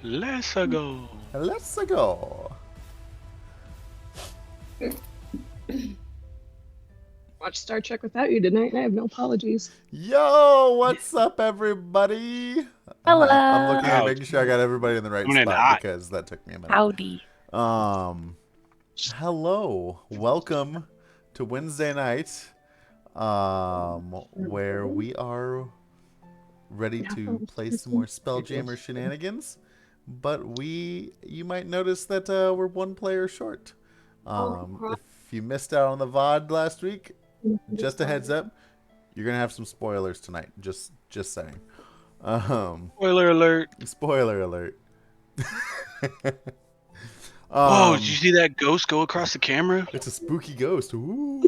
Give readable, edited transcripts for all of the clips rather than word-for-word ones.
Let's go. Let's go. Watch Star Trek without you tonight, and I have no apologies. Yo, what's up, everybody? Hello. I'm looking at Ouch. making sure I got everybody in the right Coming in spot hot. because that took me a minute. Howdy. Hello, welcome to Wednesday night, where we are ready to play some more Spelljammer shenanigans. But you might notice that we're one player short. If you missed out on the VOD last week, just a heads up, you're gonna have some spoilers tonight. Just saying. Spoiler alert. Spoiler alert. Whoa, did you see that ghost go across the camera? It's a spooky ghost. Ooh.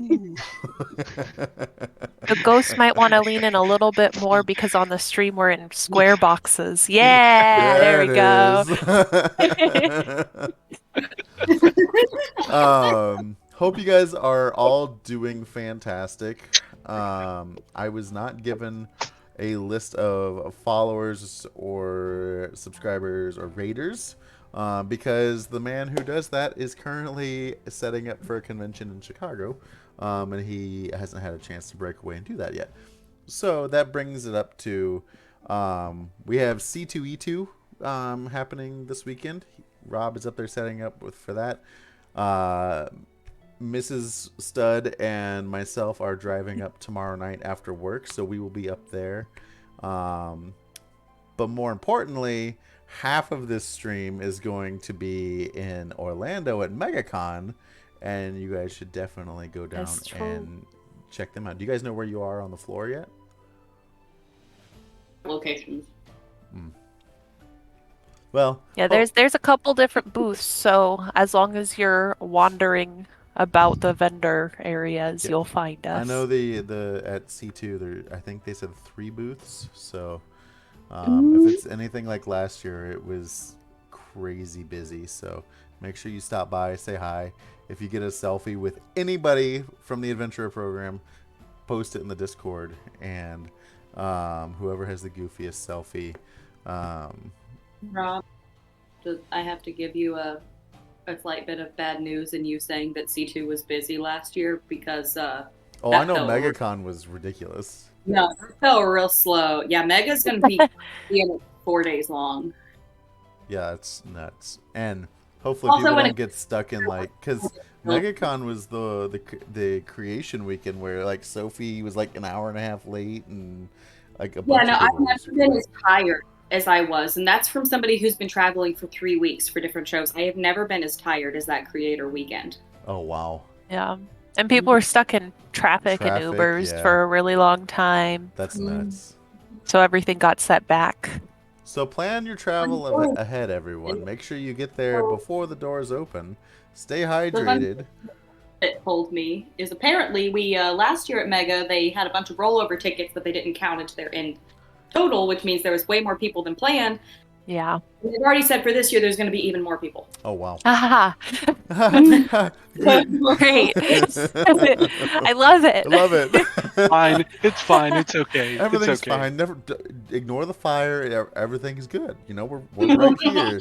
The ghost might want to lean in a little bit more because on the stream we're in square boxes. Yeah, there we go. Hope you guys are all doing fantastic. I was not given a list of followers or subscribers or raiders because the man who does that is currently setting up for a convention in Chicago, and he hasn't had a chance to break away and do that yet. So that brings it up to we have C2E2 happening this weekend. Rob is up there setting up for that. Mrs. Stud and myself are driving up tomorrow night after work, so we will be up there. But more importantly, half of this stream is going to be in Orlando at MegaCon, and you guys should definitely go down and check them out. Do you guys know where you are on the floor yet? Locations. Well, yeah, there's a couple different booths, so as long as you're wandering about the vendor areas, you'll find us. I know the at C2 I think they said 3 booths, so if it's anything like last year, it was crazy busy. So make sure you stop by, say hi. If you get a selfie with anybody from the adventurer program, post it in the Discord, and whoever has the goofiest selfie. Rob, I have to give you a slight bit of bad news in you saying that C2 was busy last year because I that know fell MegaCon was ridiculous. No, it fell real slow. Yeah, Mega's gonna be 4 days long. Yeah, it's nuts. And hopefully Also, people when don't get stuck in like, because MegaCon was the creation weekend where like Sophie was like an hour and a half late, and like a bunch of I've people. never been as tired as I was, and that's from somebody who's been traveling for 3 weeks for different shows. I have never been as tired as that creator weekend. Oh wow. Yeah. And people were stuck in traffic and Ubers yeah. for a really long time. That's nuts. So everything got set back. So plan your travel ahead, everyone. Make sure you get there before the doors open. Stay hydrated. It told me is apparently we last year at Mega they had a bunch of rollover tickets that they didn't count into their end total, which means there was way more people than planned. Yeah. They've already said for this year there's going to be even more people. Oh wow. Haha. Great. I love it. I love it. Fine. It's fine. It's okay. Everything's it's okay. fine. Never ignore the fire. Everything is good. You know, we're right here.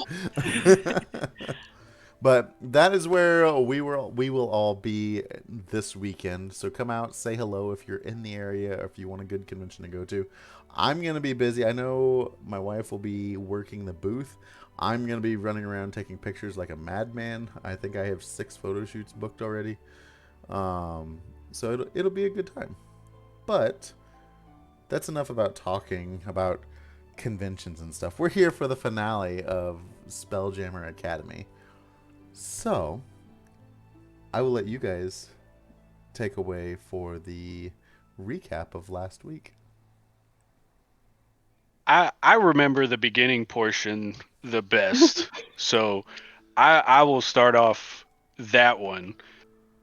But that is where we will all be this weekend. So come out, say hello if you're in the area, or if you want a good convention to go to. I'm gonna be busy. I know my wife will be working the booth. I'm gonna be running around taking pictures like a madman. I think I have 6 photo shoots booked already. So it'll be a good time. But that's enough about talking about conventions and stuff. We're here for the finale of Spelljammer Academy. So, I will let you guys take away for the recap of last week. I remember the beginning portion the best, so I will start off that one.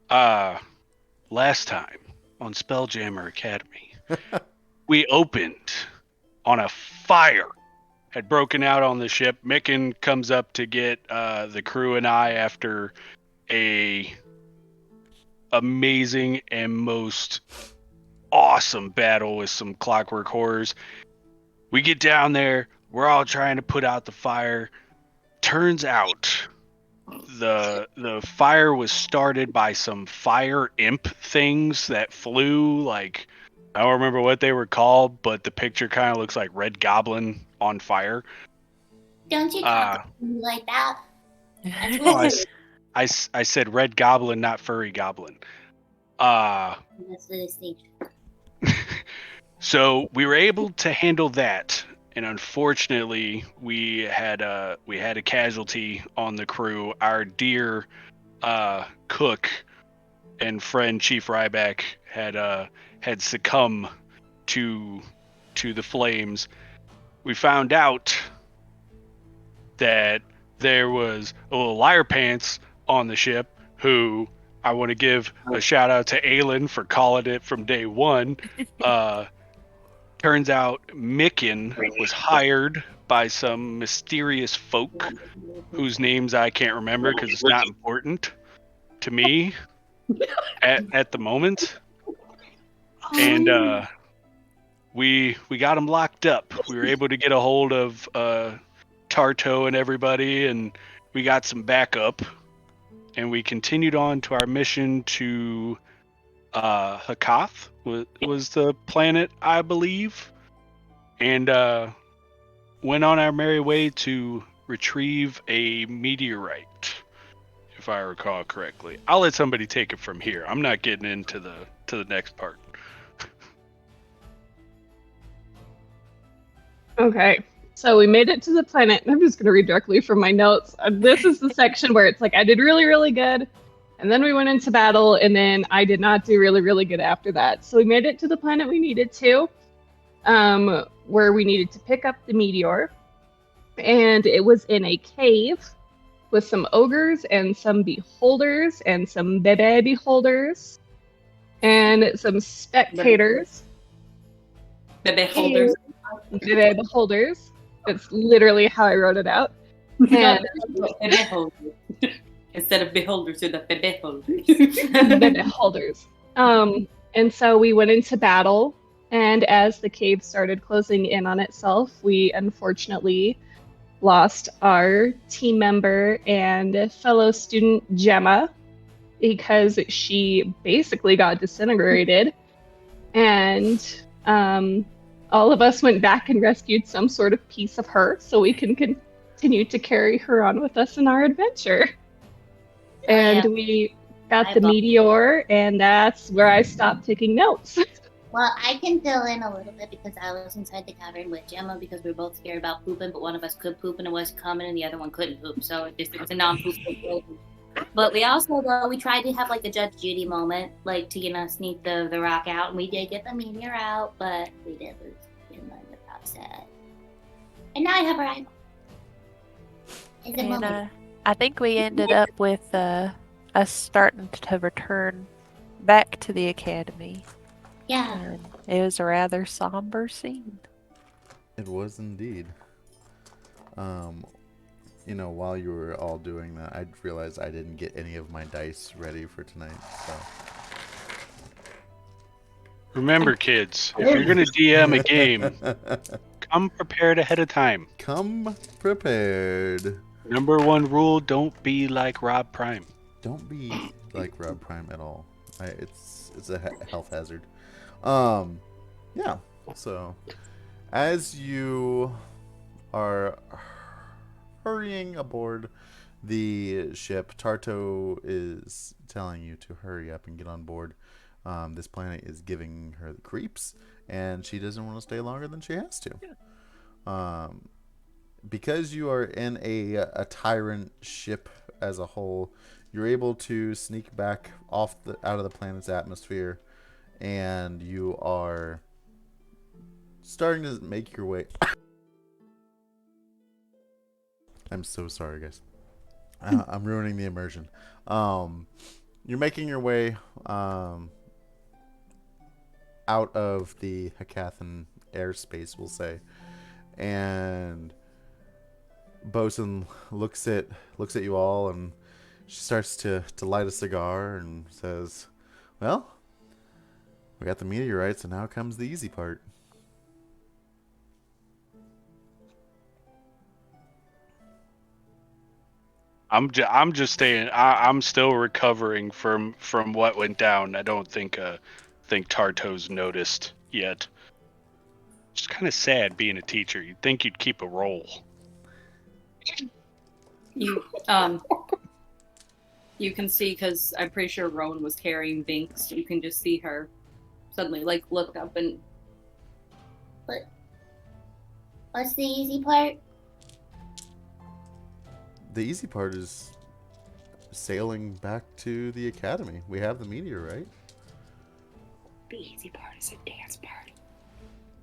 Last time on Spelljammer Academy, we opened on a fire had broken out on the ship. Micken comes up to get the crew and I after a amazing and most awesome battle with some clockwork horrors. We get down there, we're all trying to put out the fire. Turns out the fire was started by some fire imp things that flew, like, I don't remember what they were called, but the picture kind of looks like Red Goblin on fire. Don't you talk to me like that? I said Red Goblin, not Furry Goblin. That's the distinction. So we were able to handle that, and unfortunately, we had a casualty on the crew. Our dear cook and friend Chief Ryback had succumbed to the flames. We found out that there was a little liar pants on the ship who I want to give a shout out to Aylin for calling it from day one. Turns out Micken was hired by some mysterious folk whose names I can't remember because it's not important to me at the moment. And we got them locked up. We were able to get a hold of Tarto and everybody, and we got some backup. And we continued on to our mission to Hakath was the planet, I believe, and went on our merry way to retrieve a meteorite, if I recall correctly. I'll let somebody take it from here. I'm not getting into the next part. Okay, so we made it to the planet. I'm just going to read directly from my notes. This is the section where it's like I did really, really good. And then we went into battle, and then I did not do really, really good after that. So we made it to the planet we needed to, where we needed to pick up the meteor. And it was in a cave with some ogres and some beholders and some bebe beholders and some spectators. Bebe holders. Bebe beholders. That's literally how I wrote it out. And Bebe holders. Instead of beholders, you're the bebe holders. bebe holders. And so we went into battle, and as the cave started closing in on itself, we unfortunately lost our team member and fellow student Gemma because she basically got disintegrated. And all of us went back and rescued some sort of piece of her so we can continue to carry her on with us in our adventure. And we got the meteor, and that's where I stopped taking notes. Well, I can fill in a little bit because I was inside the cavern with Gemma because we were both scared about pooping, but one of us could poop and it was coming and the other one couldn't poop. So it was a non-poop situation. But we also, though, we tried to have like a Judge Judy moment, like to, sneak the rock out. And we did get the meteor out, but we did lose Gemma in the process. And now I have her eyeball. And I think we ended up with us starting to return back to the academy. Yeah. And it was a rather somber scene. It was indeed. While you were all doing that, I realized I didn't get any of my dice ready for tonight. So Remember, kids, if you're going to DM a game, come prepared ahead of time. Come prepared. Number one rule, don't be like Rob Prime. Don't be like Rob Prime at all. It's a health hazard. Yeah. So, as you are hurrying aboard the ship, Tarto is telling you to hurry up and get on board. This planet is giving her the creeps, and she doesn't want to stay longer than she has to. Because you are in a tyrant ship as a whole, you're able to sneak back out of the planet's atmosphere, and you are starting to make your way. I'm so sorry, guys. I'm ruining the immersion. You're making your way out of the Hecathan airspace, we'll say, and Bosun looks at you all, and she starts to light a cigar and says, "Well, we got the meteorites, and now comes the easy part." I'm just staying. I'm still recovering from what went down. I don't think Tarto's noticed yet. It's kind of sad being a teacher. You'd think you'd keep a roll. You can see, because I'm pretty sure Rowan was carrying Binks. You can just see her suddenly look up and. What's the easy part? The easy part is sailing back to the academy. We have the meteor, right? The easy part is a dance party.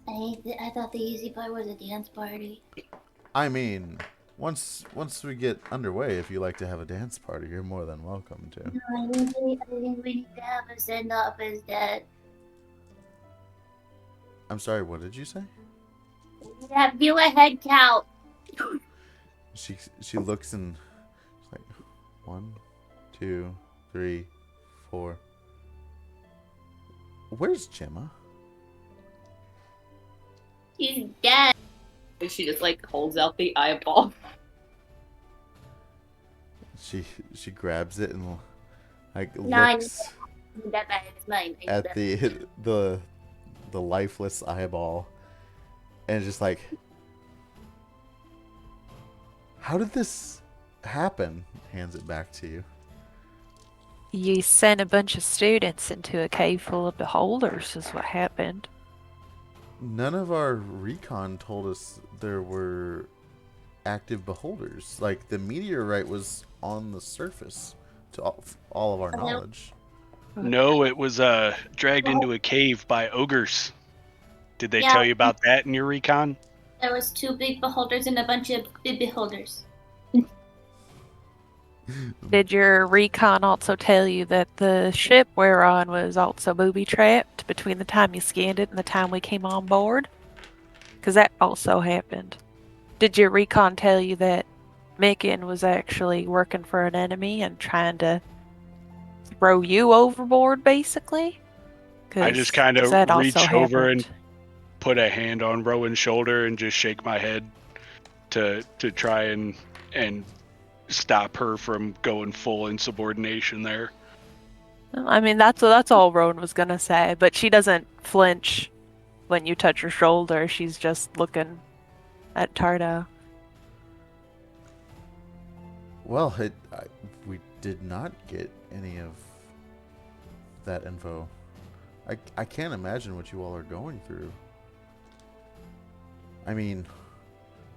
I thought the easy part was a dance party. I mean, once we get underway, if you like to have a dance party, you're more than welcome to. No, I think we need to have a send-off instead. I'm sorry, what did you say? Do a head count. She looks and she's like, 1, 2, 3, 4. Where's Gemma? She's dead. And she just holds out the eyeball. She grabs it and No, looks it's mine. at the lifeless eyeball, and just like, how did this happen? Hands it back to you. You sent a bunch of students into a cave full of beholders is what happened. None of our recon told us there were active beholders. Like, the meteorite was on the surface to all of our knowledge. No, it was dragged into a cave by ogres. Did they tell you about that in your recon? There was 2 big beholders and a bunch of big beholders. Did your recon also tell you that the ship we're on was also booby-trapped between the time you scanned it and the time we came on board? Because that also happened. Did your recon tell you that Mikin was actually working for an enemy and trying to throw you overboard, basically? I just kind of that reach also over happened. and put a hand on Rowan's shoulder and just shake my head to try and stop her from going full insubordination there. I mean, that's all Rowan was gonna say, but she doesn't flinch when you touch her shoulder. She's just looking at Tardo. Well, we did not get any of that info. I can't imagine what you all are going through. I mean,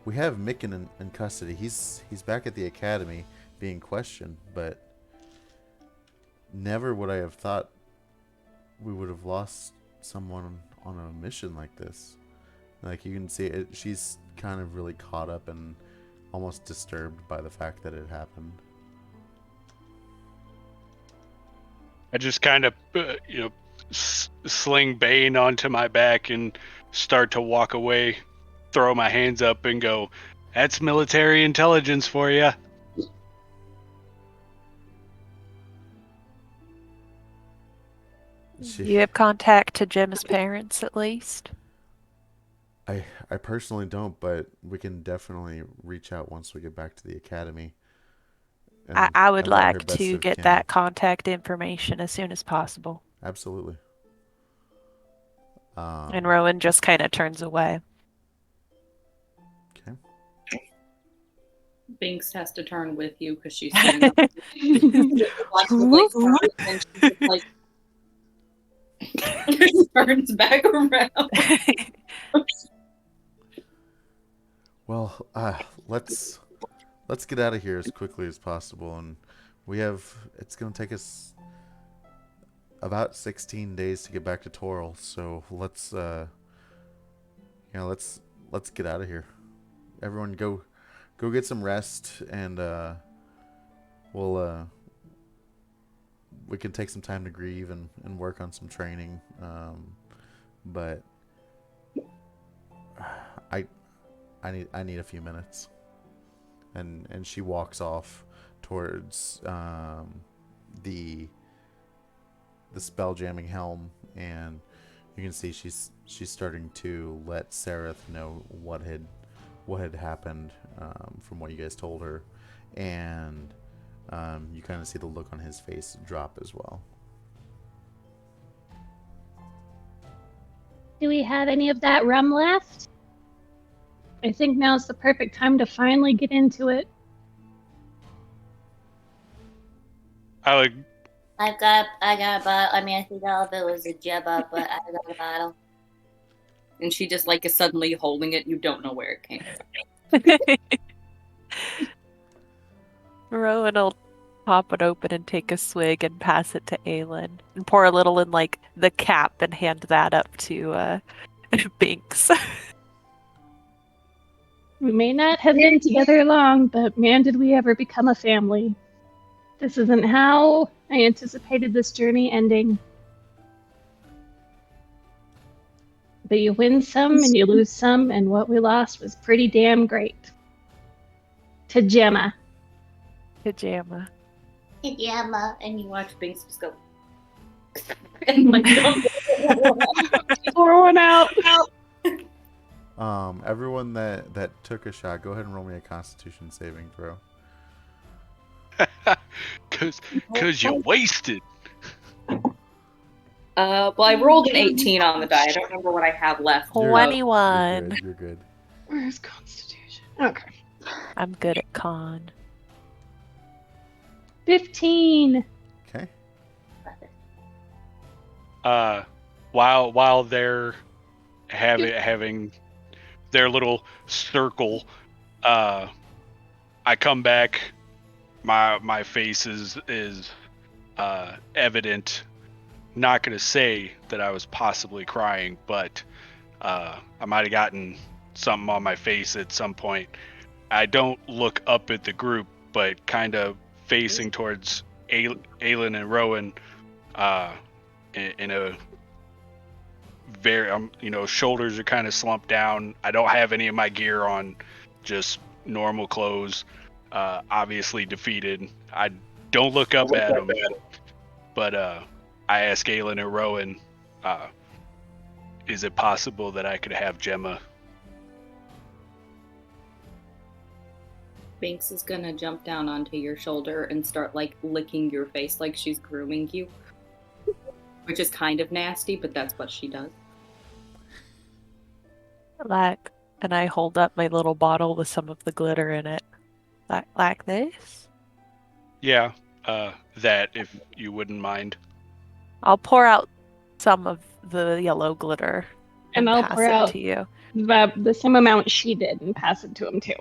we have Micken in custody. He's back at the academy being questioned, but never would I have thought we would have lost someone on a mission like this. Like, you can see it, she's kind of really caught up and almost disturbed by the fact that it happened. I just kind of, sling Bane onto my back and start to walk away, throw my hands up and go, "That's military intelligence for you." You have contact to Gemma's parents, at least? I personally don't, but we can definitely reach out once we get back to the academy. I would and let her like best to of get kin. that contact information as soon as possible. Absolutely. And Rowan just kind of turns away. Okay. Binks has to turn with you because she's sitting up. And she's just like turns back around. Well, let's get out of here as quickly as possible, and it's going to take us about 16 days to get back to Toril, so let's get out of here. Everyone go get some rest, and we can take some time to grieve and work on some training, but I need a few minutes. And she walks off towards the spelljamming helm, and you can see she's starting to let Sereth know what had happened from what you guys told her, and you kind of see the look on his face drop as well. Do we have any of that rum left? I think now's the perfect time to finally get into it. I got a bottle. I mean, I think all of it was a Gemma, but I got a bottle. And she just is suddenly holding it. You don't know where it came from. Rowan will pop it open and take a swig and pass it to Aylin. And pour a little in, the cap and hand that up to Binks. We may not have been together long, but man, did we ever become a family. This isn't how I anticipated this journey ending. But you win some and you lose some, and what we lost was pretty damn great. To Gemma. To Gemma. Gemma. And you watch Binks just go. and pour one out. Everyone that took a shot, go ahead and roll me a Constitution saving throw. Cause you wasted. Well, I rolled an 18 on the die. I don't remember what I have left. 21. You're good. Where's Constitution? Okay. I'm good at con. 15. Okay. While they're having their little circle, I come back. My face is evident. Not gonna say that I was possibly crying, but I might have gotten something on my face at some point. I don't look up at the group, but kind of facing towards Aylin and Rowan, in a very, shoulders are kind of slumped down. I don't have any of my gear on, just normal clothes. Obviously defeated. I don't look up at them, but I ask Aylin and Rowan, Is it possible that I could have Gemma? Binks is gonna jump down onto your shoulder and start like licking your face like she's grooming you. Which is kind of nasty, but that's what she does. And I hold up my little bottle with some of the glitter in it. Like this? Yeah, that if you wouldn't mind. I'll pour out some of the yellow glitter And I'll pass pour it out to you. the same amount she did and pass it to him too.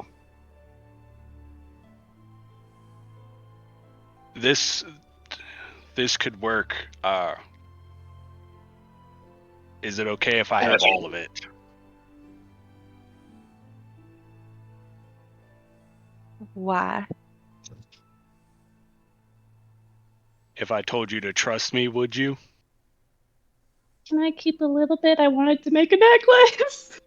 This could work. Is it okay if I have all of it? Why? If I told you to trust me, would you? Can I keep a little bit? I wanted to make a necklace.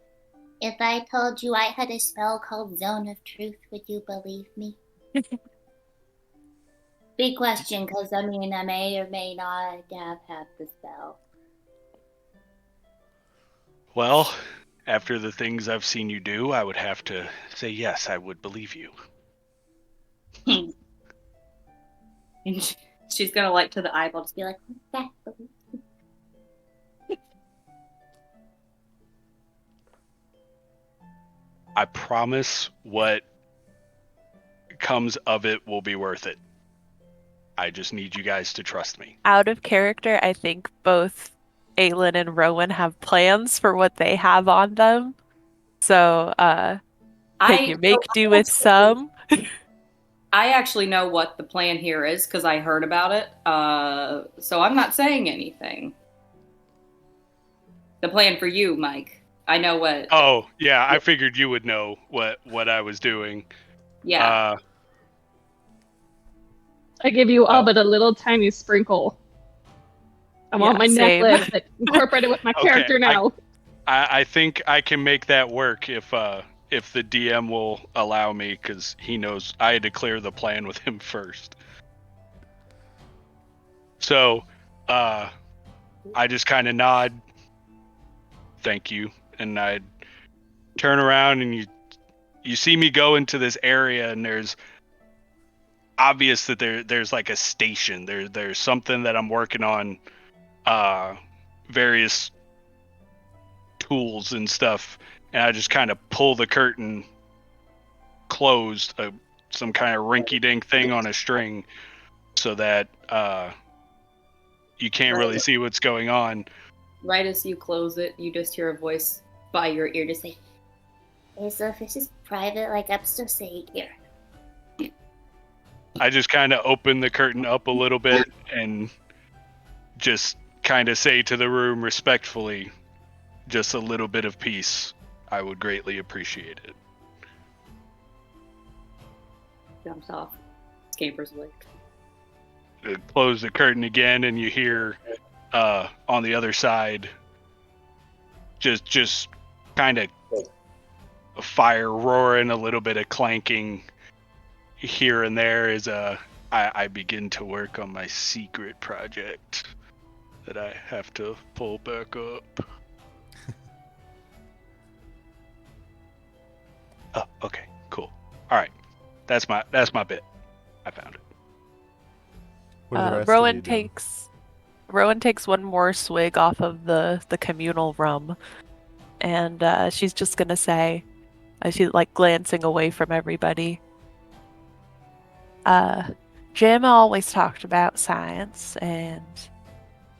If I told you I had a spell called Zone of Truth, would you believe me? Big question, because I mean, I may or may not have had the spell. Well, after the things I've seen you do, I would have to say yes, I would believe you. And she's gonna like to the eyeball just be like, That I promise what comes of it will be worth it. I just need you guys to trust me. Out of character, I think both Aylin and Rowan have plans for what they have on them. So, can you make do with some? I actually know what the plan here is because I heard about it. So I'm not saying anything. The plan for you, Mike. I know what. Oh, yeah, I figured you would know what I was doing. Yeah. I give you all but a little tiny sprinkle. I want my same. necklace that incorporated with my character now. I think I can make that work if the DM will allow me, because he knows I had to clear the plan with him first. So, I just kind of nod, thank you, and I turn around and you see me go into this area, and there's obvious that there's like a station. There's something that I'm working on, various tools and stuff, and I just kind of pull the curtain closed, some kind of rinky-dink thing on a string, so that you can't really see what's going on. Right as you close it, you just hear a voice by your ear just say, hey, so if this is private, like I'm still saying here. I just kind of open the curtain up a little bit and just kind of say to the room respectfully, just a little bit of peace. I would greatly appreciate it. jumps off, scampers away. Close the curtain again, and you hear on the other side just kind of a fire roaring, a little bit of clanking here and there as I begin to work on my secret project that I have to pull back up. Oh, okay, cool. All right, that's my bit. I found it. What are the rest of you Rowan doing? takes one more swig off of the communal rum, and she's just gonna say, she's like glancing away from everybody. Gemma always talked about science and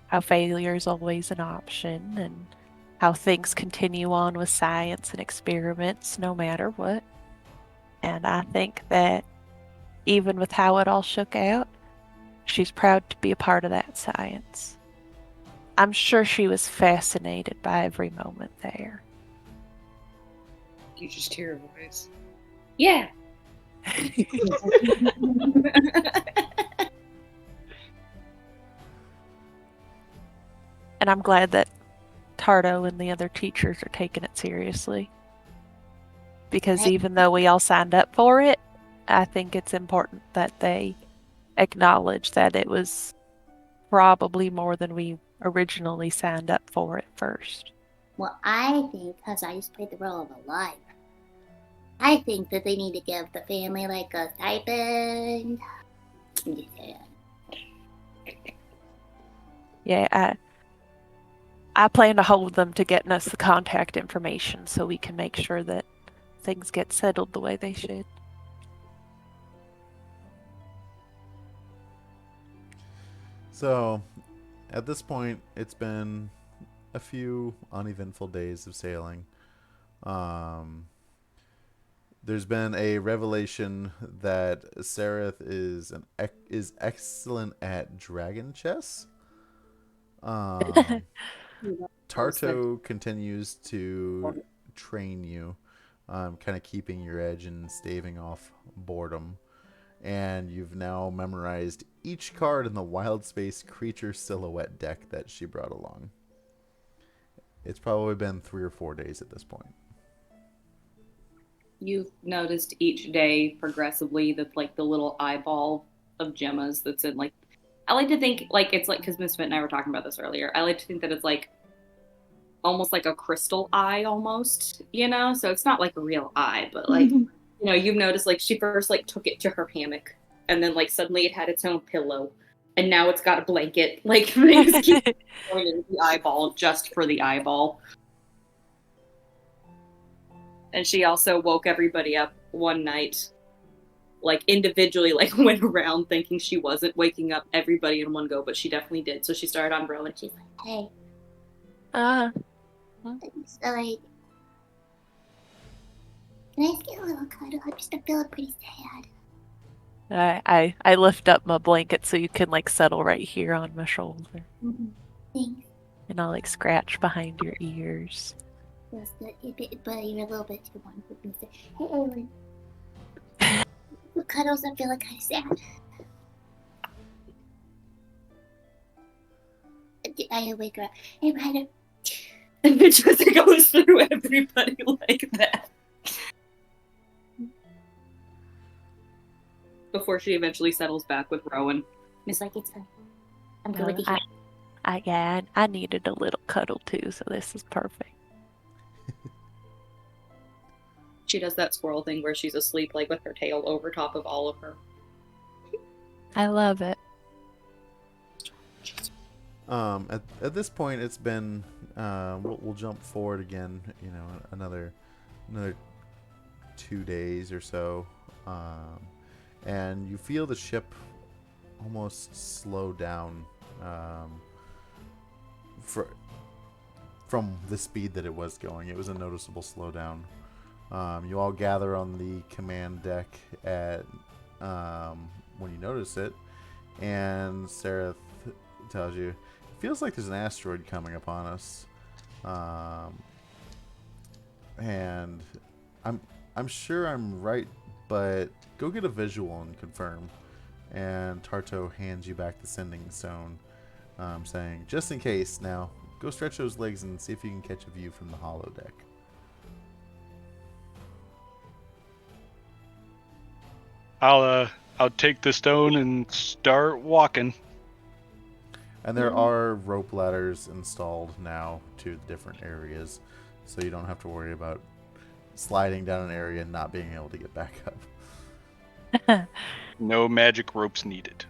how failure is always an option, and how things continue on with science and experiments no matter what. And I think that even with how it all shook out, she's proud to be a part of that science. I'm sure she was fascinated by every moment there. You just hear a voice. Yeah. And I'm glad that Tardo and the other teachers are taking it seriously. Because even though we all signed up for it, I think it's important that they acknowledge that it was probably more than we originally signed up for it first. Well, I think, because I just played the role of a liar, I think that they need to give the family like a stipend. Yeah, I plan to hold them to getting us the contact information so we can make sure that things get settled the way they should. So, at this point, it's been a few uneventful days of sailing. There's been a revelation that Sereth is excellent at dragon chess. Tarto continues to train you, kind of keeping your edge and staving off boredom. And you've now memorized each card in the Wild Space Creature Silhouette deck that she brought along. It's probably been 3 or 4 days at this point. You've noticed each day progressively that like the little eyeball of Gemma's that's in like, I like to think like it's like, because Misfit and I were talking about this earlier, I like to think that it's like almost like a crystal eye almost, you know? So it's not like a real eye, but like, you know, you've noticed like she first like took it to her hammock and then like suddenly it had its own pillow and now it's got a blanket. Like things keep going into the eyeball just for the eyeball. And she also woke everybody up one night, like individually, like went around thinking she wasn't waking up everybody in one go, but she definitely did. So she started on Rowan. She's like, hey. So like, can I just get a little cuddle? I'm just feeling pretty sad. I lift up my blanket so you can like settle right here on my shoulder. Thanks. And I'll like scratch behind your ears. Feels good, but you're a little bit too warm for me. Hey, Aylin. Cuddles, I feel like I'm sad. I wake her up. Hey, Ryder. And bitch just goes through everybody like that. Before she eventually settles back with Rowan. It's like, it's fine. I'm good with you. I needed a little cuddle too, so this is perfect. She does that squirrel thing where she's asleep, like with her tail over top of all of her. I love it. At this point, it's been we'll jump forward again. You know, another 2 days or so, and you feel the ship almost slow down from the speed that it was going. It was a noticeable slowdown. You all gather on the command deck at when you notice it, and Sereth tells you, it feels like there's an asteroid coming upon us, and I'm sure I'm right, but go get a visual and confirm. And Tarto hands you back the sending stone, saying, just in case, now go stretch those legs and see if you can catch a view from the holodeck. I'll take the stone and start walking. And there are rope ladders installed now to the different areas, so you don't have to worry about sliding down an area and not being able to get back up. No magic ropes needed.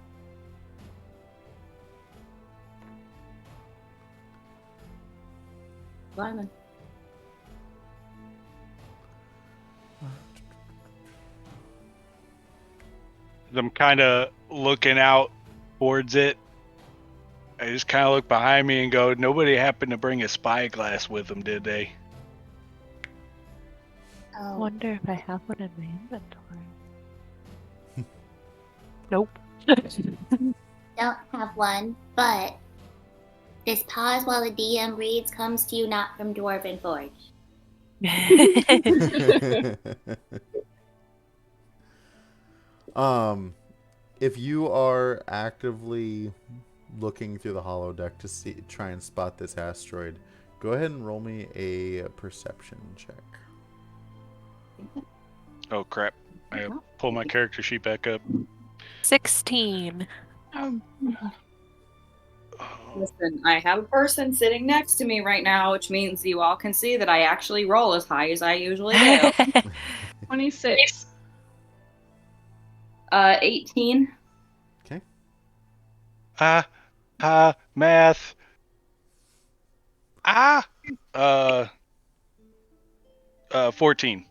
Lyman. I'm kind of looking out towards it. I just kind of look behind me and go, nobody happened to bring a spyglass with them, did they? I wonder if I have one in my inventory. Nope. Don't have one, but this pause while the DM reads comes to you not from Dwarven Forge. If you are actively looking through the holodeck to try and spot this asteroid, go ahead and roll me a perception check. Oh crap! I pull my character sheet back up. 16. Listen, I have a person sitting next to me right now, which means you all can see that I actually roll as high as I usually do. 26. 18. Okay. Math. Ah. 14.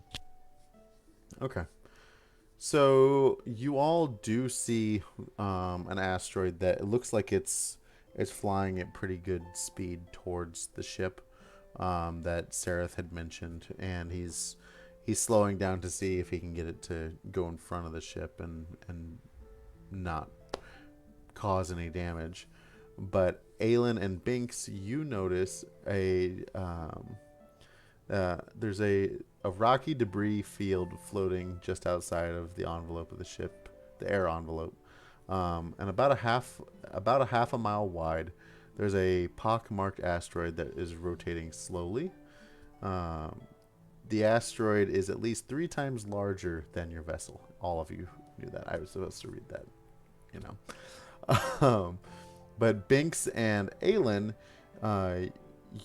Okay. So you all do see an asteroid that it looks like it's flying at pretty good speed towards the ship that Seraph had mentioned, and he's slowing down to see if he can get it to go in front of the ship and not cause any damage. But Aylin and Binks, you notice there's a rocky debris field floating just outside of the envelope of the ship, the air envelope, and about a half a mile wide. There's a pock-marked asteroid that is rotating slowly. The asteroid is at least 3 times larger than your vessel. All of you knew that. I was supposed to read that, you know. But Binks and Aylin,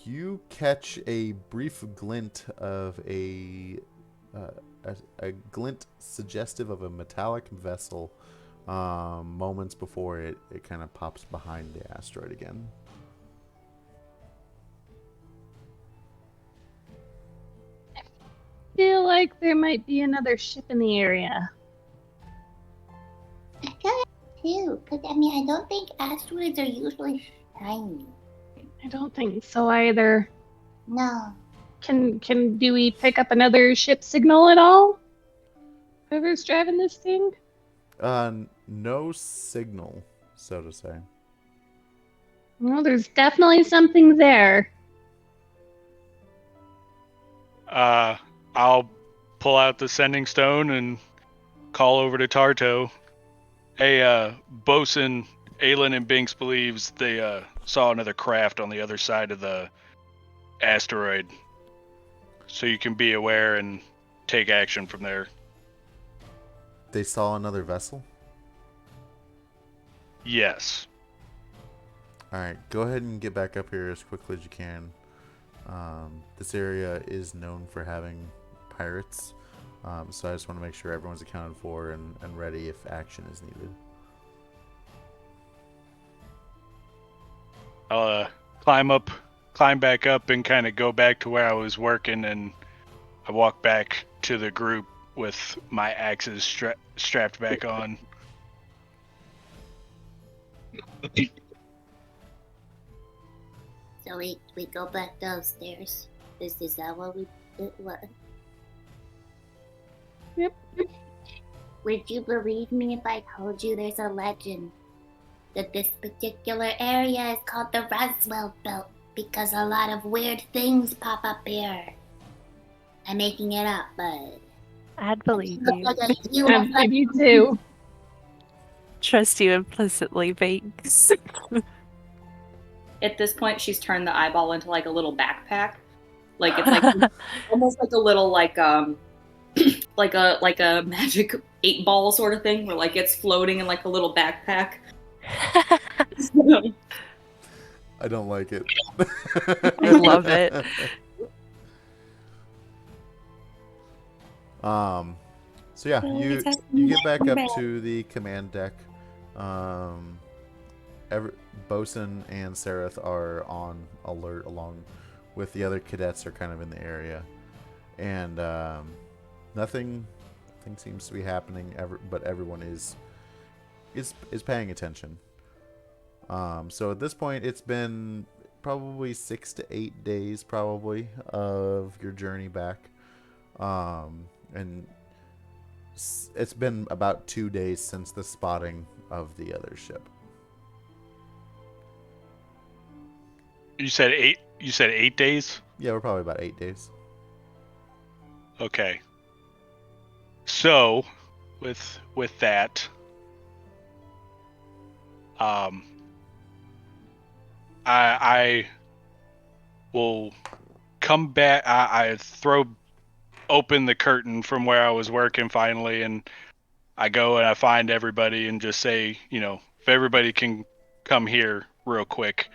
you catch a brief glint of a glint suggestive of a metallic vessel moments before it kind of pops behind the asteroid again. I feel like there might be another ship in the area. I feel like too, because I mean, I don't think asteroids are usually shiny. I don't think so either. No. Do we pick up another ship signal at all? Whoever's driving this thing? No signal, so to say. Well, there's definitely something there. I'll pull out the sending stone and call over to Tarto. Hey, Bosun, Aylin and Binks believes they saw another craft on the other side of the asteroid. So you can be aware and take action from there. They saw another vessel? Yes. Alright, go ahead and get back up here as quickly as you can. This area is known for having pirates, so I just want to make sure everyone's accounted for and ready if action is needed. I'll climb back up and kind of go back to where I was working, and I walk back to the group with my axes strapped back on. So we go back downstairs. Is that what we did? What? Yep. Would you believe me if I told you there's a legend that this particular area is called the Roswell Belt because a lot of weird things pop up here? I'm making it up, but I'd believe you. I believe you too. Trust you implicitly, Binks. At this point, she's turned the eyeball into like a little backpack. Like it's like almost like a little like like a magic 8-ball sort of thing where like it's floating in like a little backpack. I don't like it. I love it. So yeah, you get back up to the command deck. Bosun and Seraph are on alert along with the other cadets are kind of in the area, and nothing seems to be happening but everyone is paying attention. So at this point it's been probably 6 to 8 days probably of your journey back, and it's been about 2 days since the spotting of the other ship. You said 8. You said 8 days? Yeah, we're probably about 8 days. Okay. So, with that, I will come back. I throw open the curtain from where I was working finally, and I go and I find everybody and just say, if everybody can come here, real quick.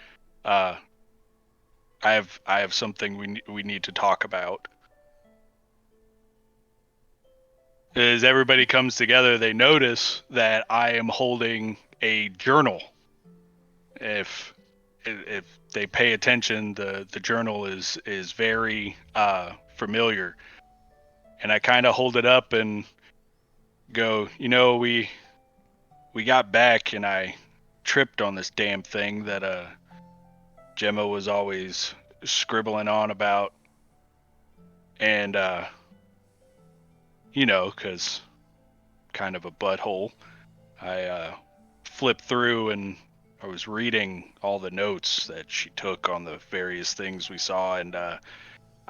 I have something we need to talk about. As everybody comes together, they notice that I am holding a journal. If they pay attention, the journal is very familiar, and I kind of hold it up and go, we got back, and I tripped on this damn thing that Gemma was always scribbling on about, and because kind of a butthole, I flipped through and I was reading all the notes that she took on the various things we saw, and I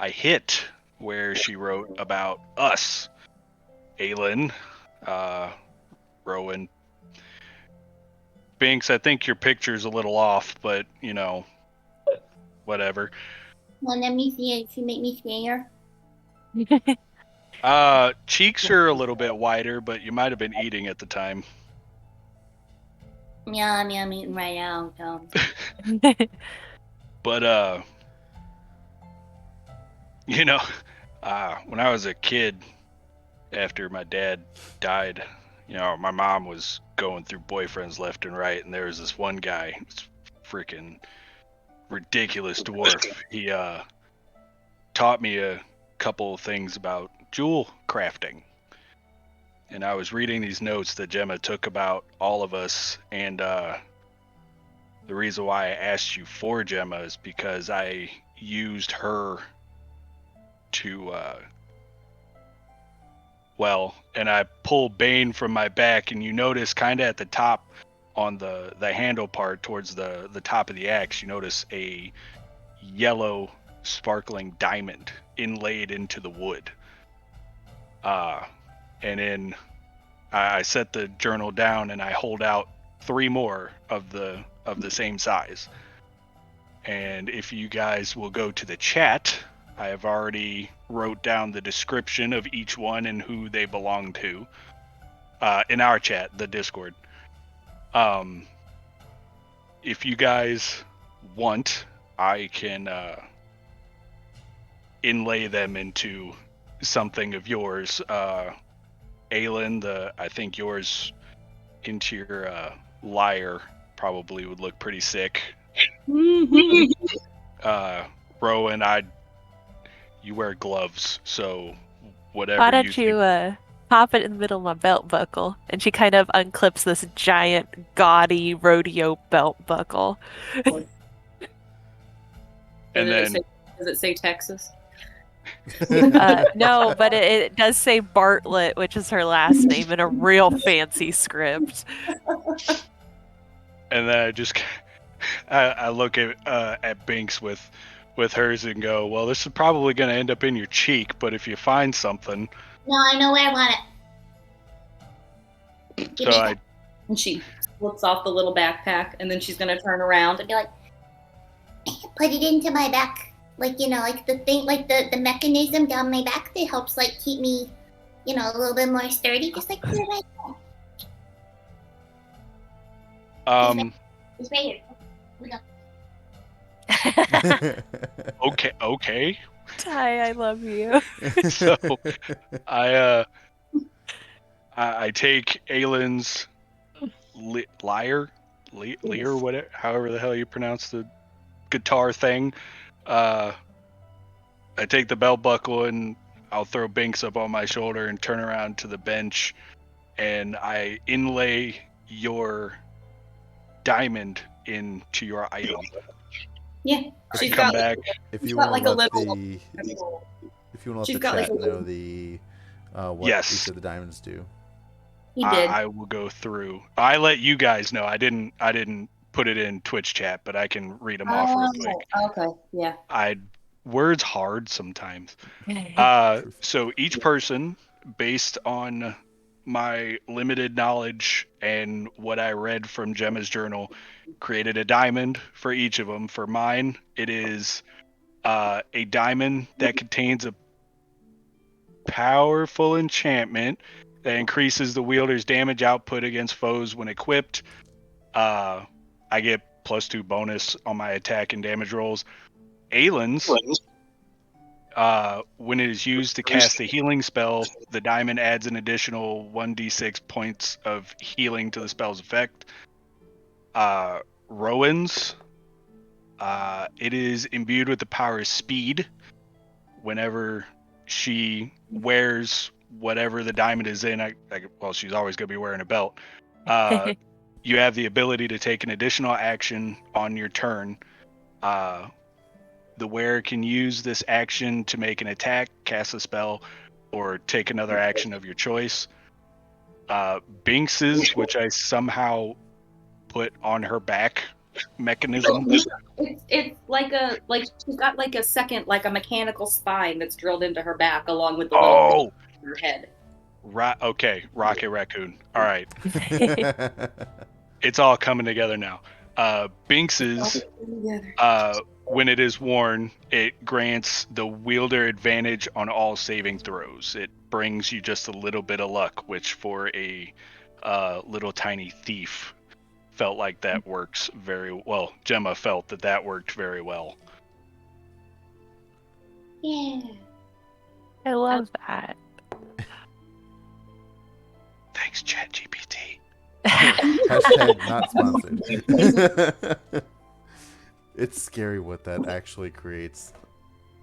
hit where she wrote about us, Aylin, Rowan, Binks. I think your picture's a little off, but whatever. Well, let me see it. She make me scare. Cheeks are a little bit wider, but you might have been eating at the time. Yeah, I'm eating right now. So. But when I was a kid, after my dad died, my mom was going through boyfriends left and right, and there was this one guy, this freaking ridiculous dwarf. He taught me a couple of things about jewel crafting. And I was reading these notes that Gemma took about all of us, and the reason why I asked you for Gemma is because I used her to, and I pulled Bane from my back, and you notice kind of at the top on the handle part towards the top of the axe, you notice a yellow sparkling diamond inlaid into the wood. And then I set the journal down and I hold out 3 more of the same size. And if you guys will go to the chat, I have already wrote down the description of each one and who they belong to. In our chat, the Discord. If you guys want, I can inlay them into something of yours. Aylin, I think yours into your lyre probably would look pretty sick. Rowan, you wear gloves, so whatever. Why don't you pop it in the middle of my belt buckle? And she kind of unclips this giant, gaudy rodeo belt buckle. And then, does it say Texas? No, but it does say Bartlett, which is her last name, in a real fancy script. And then I look at Binks with hers and go, well, this is probably going to end up in your cheek, but if you find something. No, I know where I want it. So and she flips off the little backpack, and then she's going to turn around and be like, put it into my back. Like, like the thing, like the mechanism down my back that helps, like, keep me, a little bit more sturdy. Just like, put it right there. It's right here. We go. Okay. Ty, I love you. So I take Aylin's lyre, whatever, however the hell you pronounce the guitar thing. I take the belt buckle and I'll throw Binks up on my shoulder and turn around to the bench, and I inlay your diamond into your item. Yeah, she's got back. If you want to let the chat know what yes. each of the diamonds do. He did. I will go through. I let you guys know. I didn't put it in Twitch chat, but I can read them off real quick. Okay, yeah. Words hard sometimes. So each person, based on my limited knowledge and what I read from Gemma's journal, created a diamond for each of them. For mine, it is a diamond that contains a powerful enchantment that increases the wielder's damage output against foes when equipped. I get +2 bonus on my attack and damage rolls. Aylin's, when it is used to cast a healing spell, the diamond adds an additional 1d6 points of healing to the spell's effect. Rowan's, it is imbued with the power of speed. Whenever she wears whatever the diamond is in, well, she's always going to be wearing a belt. You have the ability to take an additional action on your turn. The wearer can use this action to make an attack, cast a spell, or take another action of your choice. Binks's, which I somehow put on her back mechanism. It's like she's got like a second, like a mechanical spine that's drilled into her back along with the little in her head. Okay, Rocket Raccoon. All right. It's all coming together now. Binks's, when it is worn, it grants the wielder advantage on all saving throws. It brings you just a little bit of luck, which for a little tiny thief felt like that works very well. Gemma felt that worked very well. Yeah. I love that. Thanks, ChatGPT. Hashtag not sponsored. It's scary what that actually creates.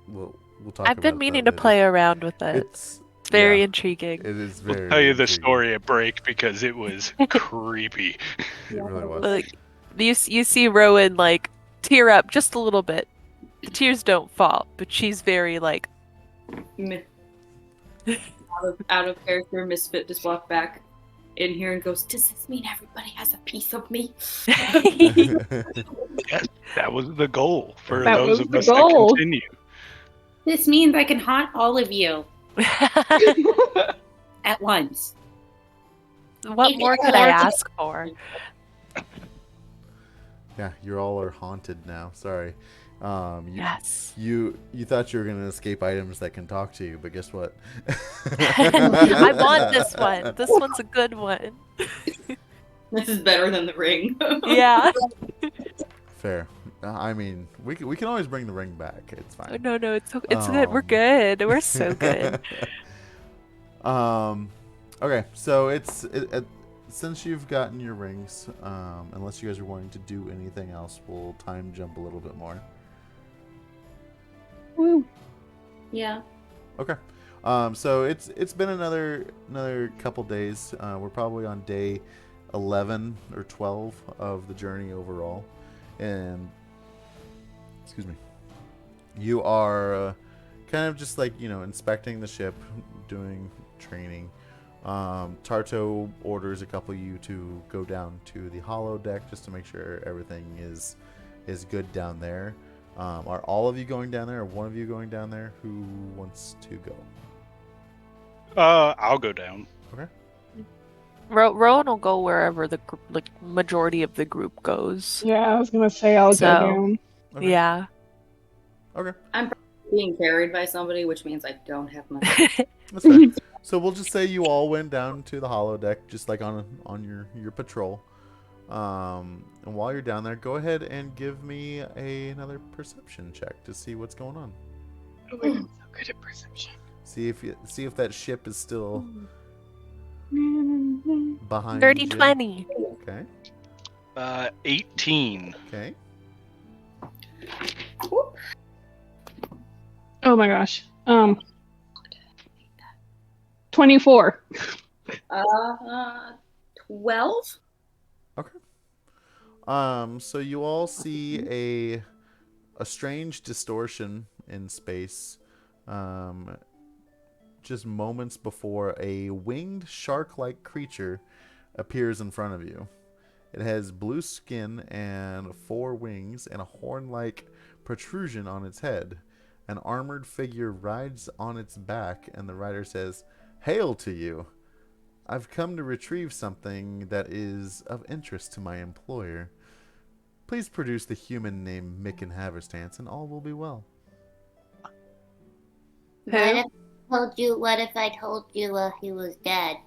We'll talk I've been about meaning that to later. play around with it. It's Very intriguing. It is very. I'll tell you the intriguing. story at break because it was creepy. It really was. Like, you see Rowan like tear up just a little bit. The tears don't fall, but she's very like. out of character, Misfit just walked back in here and goes, "Does this mean everybody has a piece of me?" Yes, that was the goal for That those was of the us goal. that continue. This means I can haunt all of you at once. What more could I ask for? Yeah, you all are haunted now. Sorry. Yes. You thought you were gonna escape items that can talk to you, but guess what? I want this one. This one's a good one. This is better than the ring. Yeah. Fair. I mean, we can always bring the ring back. It's fine. No, it's good. We're good. We're so good. Okay, so since you've gotten your rings, unless you guys are wanting to do anything else, we'll time jump a little bit more. Woo. Yeah. Okay. So it's been another couple days. We're probably on day 11 or 12 of the journey overall, and excuse me. You are kind of just like inspecting the ship, doing training. Tarto orders a couple of you to go down to the hollow deck just to make sure everything is good down there. Are all of you going down there, or one of you going down there? Who wants to go? I'll go down. Okay. Rowan will go wherever the majority of the group goes. Yeah, I was gonna say I'll go down. Okay. Yeah. Okay. I'm being carried by somebody, which means I don't have money. That's fair. So we'll just say you all went down to the hollow deck, just like on your patrol. And while you're down there, go ahead and give me another perception check to see what's going on. Oh my god, I'm so good at perception. See if that ship is still behind. Dirty you. 20. Okay. 18. Okay. Oh my gosh. 24. 12? Okay. So you all see a strange distortion in space. Just moments before a winged shark-like creature appears in front of you. It has blue skin and 4 wings and a horn-like protrusion on its head. An armored figure rides on its back, and the rider says, "Hail to you! I've come to retrieve something that is of interest to my employer. Please produce the human named Mick Haverstance, and all will be well." What if I told you he was dead?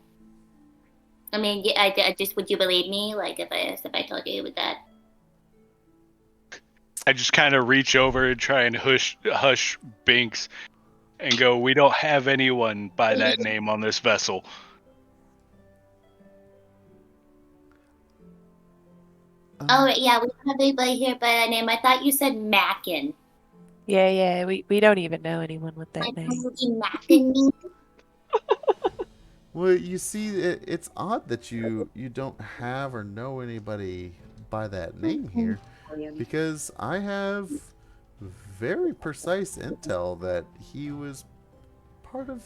I mean, I just would you believe me? Like if I told you he was dead? I just kind of reach over and try and hush Binks and go, "We don't have anyone by that name on this vessel." Oh, yeah, we don't have anybody here by that name. I thought you said Mackin. Yeah, we don't even know anyone with that I name. know what Mackin means. Well, you see, it's odd that you don't have or know anybody by that name here, because I have very precise intel that he was part of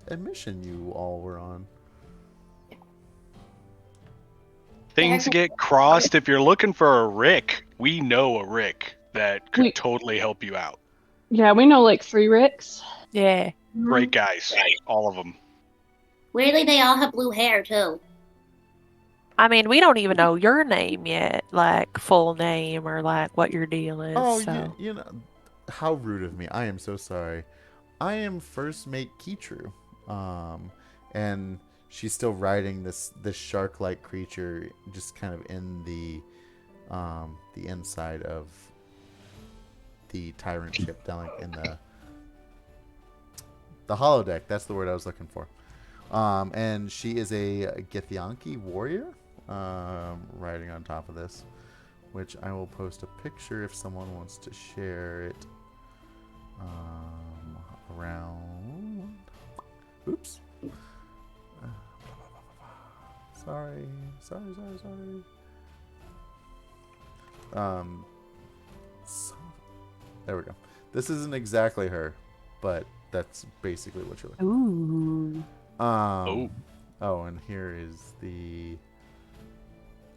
a mission you all were on. Things get crossed. If you're looking for a Rick, we know a Rick that could totally help you out. Yeah, we know like 3 Ricks. Yeah. Great guys, all of them. Weirdly, they all have blue hair, too. I mean, we don't even know your name yet, like full name or like what your deal is. Oh, so. you know, how rude of me. I am so sorry. I am first mate Keetru. And she's still riding this shark-like creature, just kind of in the inside of the tyrant ship down in the holodeck. That's the word I was looking for. And she is a Githyanki warrior, riding on top of this, which I will post a picture if someone wants to share it. Around. Oops. Sorry. There we go. This isn't exactly her, but that's basically what you're looking for. Ooh. Oh, and here is the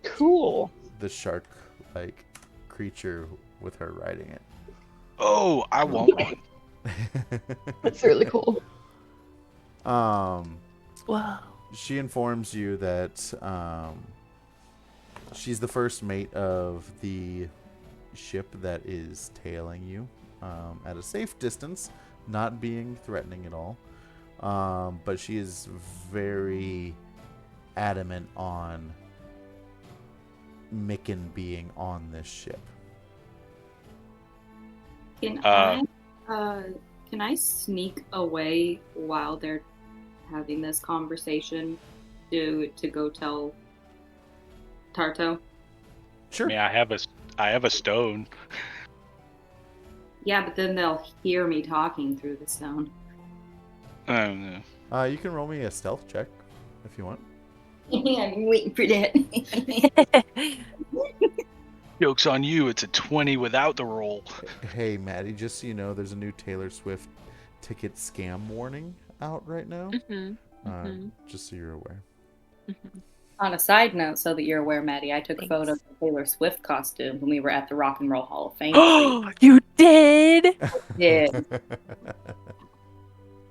Cool. shark-like creature with her riding it. Oh, I want one. That's really cool. Whoa. She informs you that she's the first mate of the ship that is tailing you at a safe distance, not being threatening at all. But she is very adamant on Micken being on this ship. Can I sneak away while they're having this conversation to go tell Tarto? Sure. I mean, I have a stone. Yeah, but then they'll hear me talking through the stone. I don't know. You can roll me a stealth check if you want. I'm waiting for that. Joke's on you. It's a 20 without the roll. Hey, Maddy, just so you know, there's a new Taylor Swift ticket scam warning out right now. Just so you're aware. On a side note, so that you're aware, Maddy, I took photos of Taylor Swift costume when we were at the Rock and Roll Hall of Fame. Oh, you did? Yeah.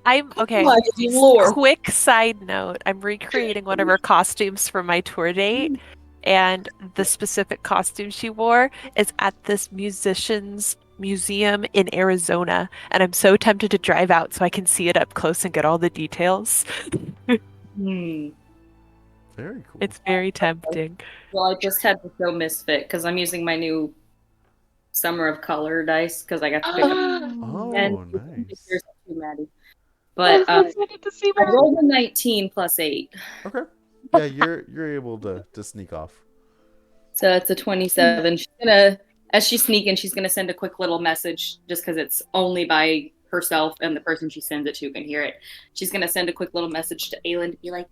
I'm okay. My Lord. Quick side note: I'm recreating one of her costumes for my tour date, and the specific costume she wore is at this musician's museum in Arizona, and I'm so tempted to drive out so I can see it up close and get all the details. Hmm. Very cool. It's very tempting. Well, I just had to show Misfit because I'm using my new Summer of Color dice because I got to pick up Oh, and nice. pictures of you, Maddy. But I'm excited to see I that. rolled a 19 plus 8. Okay. Yeah, you're able to sneak off. So it's a 27. She's gonna, as she's sneaking, she's gonna send a quick little message just because it's only by herself and the person she sends it to can hear it. She's gonna send a quick little message to Aylin to be like,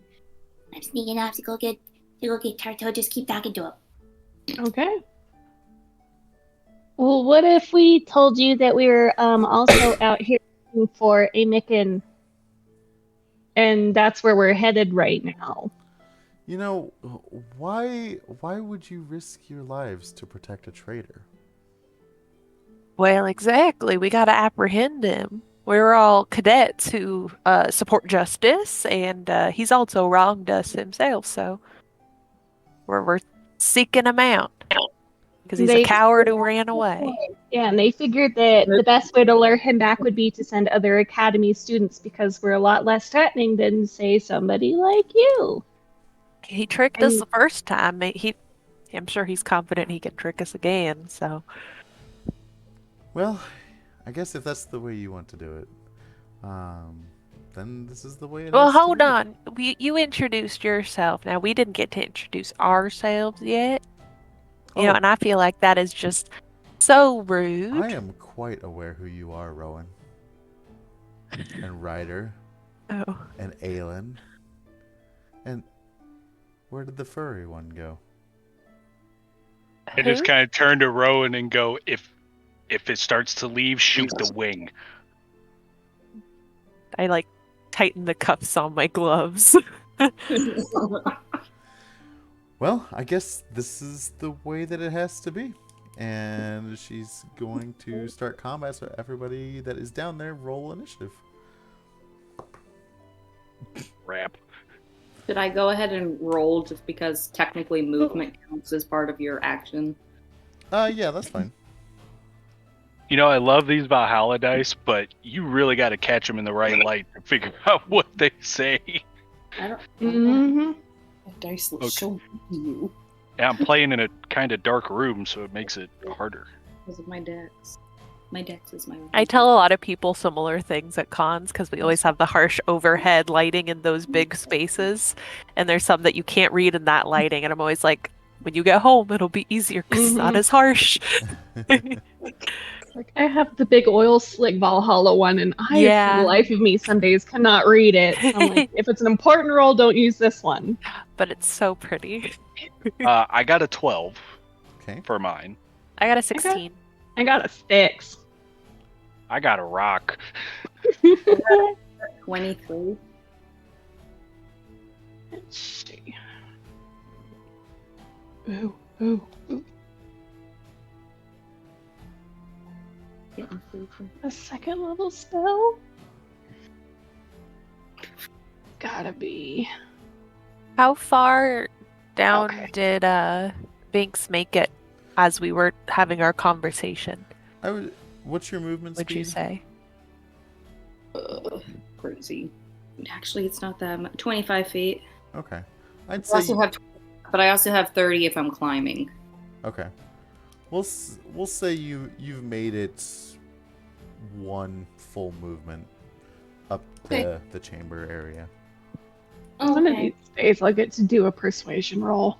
I'm sneaking off to go get Tarto. Just keep talking to him. Okay. Well, what if we told you that we were also out here looking for a Micken, And that's where we're headed right now. You know, why would you risk your lives to protect a traitor? Well, exactly. We got to apprehend him. We're all cadets who support justice, and he's also wronged us himself, so we're seeking him out because he's a coward who ran away. Yeah, and they figured that the best way to lure him back would be to send other academy students because we're a lot less threatening than, say, somebody like you. He tricked us the first time. I'm sure he's confident he can trick us again, so... Well, I guess if that's the way you want to do it, then this is the way it Well, has to hold be. on. You introduced yourself. Now, we didn't get to introduce ourselves yet. You know, Oh. and I feel like that is just so rude. I am quite aware who you are, Rowan. And Ryder. Oh. And Aylin. And where did the furry one go? I just Who? kind of turn to Rowan and go, if it starts to leave, shoot the wing. I like tighten the cuffs on my gloves. Well, I guess this is the way that it has to be. And she's going to start combat, so everybody that is down there roll initiative. Rap. Should I go ahead and roll just because technically movement counts as part of your action? Yeah, that's fine. You know, I love these Valhalla dice, but you really got to catch them in the right light to figure out what they say. I don't. Mm-hmm. That dice Okay. looks so you Yeah, I'm playing in a kind of dark room, so it makes it harder. because of my dex. My dex is my. I tell a lot of people similar things at cons because we always have the harsh overhead lighting in those big spaces, and there's some that you can't read in that lighting, and I'm always like, when you get home, it'll be easier because it's not as harsh. Like, I have the big oil slick Valhalla one, and I, for Yeah. the life of me, some days cannot read it. So I'm like, if it's an important roll, don't use this one. But it's so pretty. I got a 12 Okay. for mine. I got a 16. I got a 6. I got a rock. 23. Let's see. Ooh, ooh, ooh. Getting food from- A second level spell? Gotta be. How far down Okay. did Binks make it as we were having our conversation? What's your movement Would speed? you say? Crazy. Actually, it's not that much. 25 feet. Okay. I'd I say. also have, but I also have 30 if I'm climbing. Okay. We'll say you've made it one full movement up the chamber area. One of these days I'll get to do a persuasion roll.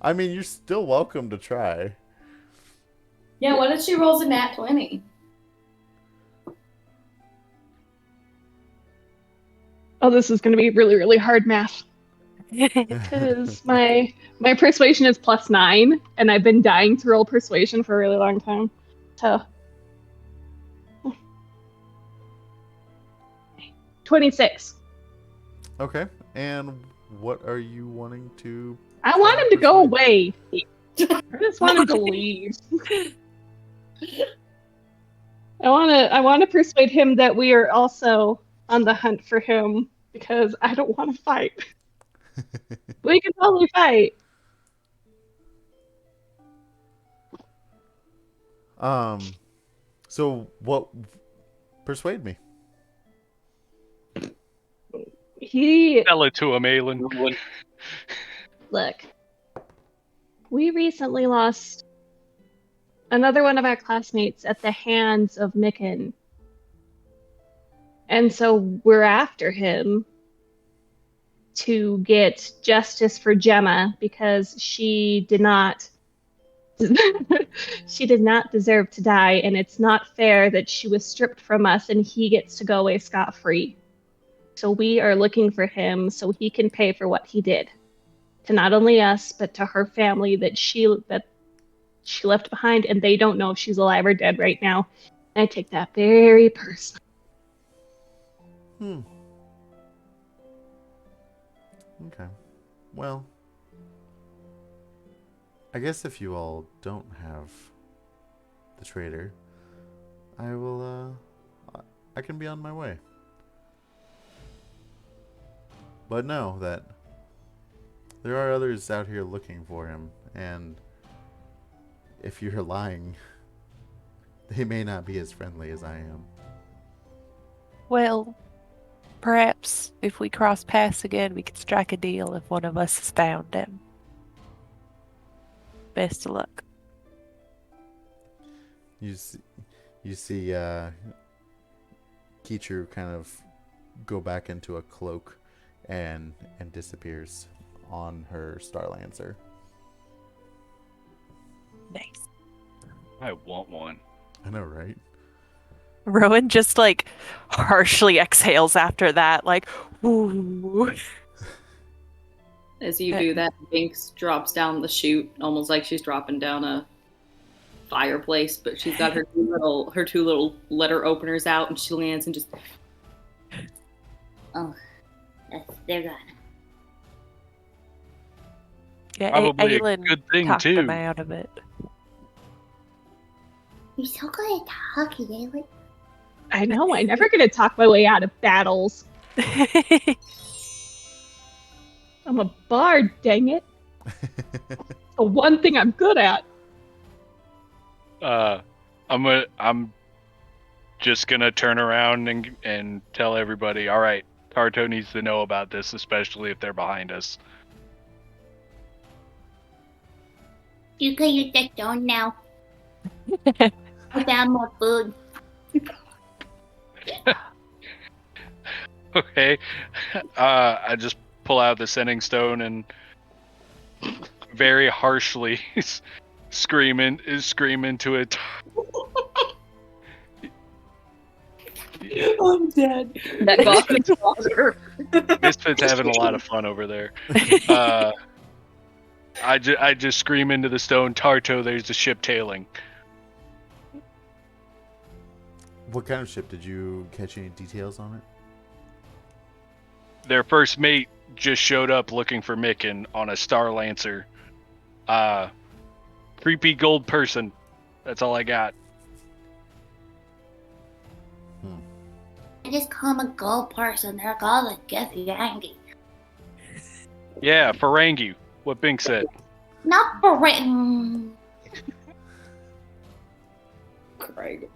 I mean, you're still welcome to try. Yeah, what if she rolls a nat 20? Oh, this is gonna be really, really hard math. Because my persuasion is +9, and I've been dying to roll persuasion for a really long time. So 26. Okay. And what are you wanting to? I want him to go persuade? away. I just want him to leave. I want to persuade him that we are also on the hunt for him because I don't want to fight. We can totally fight. So what? Persuade me. He Tell it to him, Aylin. look. We recently lost another one of our classmates at the hands of Micken. And so we're after him to get justice for Gemma because she did not she did not deserve to die, and it's not fair that she was stripped from us and he gets to go away scot-free. So we are looking for him so he can pay for what he did to not only us but to her family that she left behind, and they don't know if she's alive or dead right now. And I take that very personally. Okay. Well, I guess if you all don't have the traitor, I will, I can be on my way. But know that there are others out here looking for him, and if you're lying, they may not be as friendly as I am. Well, perhaps if we cross paths again, we could strike a deal if one of us has found him. Best of luck. You see Kichu kind of go back into a cloak and disappears on her Starlancer. Nice. I want one. I know, right? Rowan just like harshly exhales after that, like, ooh. As you do that, Binks drops down the chute, almost like she's dropping down a fireplace, but she's got her two little letter openers out, and she lands and just. Oh, they're gone. Yeah, Probably a Aylin good thing, talked them too. out of it. You're so good at talking, Aylin. I know, I never get to talk my way out of battles. I'm a bard, dang it. The one thing I'm good at. I'm just gonna turn around and tell everybody. All right, Tarto needs to know about this, especially if they're behind us. You can use the stone now. I found more food. Okay. I just pull out the sending stone and very harshly scream into it. I'm dead. That Gotham father. Misfit's having a lot of fun over there. I just scream into the stone, Tarto, there's a ship tailing. What kind of ship? Did you catch any details on it? Their first mate just showed up looking for Micken on a Starlancer. Creepy gold person. That's all I got. I just call him a gold person. They're called a Geffy Angie. Yeah, Ferengi. What Bink said. Not Baran. Craig.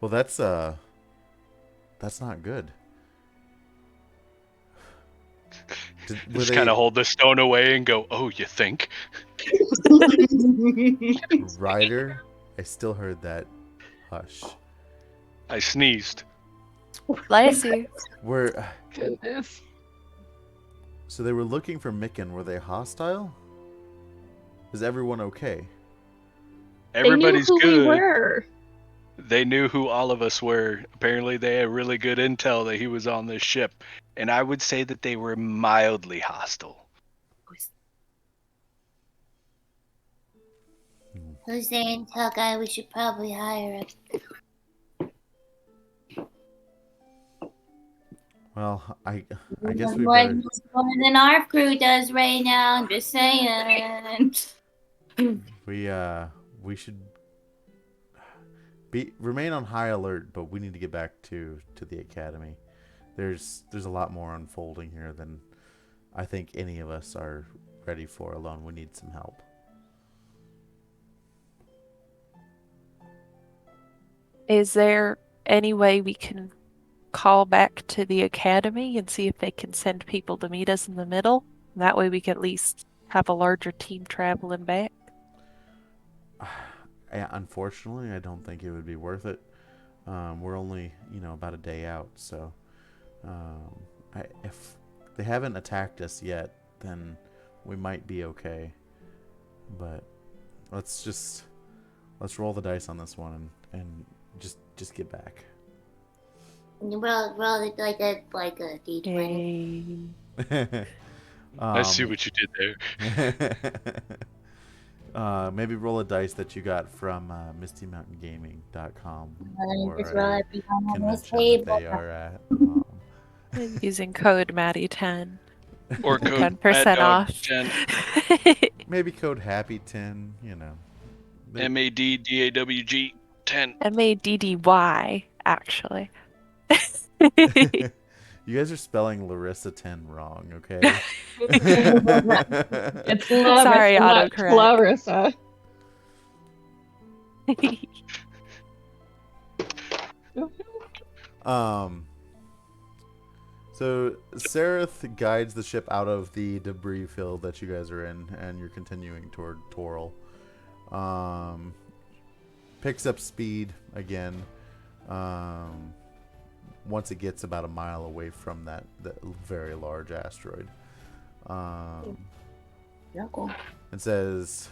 Well, that's not good. Just kind of hold the stone away and go, oh, you think? Ryder, I still heard that. Hush. I sneezed. Bless you. Goodness. So they were looking for Micken. Were they hostile? Is everyone okay? Everybody's they knew who good. we were. They knew who all of us were. Apparently, they had really good intel that he was on this ship. And I would say that they were mildly hostile. Who's the intel guy? We should probably hire him. Well, I guess we More better. than our crew does right now. I'm just saying. We should remain on high alert, but we need to get back to the academy. There's a lot more unfolding here than I think any of us are ready for alone. We need some help. Is there any way we can call back to the academy and see if they can send people to meet us in the middle? That way we can at least have a larger team traveling back. Unfortunately, I don't think it would be worth it. We're only, about a day out, so if they haven't attacked us yet, then we might be okay. But let's roll the dice on this one and just get back. Roll it like a D20. I see what you did there. Maybe roll a dice that you got from MistyMountainGaming.com or Just roll a it behind this convention that table. they are at. Using code Maddy10. Or code 10% off. 10. Maybe code Happy10, MADDAWG 10. MADDY, actually. You guys are spelling Larissa 10 wrong, okay? It's love. Sorry, it's not autocorrect. Larissa. So Sereth guides the ship out of the debris field that you guys are in, and you're continuing toward Toril. Picks up speed again. Once it gets about a mile away from that very large asteroid. Yeah, cool. And says,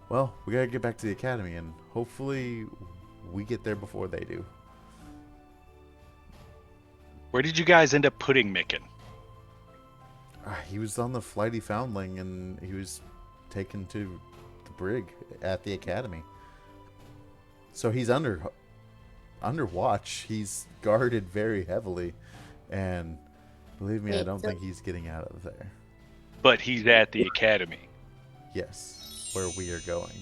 well, we gotta get back to the academy, and hopefully we get there before they do. Where did you guys end up putting Micken? He was on the flighty foundling, and he was taken to the brig at the academy. So he's under watch. He's guarded very heavily, and believe me, I don't think he's getting out of there. But he's at the academy. Yes, where we are going.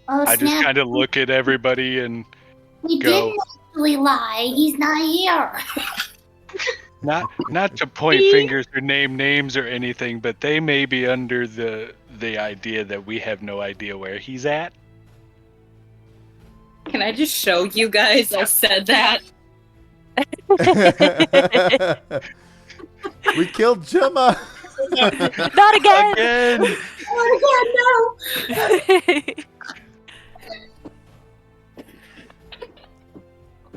Oh, I just snap. kind of look at everybody and We go. didn't actually lie. He's not here. Not to point fingers or name names or anything, but they may be under the idea that we have no idea where he's at. Can I just show you guys I said that? We killed Gemma. Not again! Again! Oh my god, no!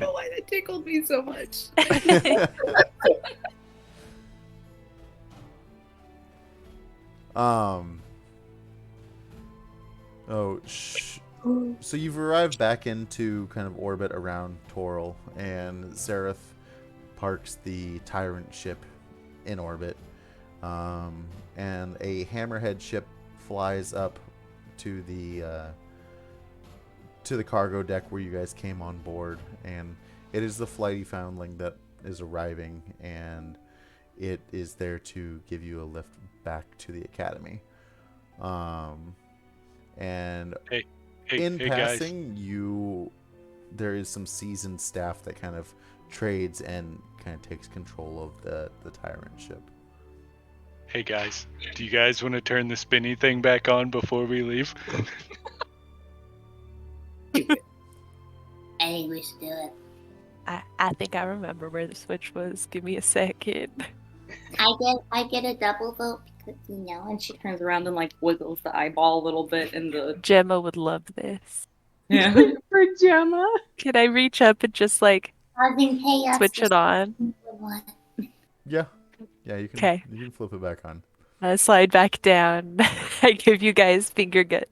I don't know why that tickled me so much. So you've arrived back into kind of orbit around Toril, and Sereth parks the Tyrant ship in orbit, and a Hammerhead ship flies up to the cargo deck where you guys came on board, and it is the flighty foundling that is arriving, and it is there to give you a lift back to the academy. And in passing, there is some seasoned staff that kind of trades and kind of takes control of the Tyrant ship. Hey guys, do you guys want to turn the spinny thing back on before we leave? I think we should do it. I think I remember where the switch was. Give me a second. I get a double vote because And she turns around and like wiggles the eyeball a little bit in the. Gemma would love this. Yeah. For Gemma. Can I reach up and just like causing chaos. switch it on? Yeah, you can. Okay. You can flip it back on. I slide back down. I give you guys finger guns.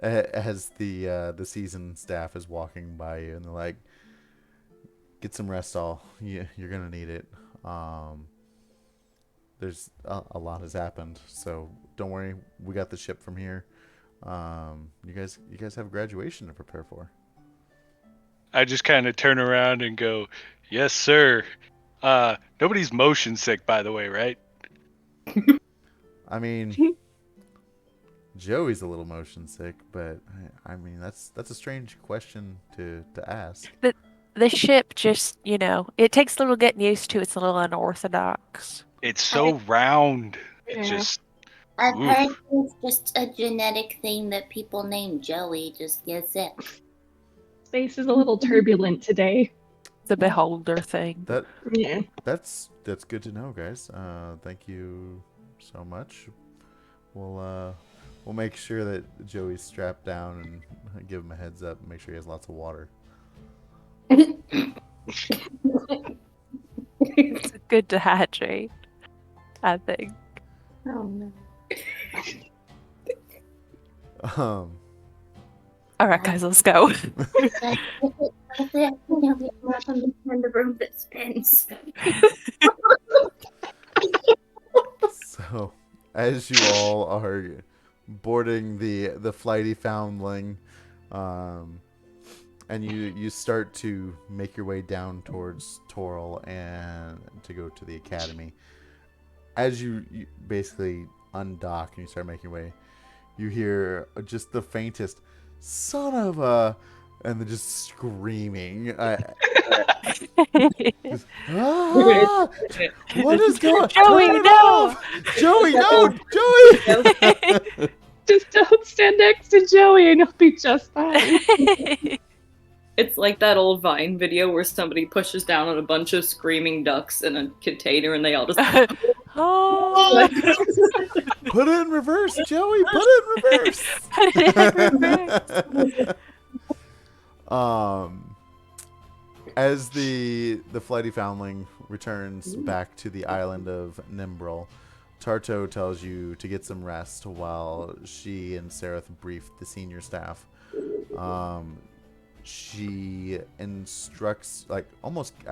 As the seasoned staff is walking by you, and they're like, "Get some rest, all. You're gonna need it. There's a lot has happened, so don't worry. We got the ship from here. You guys have graduation to prepare for." I just kind of turn around and go, "Yes, sir. Nobody's motion sick, by the way, right?" I mean, Joey's a little motion sick, but I mean that's a strange question to ask. The ship just, it takes a little getting used to. It's a little unorthodox. It's so round. It just. I've Oof. heard it's just a genetic thing that people named Joey just gets it. Space is a little turbulent today. The beholder thing. Yeah. That's good to know, guys. Thank you so much. We'll make sure that Joey's strapped down and give him a heads up and make sure he has lots of water. It's good to hydrate, I think. Oh no. All right, guys, let's go. Hopefully I can be in the room that spins. So, as you all are boarding the flighty foundling, and you start to make your way down towards Toril and to go to the academy. As you basically undock and you start making your way, you hear just the faintest "son of a," and then just screaming. Just, "Ah! What is going on? Joey, Turn it no!" off! Joey, no! Joey! Just don't stand next to Joey and you'll be just fine. It's like that old Vine video where somebody pushes down on a bunch of screaming ducks in a container and they all just Oh, Put it in reverse, Joey. Put it in reverse. put it in reverse. As the flighty foundling returns back to the island of Nimbrel, Tarto tells you to get some rest while she and Seraph brief the senior staff. She instructs,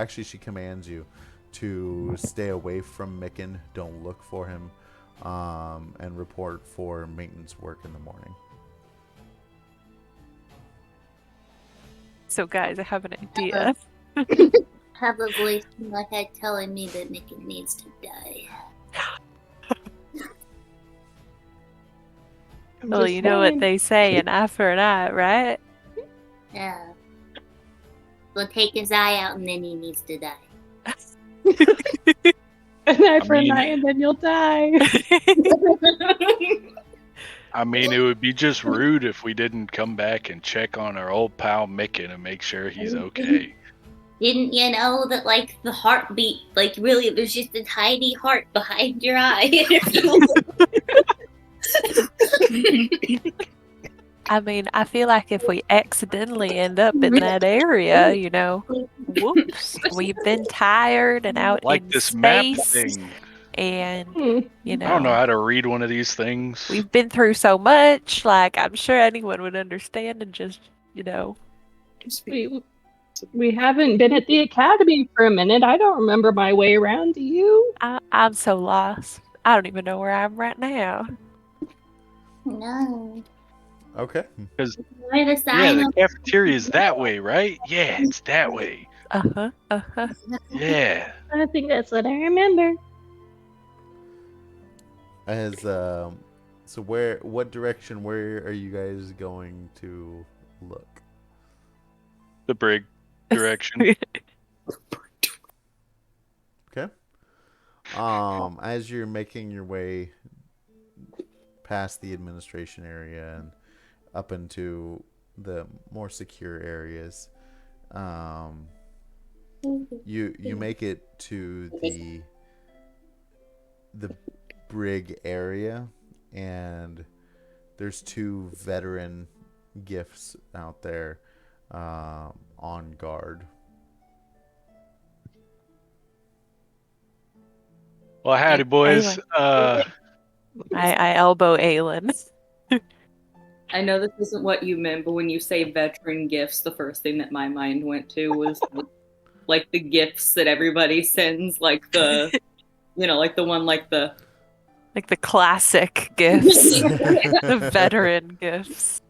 she commands you to stay away from Micken, don't look for him, and report for maintenance work in the morning. So, guys, I have an idea. Have a voice in my head telling me that Micken needs to die. Well, you know what they say, an eye for an eye, right? Yeah. We'll take his eye out and then he needs to die. An eye for an eye, and then you'll die. I mean, it would be just rude if we didn't come back and check on our old pal Micken and make sure he's okay. Didn't you know that, like, the heartbeat, like, really, there's just a tiny heart behind your eye? I mean, I feel like if we accidentally end up in that area, you know, whoops, we've been tired and out Like in this map space, thing. and you know, I don't know how to read one of these things. we've been through so much. Like, I'm sure anyone would understand and just, you know. We haven't been at the academy for a minute. I don't remember my way around. Do you? I'm so lost. I don't even know where I'm right now. No. Okay. Because Why the yeah, sign the of cafeteria is that way, right? Yeah, it's that way. Yeah. I think that's what I remember. As so what direction? Where are you guys going to look? The brig direction. Okay. As you're making your way past the administration area and up into the more secure areas, you make it to the brig area, and there's two veteran gifts out there on guard. Well, howdy, boys. I elbow Aylin. I know this isn't what you meant, but when you say veteran gifts, the first thing that my mind went to was like the gifts that everybody sends, like the, you know, like the one, like the classic gifts, the veteran gifts.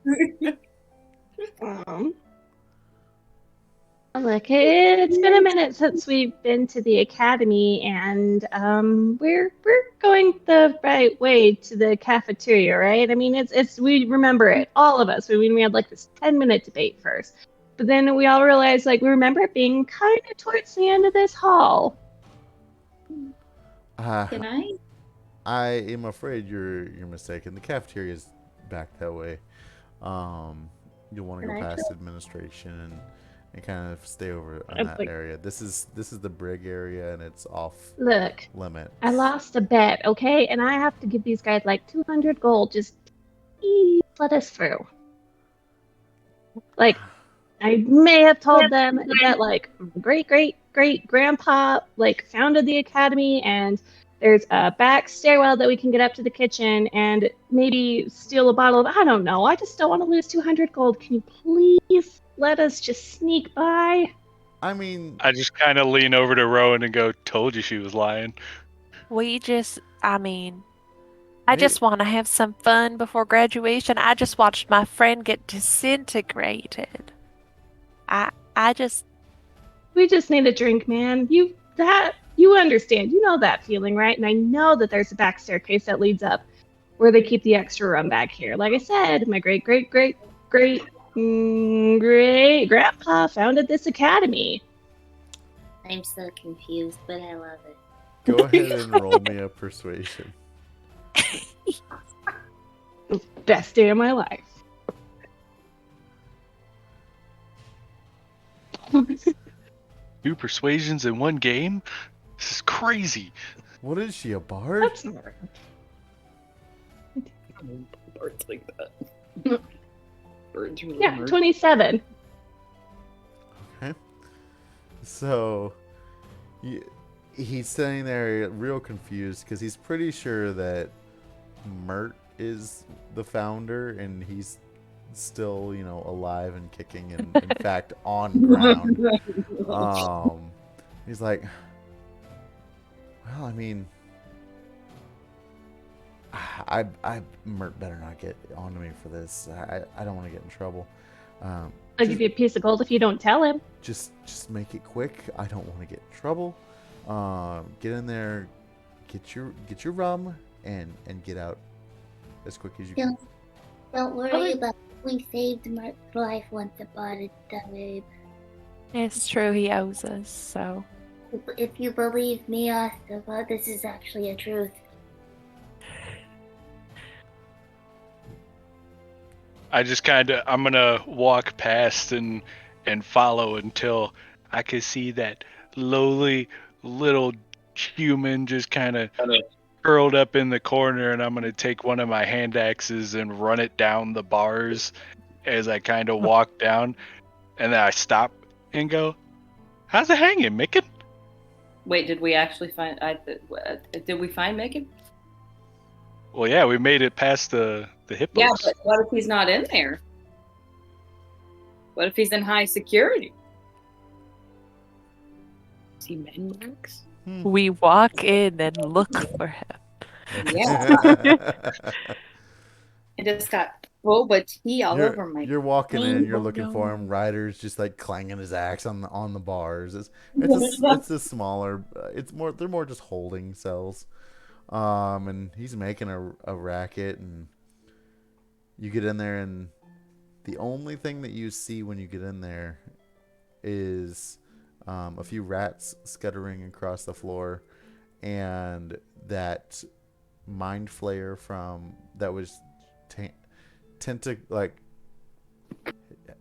Look, it's been a minute since we've been to the academy, and we're going the right way to the cafeteria, right? I mean, it's we remember it, all of us. I mean, we had like this 10-minute debate first, but then we all realized like we remember it being kind of towards the end of this hall. Can I? I am afraid you're mistaken. The cafeteria is back that way. You'll want to go past administration and kind of stay over in that area. This is the brig area, and it's off limit. I lost a bet, okay, and I have to give these guys like 200 gold. Just please let us through. Like, I may have told them that like great grandpa like founded the academy, and there's a back stairwell that we can get up to the kitchen and maybe steal a bottle of, I don't know. I just don't want to lose 200 gold. Can you please let us just sneak by? I mean, I just kind of lean over to Rowan and go, "Told you she was lying." I just want to have some fun before graduation. I just watched my friend get disintegrated. We just need a drink, man. You understand. You know that feeling, right? And I know that there's a back staircase that leads up where they keep the extra rum back here. Like I said, my great grandpa founded this academy. I'm so confused, but I love it. Go ahead and roll me a persuasion. Best day of my life. 2 persuasions in one game? This is crazy. What is she, a bard? That's not right. Birds like that. Birds really Yeah, hurt. 27. Okay. So, he's sitting there real confused because he's pretty sure that Mert is the founder and he's still, alive and kicking and, in fact, on ground. He's like, well, I mean, Mert better not get onto me for this. I don't want to get in trouble. I'll give you a piece of gold if you don't tell him. Just make it quick. I don't want to get in trouble. Get in there, get your rum, and get out as quick as you can. Don't worry about it. We saved Mark's life once upon a time. It's true, he owes us, so. If you believe me, Asta, this is actually a truth. I just I'm gonna walk past and follow until I can see that lowly little human just kind of curled up in the corner, and I'm gonna take one of my hand axes and run it down the bars as I kind of walk down, and then I stop and go, "How's it hanging, Micken?" Wait, did we actually find? Did we find Megan? Well, yeah, we made it past the hippos. Yeah, but what if he's not in there? What if he's in high security? Is he men marks? We walk in and look for him. Yeah. I just got boba tea all over my. You're walking in, you're Oh, looking no. for him. Ryder's just like clanging his axe on the bars. It's a smaller. They're more just holding cells. And he's making a racket, and you get in there, and the only thing that you see when you get in there is a few rats scuttering across the floor, and that mind flayer that was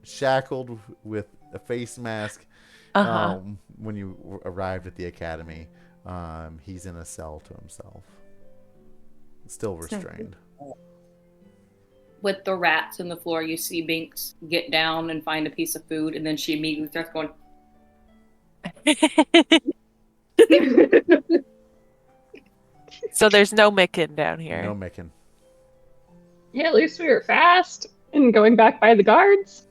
shackled with a face mask. When you arrived at the academy, he's in a cell to himself, still restrained. With the rats on the floor, you see Binks get down and find a piece of food, and then she immediately starts going. So there's no Micken down here. No Micken. Yeah, at least we were fast and going back by the guards.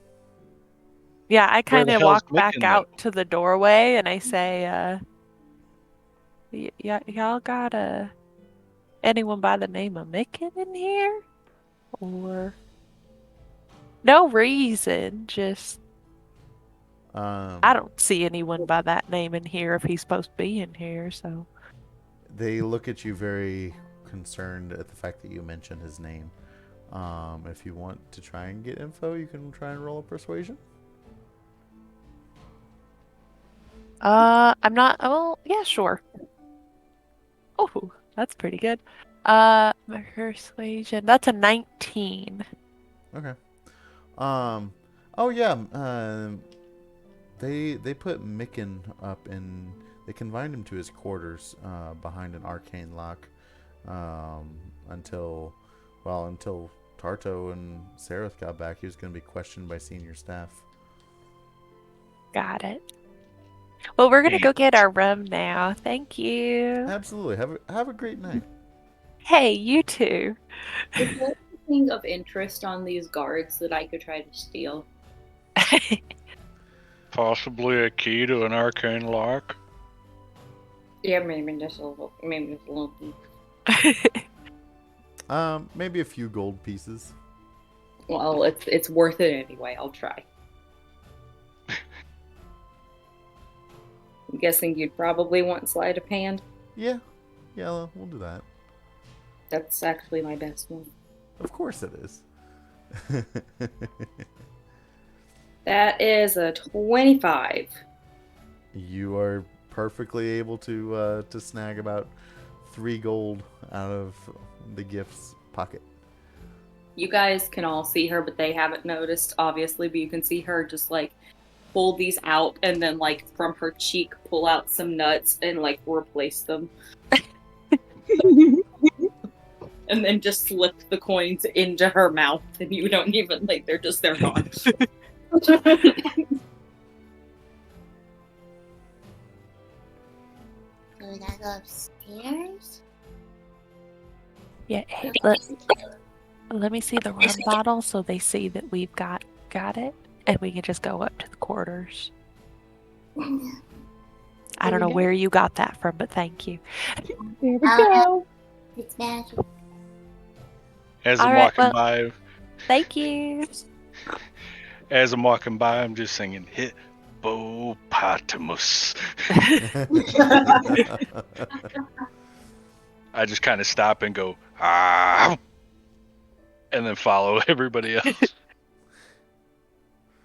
Yeah, I kind the of hell's walk back Micken, out to the doorway and I say, y'all got anyone by the name of Micken in here? Or no reason, just I don't see anyone by that name in here if he's supposed to be in here, so. They look at you very concerned at the fact that you mentioned his name. If you want to try and get info, you can try and roll a persuasion. I'm not. Oh, yeah, sure. Oh, that's pretty good. Persuasion. That's a 19. Okay. Oh yeah. They put Micken up in. They confined him to his quarters behind an arcane lock until Tarto and Sereth got back. He was going to be questioned by senior staff. Got it. Well, we're gonna go get our rum now. Thank you. Absolutely. Have a great night. Hey, you too. Is there anything of interest on these guards that I could try to steal? Possibly a key to an arcane lock. Yeah, maybe just a little. Maybe a few gold pieces. Well, it's worth it anyway. I'll try. I'm guessing you'd probably want sleight of hand. Yeah, we'll do that. That's actually my best one. Of course it is. That is a 25. You are perfectly able to snag about 3 gold out of the gift's pocket. You guys can all see her, but they haven't noticed, obviously. But you can see her just like pull these out and then like from her cheek pull out some nuts and like replace them. And then just slip the coins into her mouth and you don't even like they're gone. So we gotta go upstairs? Yeah, hey, let me see the rum bottle so they see that we've got it, and we can just go up to the quarters. I don't know where you got that from, but thank you. There we go. It's magic. As All I'm right, walking well- by, Thank you. I'm just singing Hippopotamus. I just kind of stop and go, ah, and then follow everybody else.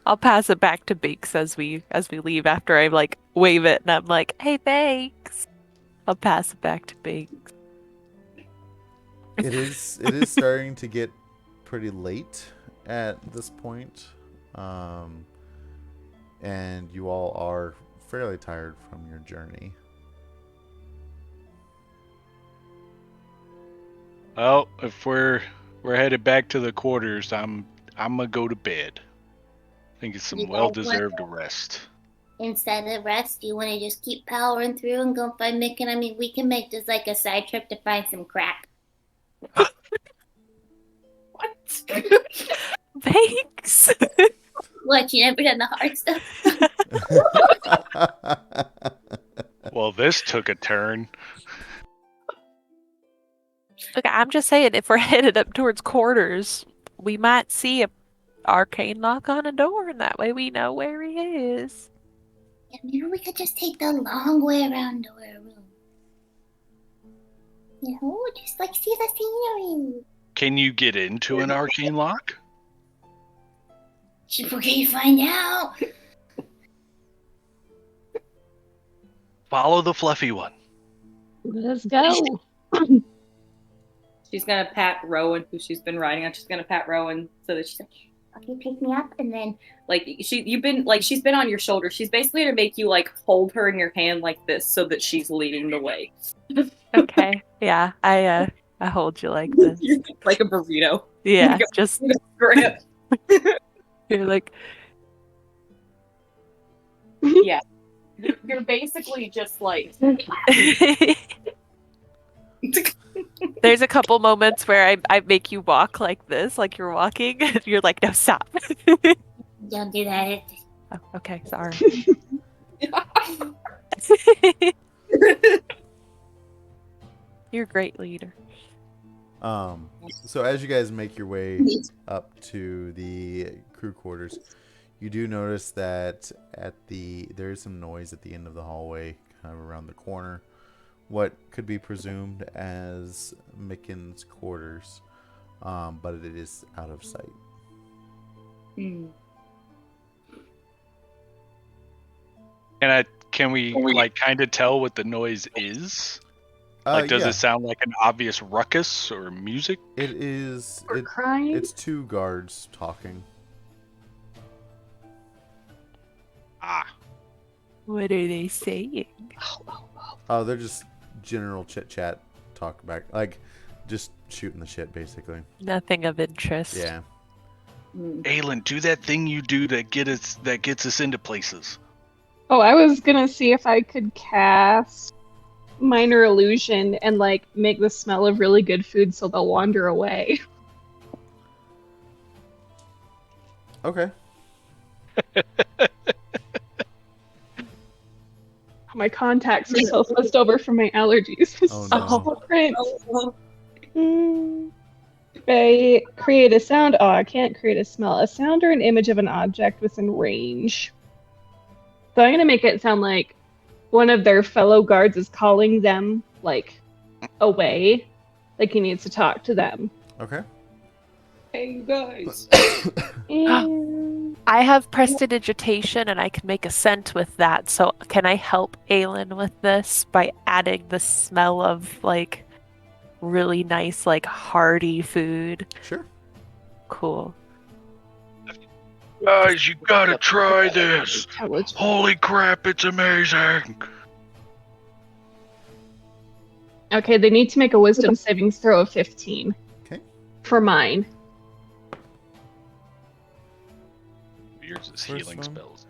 I'll pass it back to Beaks as we leave after I like wave it and I'm like, hey, thanks. I'll pass it back to Beaks. It is starting to get pretty late at this point. And you all are fairly tired from your journey. Well, if we're headed back to the quarters, I'm gonna go to bed. I think it's some You guys well-deserved rest. Instead of rest, you want to just keep powering through and go find Mick. And I mean, we can make this like a side trip to find some crack. What? Thanks. What, you never done the hard stuff? Well, this took a turn. Look, I'm just saying, if we're headed up towards quarters, we might see a arcane lock on a door, and that way we know where he is. Yeah, maybe we could just take the long way around our room. You know, just like see the scenery. Can you get into an arcane lock? We're gonna find out. Follow the fluffy one. Let's go. She's gonna pat Rowan, who she's been riding on. She's gonna pat Rowan so that she's like, Okay, pick me up and then like she's been on your shoulder. She's basically gonna make you like hold her in your hand like this so that she's leading the way. Okay. Yeah, I hold you like this. Like a burrito. Yeah, just Grip. you're like, Yeah. You're basically just like there's a couple moments where I make you walk like this, like you're walking, and you're like, no, stop. don't do that. Oh, okay, sorry. You're a great leader. So as you guys make your way up to the crew quarters, you do notice that there is some noise at the end of the hallway, kind of around the corner. What could be presumed as Micken's quarters, but it is out of sight. Can we like kind of tell what the noise is? Like, does Yeah. it sound like an obvious ruckus or music? It is. Or crying. It's two guards talking. Ah, What are they saying? Oh, they're just general chit chat, talk back, like just shooting the shit, basically. Nothing of interest. Yeah. Aylin, do that thing you do that gets us into places. Oh, I was gonna see if I could cast minor illusion and like make the smell of really good food so they'll wander away. Okay. My contacts are so fussed over from my allergies. Oh, So no. print. I create a sound. Oh, I can't create a smell. A sound or an image of an object within range. So I'm gonna make it sound like one of their fellow guards is calling them like away, like he needs to talk to them. Okay. Hey, you guys. And I have prestidigitation and I can make a scent with that. So can I help Aylin with this by adding the smell of like really nice, like hearty food? Sure. Cool. Guys, you gotta try this. Intelligence. Holy crap, it's amazing. Okay, they need to make a wisdom savings throw of 15. Okay. For mine. Yours is First healing one. spells.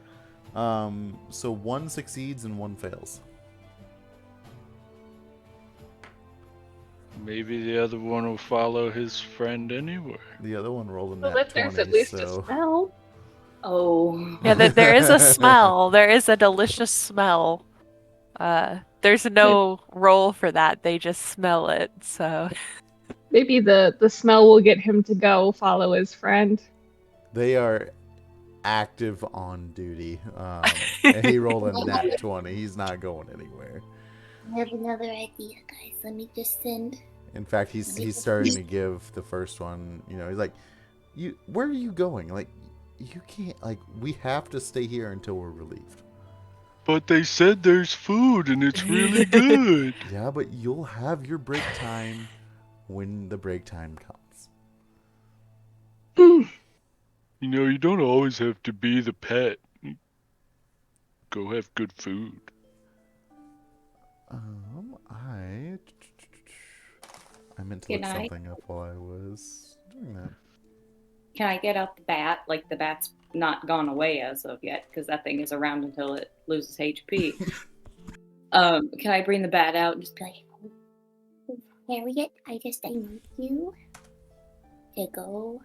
So one succeeds and one fails. Maybe the other one will follow his friend anyway. The other one rolled a Well, nat if there's 20, at least so... a smell. Oh. Yeah, there is a smell. There is a delicious smell. There's no roll for that. They just smell it. So Maybe the smell will get him to go follow his friend. They are active on duty. And he rolled a nat 20. He's not going anywhere. I have another idea, guys. Let me just send. In fact, he's starting to give the first one, you know, he's like, where are you going? Like, you can't, like, we have to stay here until we're relieved. But they said there's food and it's really good. Yeah, but you'll have your break time when the break time comes. You know, you don't always have to be the pet. Go have good food. I meant to Can look I? something up while I was doing that. Can I get out the bat? Like, the bat's not gone away as of yet, because that thing is around until it loses HP. Can I bring the bat out and just be like, Harriet, I need you to go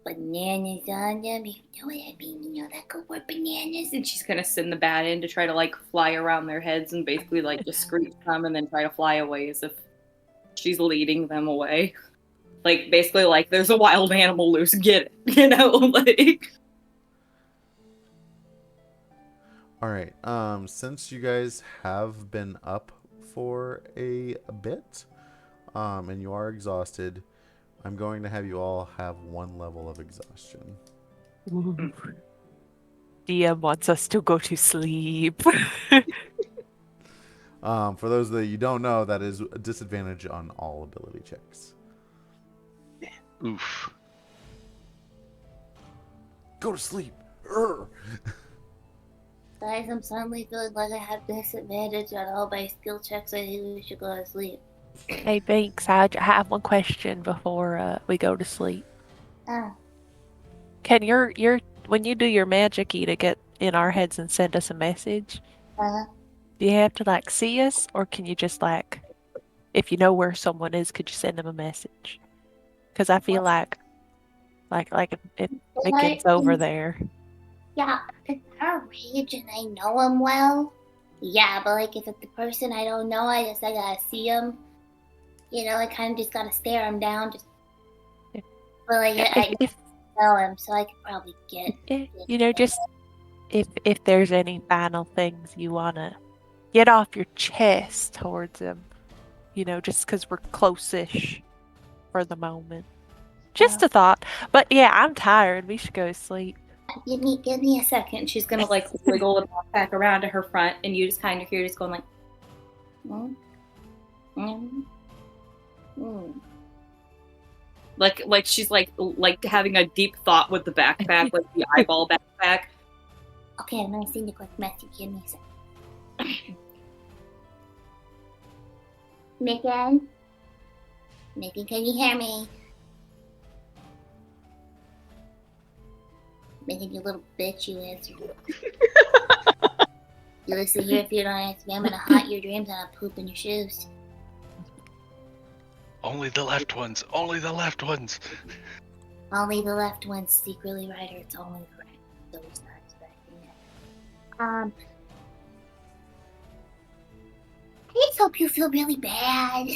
bananas on them. You know what I mean? You know that good word, bananas. and she's gonna send the bat in to try to, like, fly around their heads and basically, like, just screech them and then try to fly away as if she's leading them away. Like, basically, like, there's a wild animal loose, get it, you know, like... All right. Since you guys have been up for a bit, and you are exhausted, I'm going to have you all have one level of exhaustion. DM wants us to go to sleep. For those that you don't know, that is a disadvantage on all ability checks. Oof. Go to sleep. Guys, I'm suddenly feeling like I have disadvantage on all my skill checks. I think we should go to sleep. Hey, Binks, I have one question before we go to sleep. Ah, Can when you do your magic-y to get in our heads and send us a message, do you have to, like, see us, or can you just, like, if you know where someone is, could you send them a message? Because I feel like if Mickens over there. yeah, if they're rage and I know him well, yeah, but like if it's the person I don't know, I gotta see him. You know, I kind of just gotta stare him down. But like I know him, so I could probably get. You know, just if there's any final things you wanna get off your chest towards him, you know, just because we're close-ish for the moment. Just a thought. But yeah, I'm tired. We should go to sleep. Give me a second. She's gonna, like, wiggle the backpack around to her front, and you just kind of hear just going, like... Like she's, like having a deep thought with the backpack, like the eyeball backpack. Okay, I'm gonna send a quick message. Give me a second. Megan, can you hear me? Megan, you little bitch, you answer. You listen here, if you don't answer me, I'm gonna haunt your dreams and I'll poop in your shoes. Only the left ones. Only the left ones. Only the left one's secretly right, or it's only the right. So he's not expecting it. I just hope you feel really bad.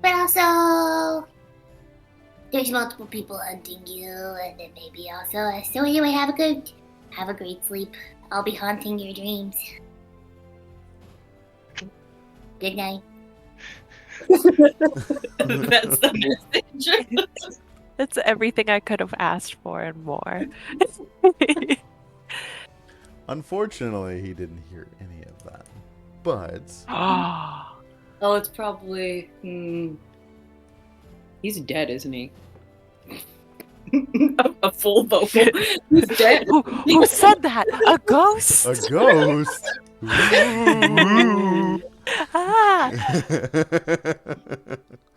But also, there's multiple people hunting you, and then maybe also. So anyway, have a great sleep. I'll be haunting your dreams. Good night. That's the message. That's everything I could have asked for and more. Unfortunately, he didn't hear any of that. But Oh, it's probably... He's dead, isn't he? a full vocal. He's dead. Who said that? A ghost? A ghost. Ooh. Ah.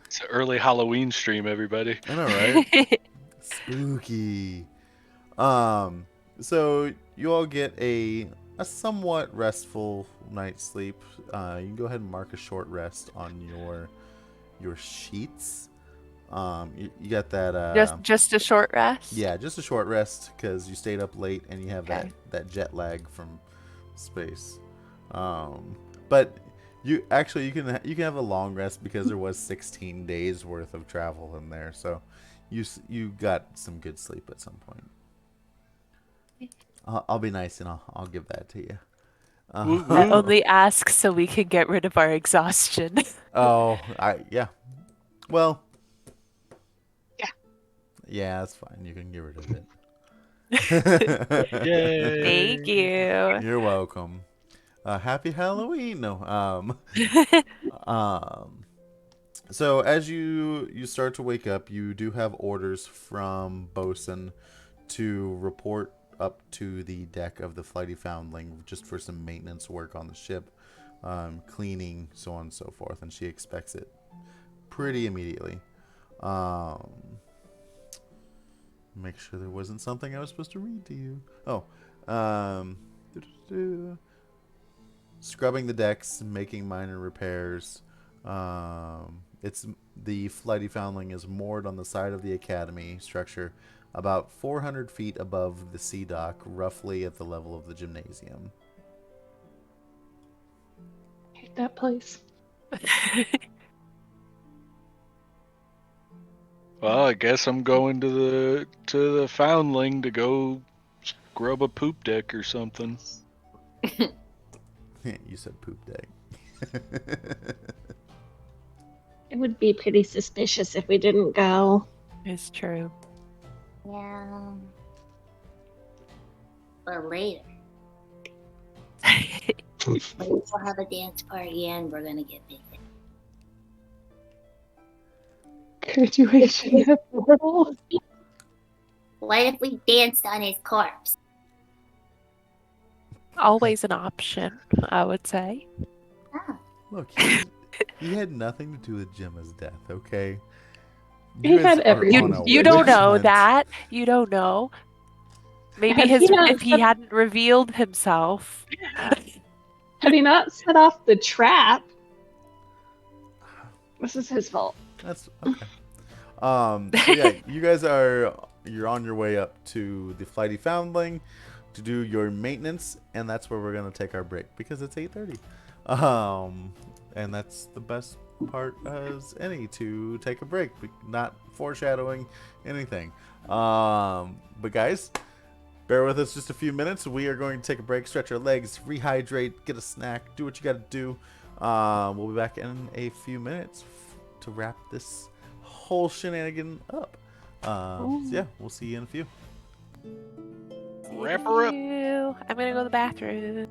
It's an early Halloween stream, everybody. I know, right? Spooky. So you all get a somewhat restful night's sleep. You can go ahead and mark a short rest on your sheets. You got that. Just a short rest. Yeah, just a short rest because you stayed up late and you have Okay. that jet lag from space. But you can have a long rest because there was 16 days worth of travel in there, so you got some good sleep at some point. I'll be nice and I'll give that to you. Woo, I woo. only ask so we can get rid of our exhaustion. Yeah. Well. Yeah. Yeah, that's fine. You can get rid of it. Yay. Thank you. You're welcome. Happy Halloween. No. So as you start to wake up, you do have orders from Bosun to report up to the deck of the Flighty Foundling just for some maintenance work on the ship, cleaning, so on and so forth, and she expects it pretty immediately. Make sure there wasn't something I was supposed to read to you. Scrubbing the decks, making minor repairs. It's the Flighty Foundling is moored on the side of the academy structure, about 400 feet above the sea dock, roughly at the level of the gymnasium. Hate that place. Well, I guess I'm going to the Foundling to go scrub a poop deck or something. You said poop day. It would be pretty suspicious if we didn't go. It's true. Yeah. But later. We'll have a dance party and we're gonna get big. Graduation at Portal. What if we danced on his corpse? Always an option, I would say. Oh. Look, he had nothing to do with Gemma's death, okay? He guys had are everything on a You don't witch know hunt. that. You don't know. Maybe Had he not if he said- hadn't revealed himself. Had he not set off the trap, this is his fault. That's okay. So yeah, you're on your way up to the Flighty Foundling to do your maintenance, and that's where we're gonna take our break because it's 8:30. And that's the best part as any to take a break, not foreshadowing anything. But guys, bear with us just a few minutes. We are going to take a break, stretch our legs, rehydrate, get a snack, do what you got to do. We'll be back in a few minutes to wrap this whole shenanigan up. So yeah, we'll see you in a few. Wrap her up. I'm gonna go to the bathroom.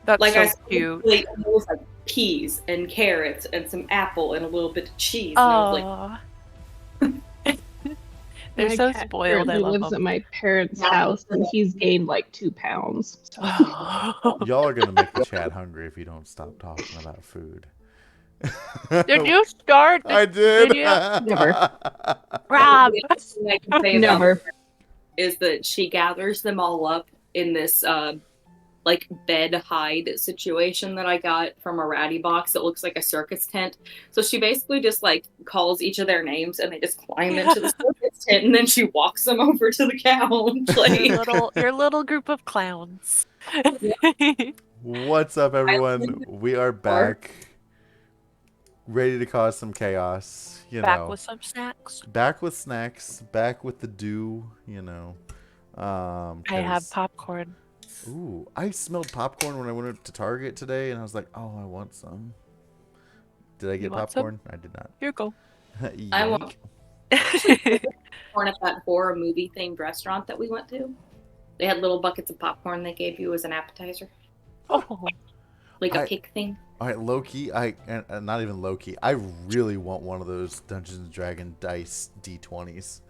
That's Like so I said, cute. like, it was like peas and carrots and some apple and a little bit of cheese. And I was like, Oh, they're My so cat spoiled. I currently love lives them. at my parents' house, and he's gained like 2 pounds. So. Y'all are gonna make the chat hungry if you don't stop talking about food. Did you start the I did. video? Never. Rob. the other thing I can say about Never. her is that she gathers them all up in this like bed hide situation that I got from a ratty box that looks like a circus tent. So she basically just like calls each of their names and they just climb into the circus tent and then she walks them over to the couch. Like, Your little group of clowns. What's up, everyone? We are back, ready to cause some chaos. You Back know, with some snacks. back with snacks, back with the dew. You know, I have popcorn. Ooh, I smelled popcorn when I went to Target today, and I was like, "Oh, I want some." Did I get popcorn? I did not. Here you go. I want popcorn at that horror movie themed restaurant that we went to. They had little buckets of popcorn they gave you as an appetizer. Oh. Like a cake thing. All right, low-key, not even low-key. I really want one of those Dungeons and Dragon dice D20s.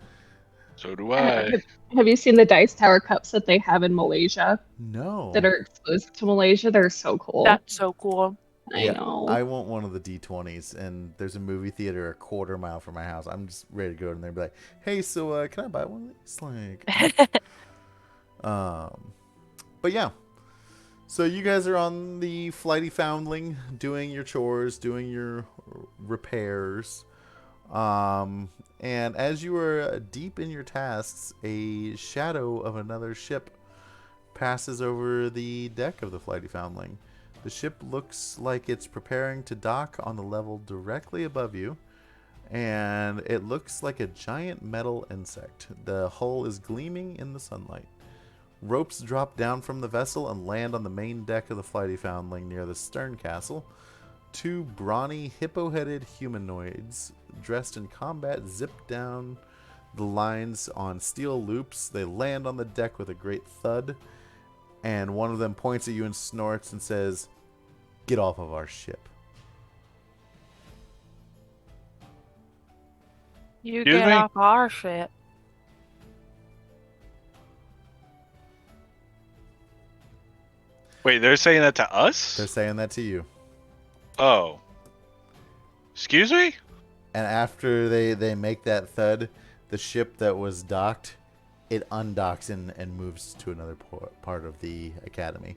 So do I. Have you seen the Dice Tower cups that they have in Malaysia? No. That are exclusive to Malaysia? They're so cool. That's so cool. I know. I want one of the D20s, and there's a movie theater a quarter mile from my house. I'm just ready to go in there and be like, "Hey, so can I buy one of these?" Like, but yeah. So you guys are on the Flighty Foundling, doing your chores, doing your repairs. And as you are deep in your tasks, a shadow of another ship passes over the deck of the Flighty Foundling. The ship looks like it's preparing to dock on the level directly above you, and it looks like a giant metal insect. The hull is gleaming in the sunlight. Ropes drop down from the vessel and land on the main deck of the Flighty Foundling near the stern castle. 2 brawny, hippo-headed humanoids dressed in combat zip down the lines on steel loops. They land on the deck with a great thud, and one of them points at you and snorts and says, "Get off of our ship." You Excuse get me? off our shit. Wait, they're saying that to us? They're saying that to you. Oh. Excuse me? And after they make that thud, the ship that was docked, it undocks and moves to another part of the academy.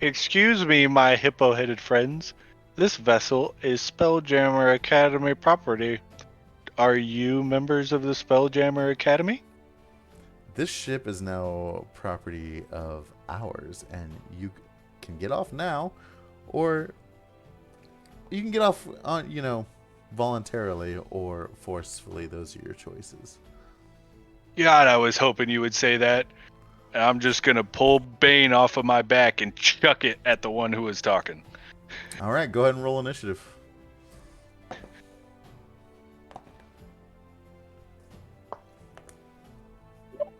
Excuse me, my hippo-headed friends. This vessel is Spelljammer Academy property. Are you members of the Spelljammer Academy? This ship is now property of ours, and you can get off now, or you can get off on, voluntarily or forcefully. Those are your choices. God, I was hoping you would say that. I'm just gonna pull Bane off of my back and chuck it at the one who was talking. All right, go ahead and roll initiative.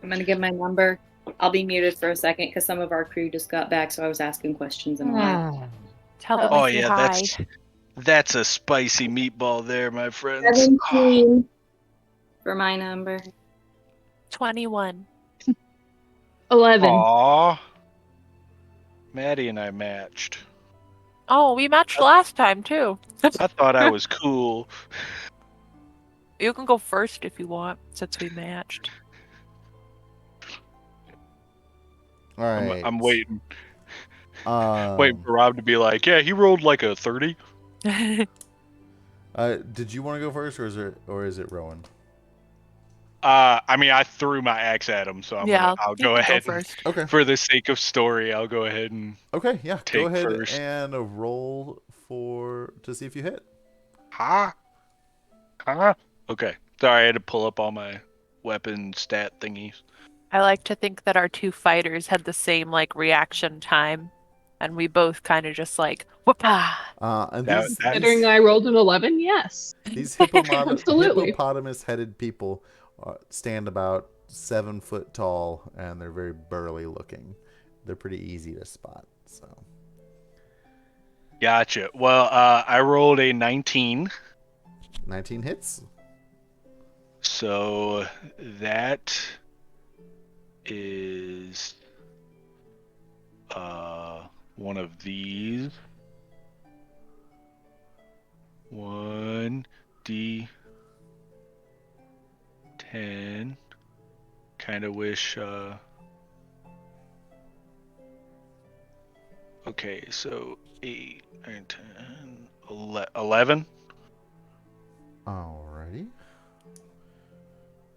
I'm gonna give my number. I'll be muted for a second because some of our crew just got back, so I was asking questions and all. Tell them Oh we say yeah, hi. that's a spicy meatball there, my friends. 17 for my number. 21. 11. Aw. Maddie and I matched. Oh, we matched last time too. I thought I was cool. You can go first if you want, since we matched. All right. I'm waiting. Waiting for Rob to be like, yeah, he rolled like a 30. Did you want to go first, or is it Rowan? I mean, I threw my axe at him, so I'll go ahead. First. Okay. For the sake of story, I'll go ahead and Okay, yeah. take Go ahead first. and roll to see if you hit. Huh? Okay. Sorry, I had to pull up all my weapon stat thingies. I like to think that our 2 fighters had the same reaction time, and we both kind of just whoopah. And Considering I rolled an 11, yes. these Absolutely. hippopotamus-headed people stand about 7 foot tall, and they're very burly looking. they're pretty easy to spot. So Gotcha. Well, I rolled a 19, 19 hits. so that is one of these. 1d10. Kind of wish. Okay, so 8, 9, 10, 11. Alrighty.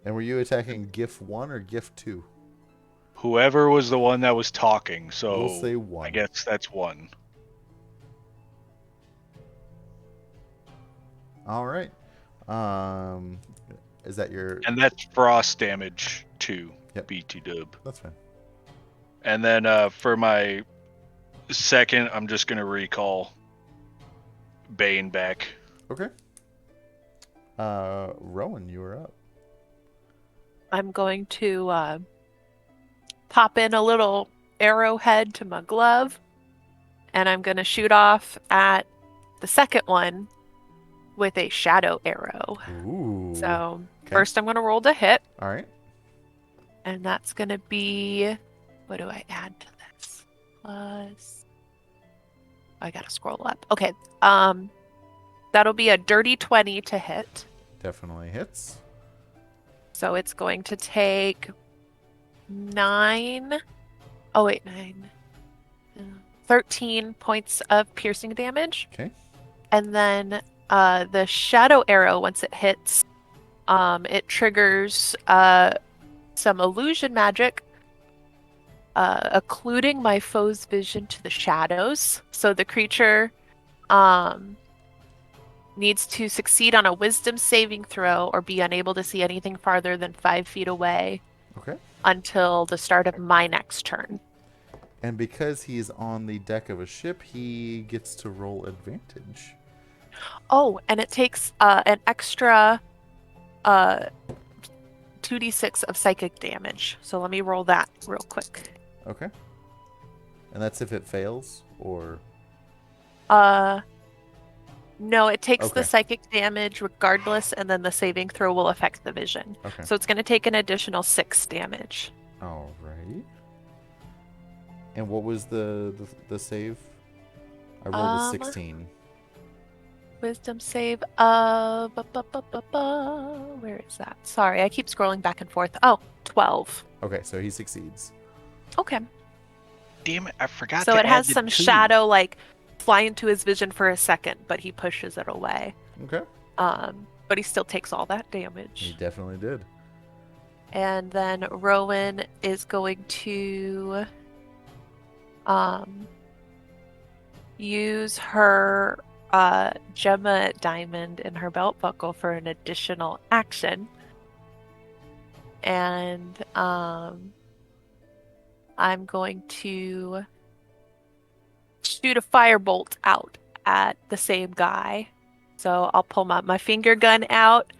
And were you attacking GIF 1 or GIF 2? Whoever was the one that was talking, so We'll say 1. I guess that's 1. All right. Is that your? And that's frost damage too. Yep. BT dub. That's fine. And then for my second, I'm just gonna recall Bane back. Okay. Rowan, you are up. I'm going to pop in a little arrowhead to my glove, and I'm going to shoot off at the second one with a shadow arrow. Ooh. So Okay. first I'm going to roll to hit, All right. and that's going to be, what do I add to this? Plus, I got to scroll up. Okay. That'll be a dirty 20 to hit. Definitely hits. So it's going to take 9. Oh, wait, 9. 13 points of piercing damage. Okay. And then the shadow arrow, once it hits, it triggers some illusion magic, occluding my foe's vision to the shadows. So the creature needs to succeed on a wisdom saving throw or be unable to see anything farther than 5 feet away Okay. until the start of my next turn. And because he's on the deck of a ship, he gets to roll advantage. Oh, and it takes an extra 2d6 of psychic damage. So let me roll that real quick. Okay. And that's if it fails, or? No, it takes Okay. the psychic damage regardless, and then the saving throw will affect the vision. Okay. So it's going to take an additional 6 damage. All right. And what was the save? I rolled a 16. Wisdom save. Where is that? Sorry, I keep scrolling back and forth. Oh, 12. Okay, so he succeeds. Okay. Damn it! I forgot. So to it add has the some 2. shadow like fly into his vision for a second, but he pushes it away. Okay. But he still takes all that He damage. definitely did. And then Rowan is going to use her Gemma diamond in her belt buckle for an additional action. And I'm going to shoot a firebolt out at the same guy. So I'll pull my finger gun out,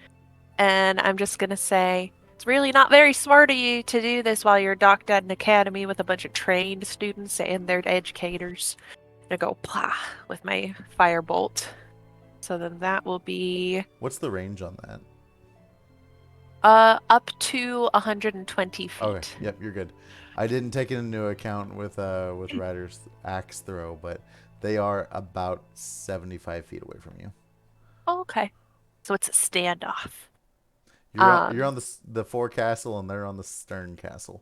and I'm just going to say, it's really not very smart of you to do this while you're docked at an academy with a bunch of trained students and their educators. And I go, plah, with my firebolt. So then that will be What's the range on that? up to 120 feet. Okay. Yep, you're good. I didn't take it into account with Ryder's axe throw, but they are about 75 feet away from you. Oh, okay. So it's a standoff. You're on the forecastle, and they're on the stern castle.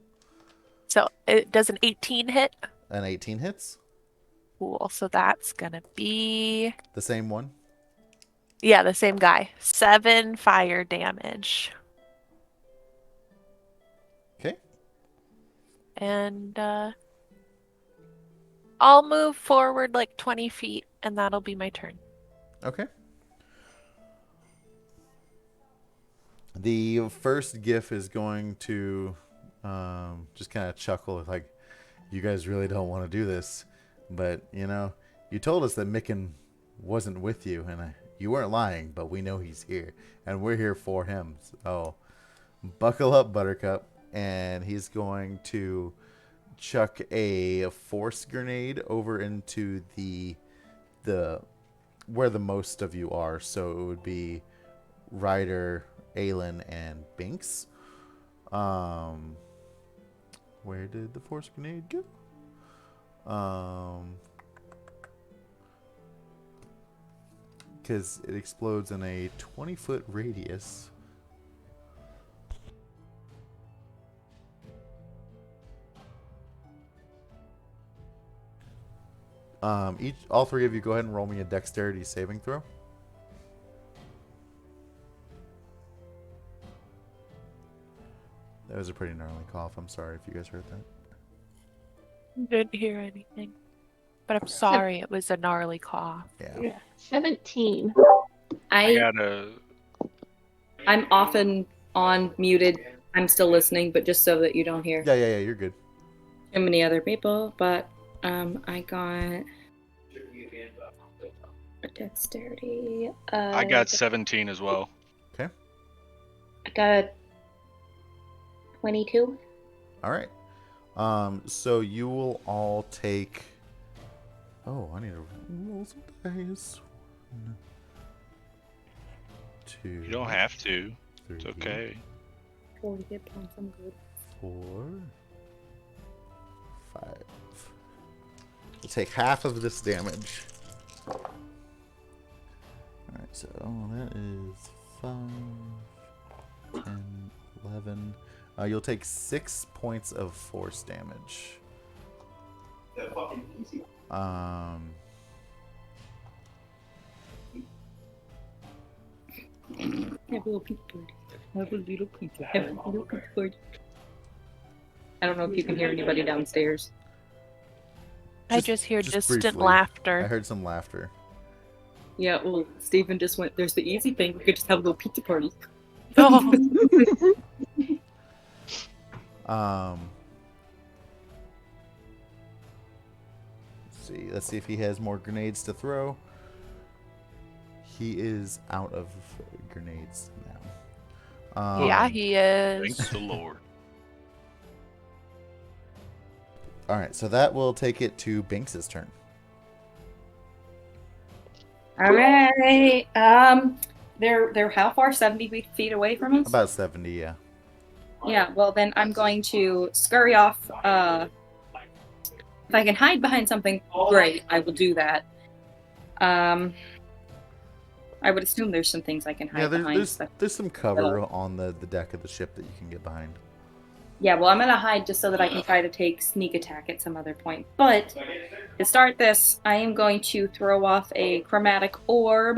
So it does an 18 hit. An 18 hits? Cool. So that's going to be... The same one? Yeah, the same guy. 7 fire damage. Okay. And I'll move forward like 20 feet, and that'll be my turn. Okay. The first GIF is going to just kind of chuckle, like, you guys really don't want to do this. But, you told us that Micken wasn't with you, and you weren't lying, but we know he's here, and we're here for him. So buckle up, Buttercup. And he's going to chuck a force grenade over into the where the most of you are. So it would be Ryder, Aylin, and Binks. Where did the force grenade go? Because it explodes in a 20-foot radius. All three of you go ahead and roll me a dexterity saving throw. That was a pretty gnarly cough. I'm sorry if you guys heard that. Didn't hear anything. But I'm sorry, it was a gnarly cough. Yeah. 17. I got a. I'm often on muted. I'm still listening, but just so that you don't hear Yeah, you're good. too many other people. But I got a dexterity. I got 17 as well. Okay. I got a 22. All right. So you will all take. Oh, I need to roll some dice. 1, 2. You don't have to. 3, It's okay. 40 hit points. I'm good. 4, 5. We'll take half of this damage. Alright, so that is 5, 10, 11. You'll take 6 points of force damage. Have a little pizza party. Have a little pizza. Have a little pizza party. I don't know if you can hear anybody downstairs. I just hear just distant briefly. laughter. I heard some laughter. Yeah, well, Stephen just went, there's the easy thing. We could just have a little pizza party. Oh, Let's see if he has more grenades to throw. He is out of grenades now. yeah, he is. Thank the Lord. All right, so that will take it to Binks's turn. All right. They're how far? 70 feet away from us? About 70, yeah. Yeah, well then I'm going to scurry off. If I can hide behind something, great, I will do that. I would assume there's some things I can hide behind. There's some cover on the deck of the ship that you can get behind. Yeah, well, I'm going to hide just so that I can try to take sneak attack at some other point. But to start this, I am going to throw off a chromatic orb.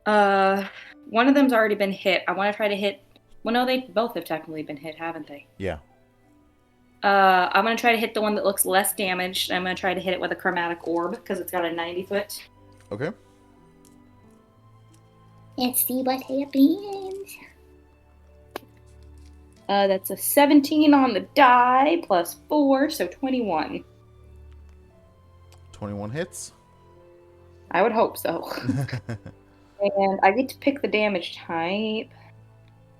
One of them's already been hit. I want to try to hit... Well, no, they both have technically been hit, haven't they? Yeah. I'm going to try to hit the one that looks less damaged. I'm going to try to hit it with a chromatic orb because it's got a 90-foot. Okay. Let's see what happens. That's a 17 on the die plus 4, so 21. 21 hits. I would hope so. And I get to pick the damage type.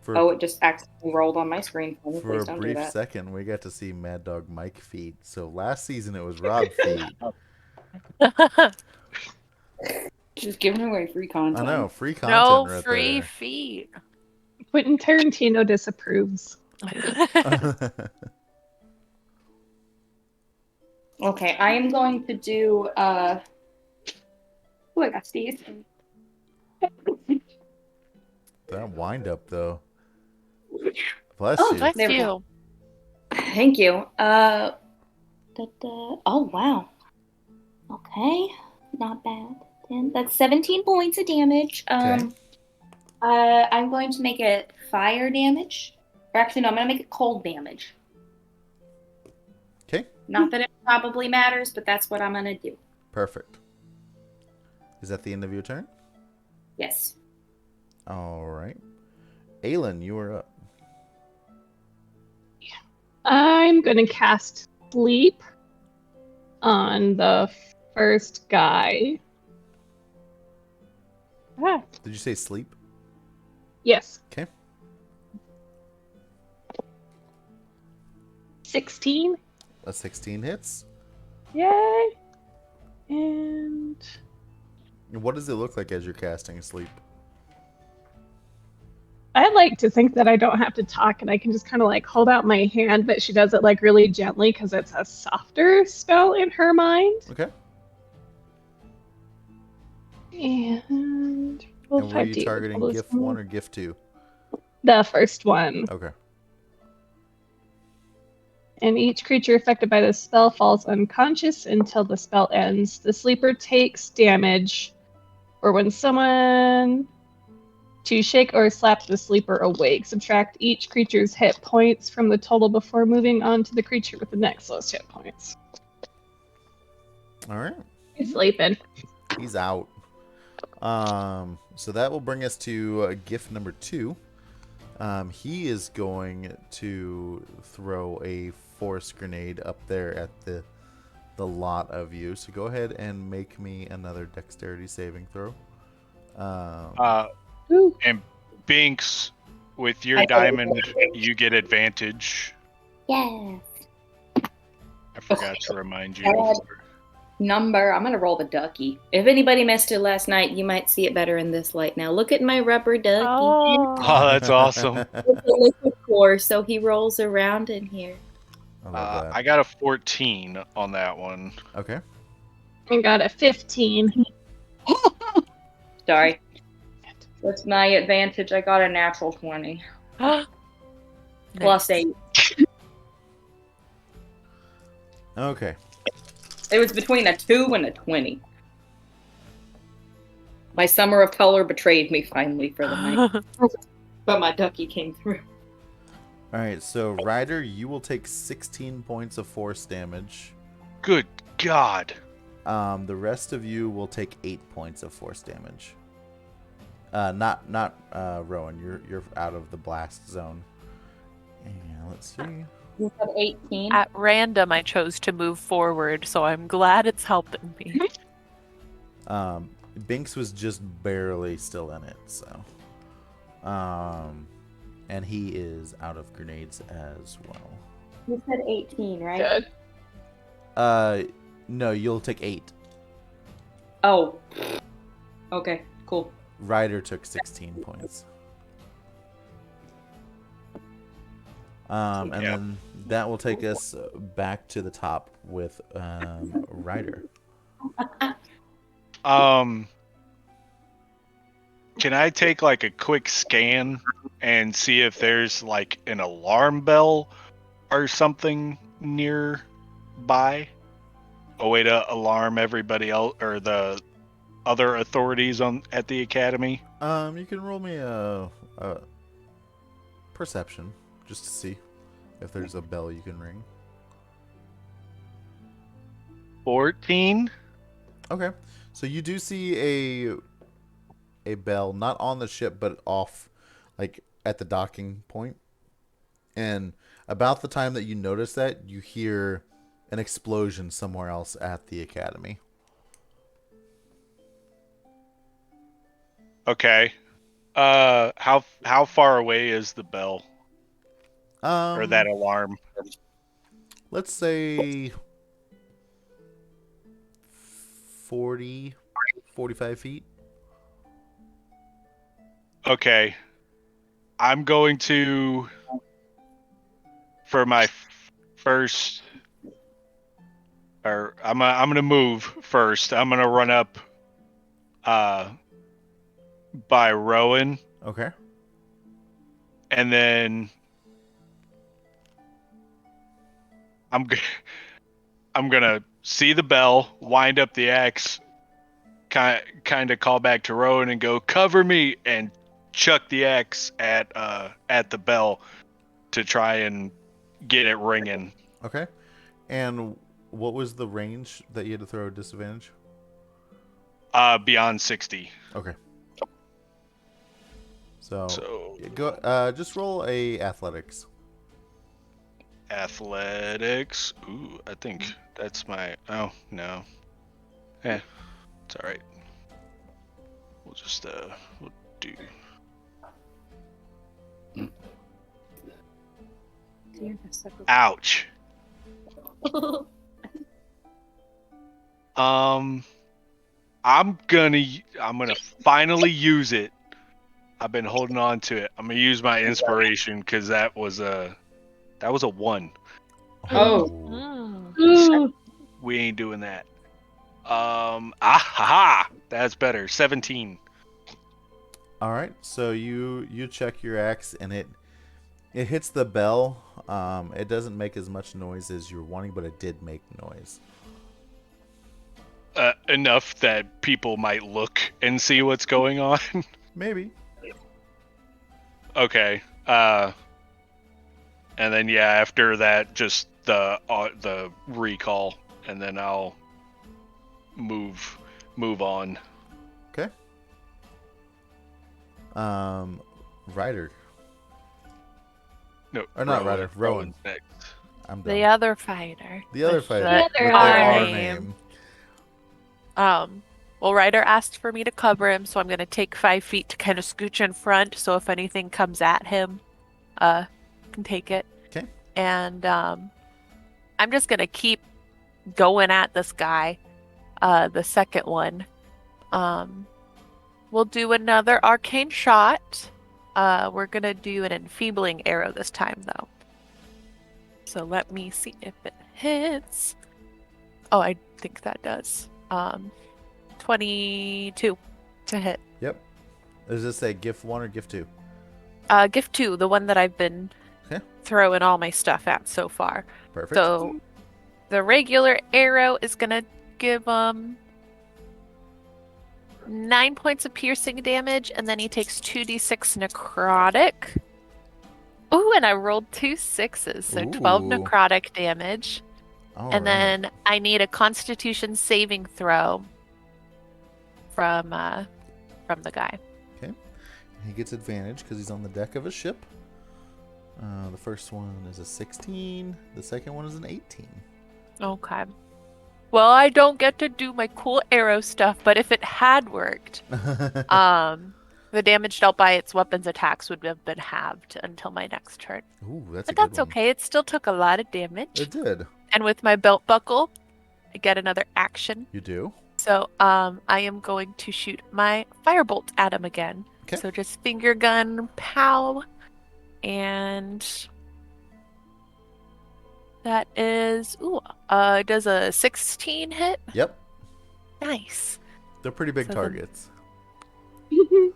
It just accidentally rolled on my screen. For Please a don't brief do that. second, we got to see Mad Dog Mike feet. So last season it was Rob feet. Just giving away free content. I know, free content no right free there. feet. Quentin Tarantino disapproves. Okay, I am going to do I got Steve. That wind up though. Bless Oh, you. Bless There we you. Thank you. Oh, wow. Okay. Not bad. That's 17 points of damage. Okay. I'm going to make it fire damage. Or actually, no, I'm going to make it cold damage. Okay. Not that it probably matters, but that's what I'm going to do. Perfect. Is that the end of your turn? Yes. All right. Aylin, you are up. I'm going to cast Sleep on the first guy. Ah, Did you say sleep? yes. Okay. 16. A 16 hits. Yay! And What does it look like as you're casting sleep? I like to think that I don't have to talk and I can just kind of like hold out my hand, but she does it like really gently because it's a softer spell in her mind. Okay. And roll And were you 5d. targeting gift 1 or gift 2? The first one. Okay. And each creature affected by the spell falls unconscious until the spell ends. The sleeper takes damage, or when someone to shake or slap the sleeper awake. Subtract each creature's hit points from the total before moving on to the creature with the next lowest hit points. All right. He's sleeping. He's out. So that will bring us to gift number 2. He is going to throw a force grenade up there at the lot of you. So go ahead and make me another dexterity saving throw. Ooh. And Binks, with your diamond, you get advantage. Yes. I forgot to remind you. God. Number. I'm gonna roll the ducky. If anybody missed it last night, you might see it better in this light now. Look at my rubber ducky. Oh. Oh, that's awesome. It's a liquid core, so he rolls around in here. I love that. I got a 14 on that one. Okay. I got a 15. Sorry. That's my advantage. I got a natural 20. Plus 8. Okay. It was between a 2 and a 20. My summer of color betrayed me finally for the night. But my ducky came through. All right. So Ryder, you will take 16 points of force damage. Good God. The rest of you will take 8 points of force damage. Not Rowan. You're out of the blast zone. And let's see. You said 18? At random, I chose to move forward, so I'm glad it's helping me. Binks was just barely still in it, so. And he is out of grenades as well. You said 18, right? Good. No, you'll take 8. Oh. Okay, cool. Ryder took 16 points. And then that will take us back to the top with Ryder. Can I take like a quick scan and see if there's like an alarm bell or something nearby? A way to alarm everybody else or the other authorities at the academy? You can roll me a perception just to see if there's a bell you can ring. 14? Okay. So you do see a bell, not on the ship, but off, like at the docking point. And about the time that you notice that, you hear an explosion somewhere else at the academy. Okay. How far away is the bell or that alarm? Let's say 40, 45 feet. Okay. I'm going to, for my first, or I'm gonna move first. I'm gonna run up by Rowan, Okay. and then I'm gonna see the bell, wind up the axe, kind of call back to Rowan and go, cover me, and chuck the axe at the bell to try and get it ringing. Okay. And what was the range that you had to throw a disadvantage? Beyond 60. Okay. So go. Just roll a athletics. Athletics. Ooh, I think that's my. Oh no. Eh, it's all right. We'll just we'll do. Ouch. I'm gonna finally use it. I've been holding on to it. I'm gonna use my inspiration because that was a 1. Oh. Mm. Ooh. We ain't doing that. Aha! That's better. 17. All right, so you check your axe and it hits the bell. It doesn't make as much noise as you were wanting, but it did make noise. Enough that people might look and see what's going on. Maybe. Okay. And then after that, just the recall, and then I'll move on. Okay. Ryder. No, Or not Ryder, Rowan. Rowan's next. I'm done. The other fighter. The other with fighter The with other the R R name. name. Well, Ryder asked for me to cover him, so I'm going to take 5 feet to kind of scooch in front, so if anything comes at him, can take it. Okay. And I'm just going to keep going at this guy, the second one. We'll do another arcane shot. We're going to do an enfeebling arrow this time, though. So let me see if it hits. Oh, I think that does. 22 to hit. Yep. Does this say gift 1 or gift 2? Gift 2, the one that I've been throwing all my stuff at so far. Perfect. So the regular arrow is gonna give 9 points of piercing damage, and then he takes 2d6 necrotic. Ooh, and I rolled 2 6s, so 12 Ooh. necrotic damage. All And right. then I need a Constitution saving throw from the guy. He gets advantage because he's on the deck of a ship. The first one is a 16. The second one is an 18. Okay. Well, I don't get to do my cool arrow stuff, but if it had worked, the damage dealt by its weapons attacks would have been halved until my next turn. Ooh, that's But a good that's one. okay. It still took a lot of damage. It did. And with my belt buckle, I get another action. You do? So I am going to shoot my firebolt at him again. Okay. So just finger gun, pow, and that is it does a 16 hit. Yep. Nice. They're pretty big So targets.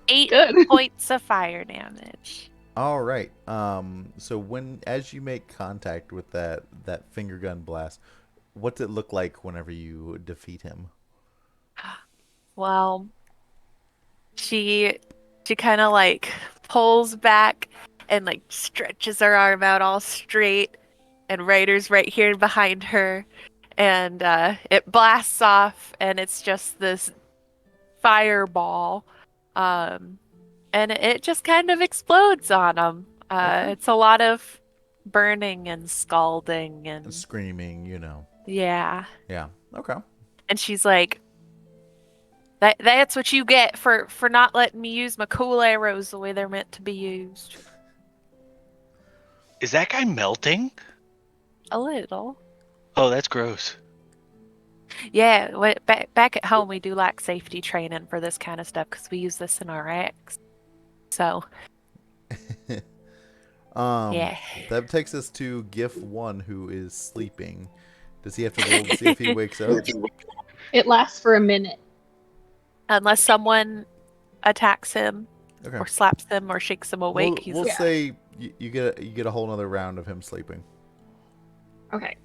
8 Good. points of fire damage. All right. So as you make contact with that finger gun blast, what's it look like whenever you defeat him? Well, she kind of like pulls back and like stretches her arm out all straight, and Ryder's right here behind her, and it blasts off, and it's just this fireball, and it just kind of explodes on him. Okay. It's a lot of burning and scalding and Screaming, yeah. Yeah. Okay. And she's like, that's what you get for not letting me use my cool arrows the way they're meant to be used. Is that guy melting? A little. Oh, that's gross. Yeah, back at home we do like safety training for this kind of stuff because we use this in our axe. So, yeah. That takes us to Gift 1, who is sleeping. Does he have to roll to see if he wakes up? It lasts for a minute. Unless someone attacks him Okay. or slaps him or shakes him awake, We'll he's say you get a whole other round of him sleeping. Okay.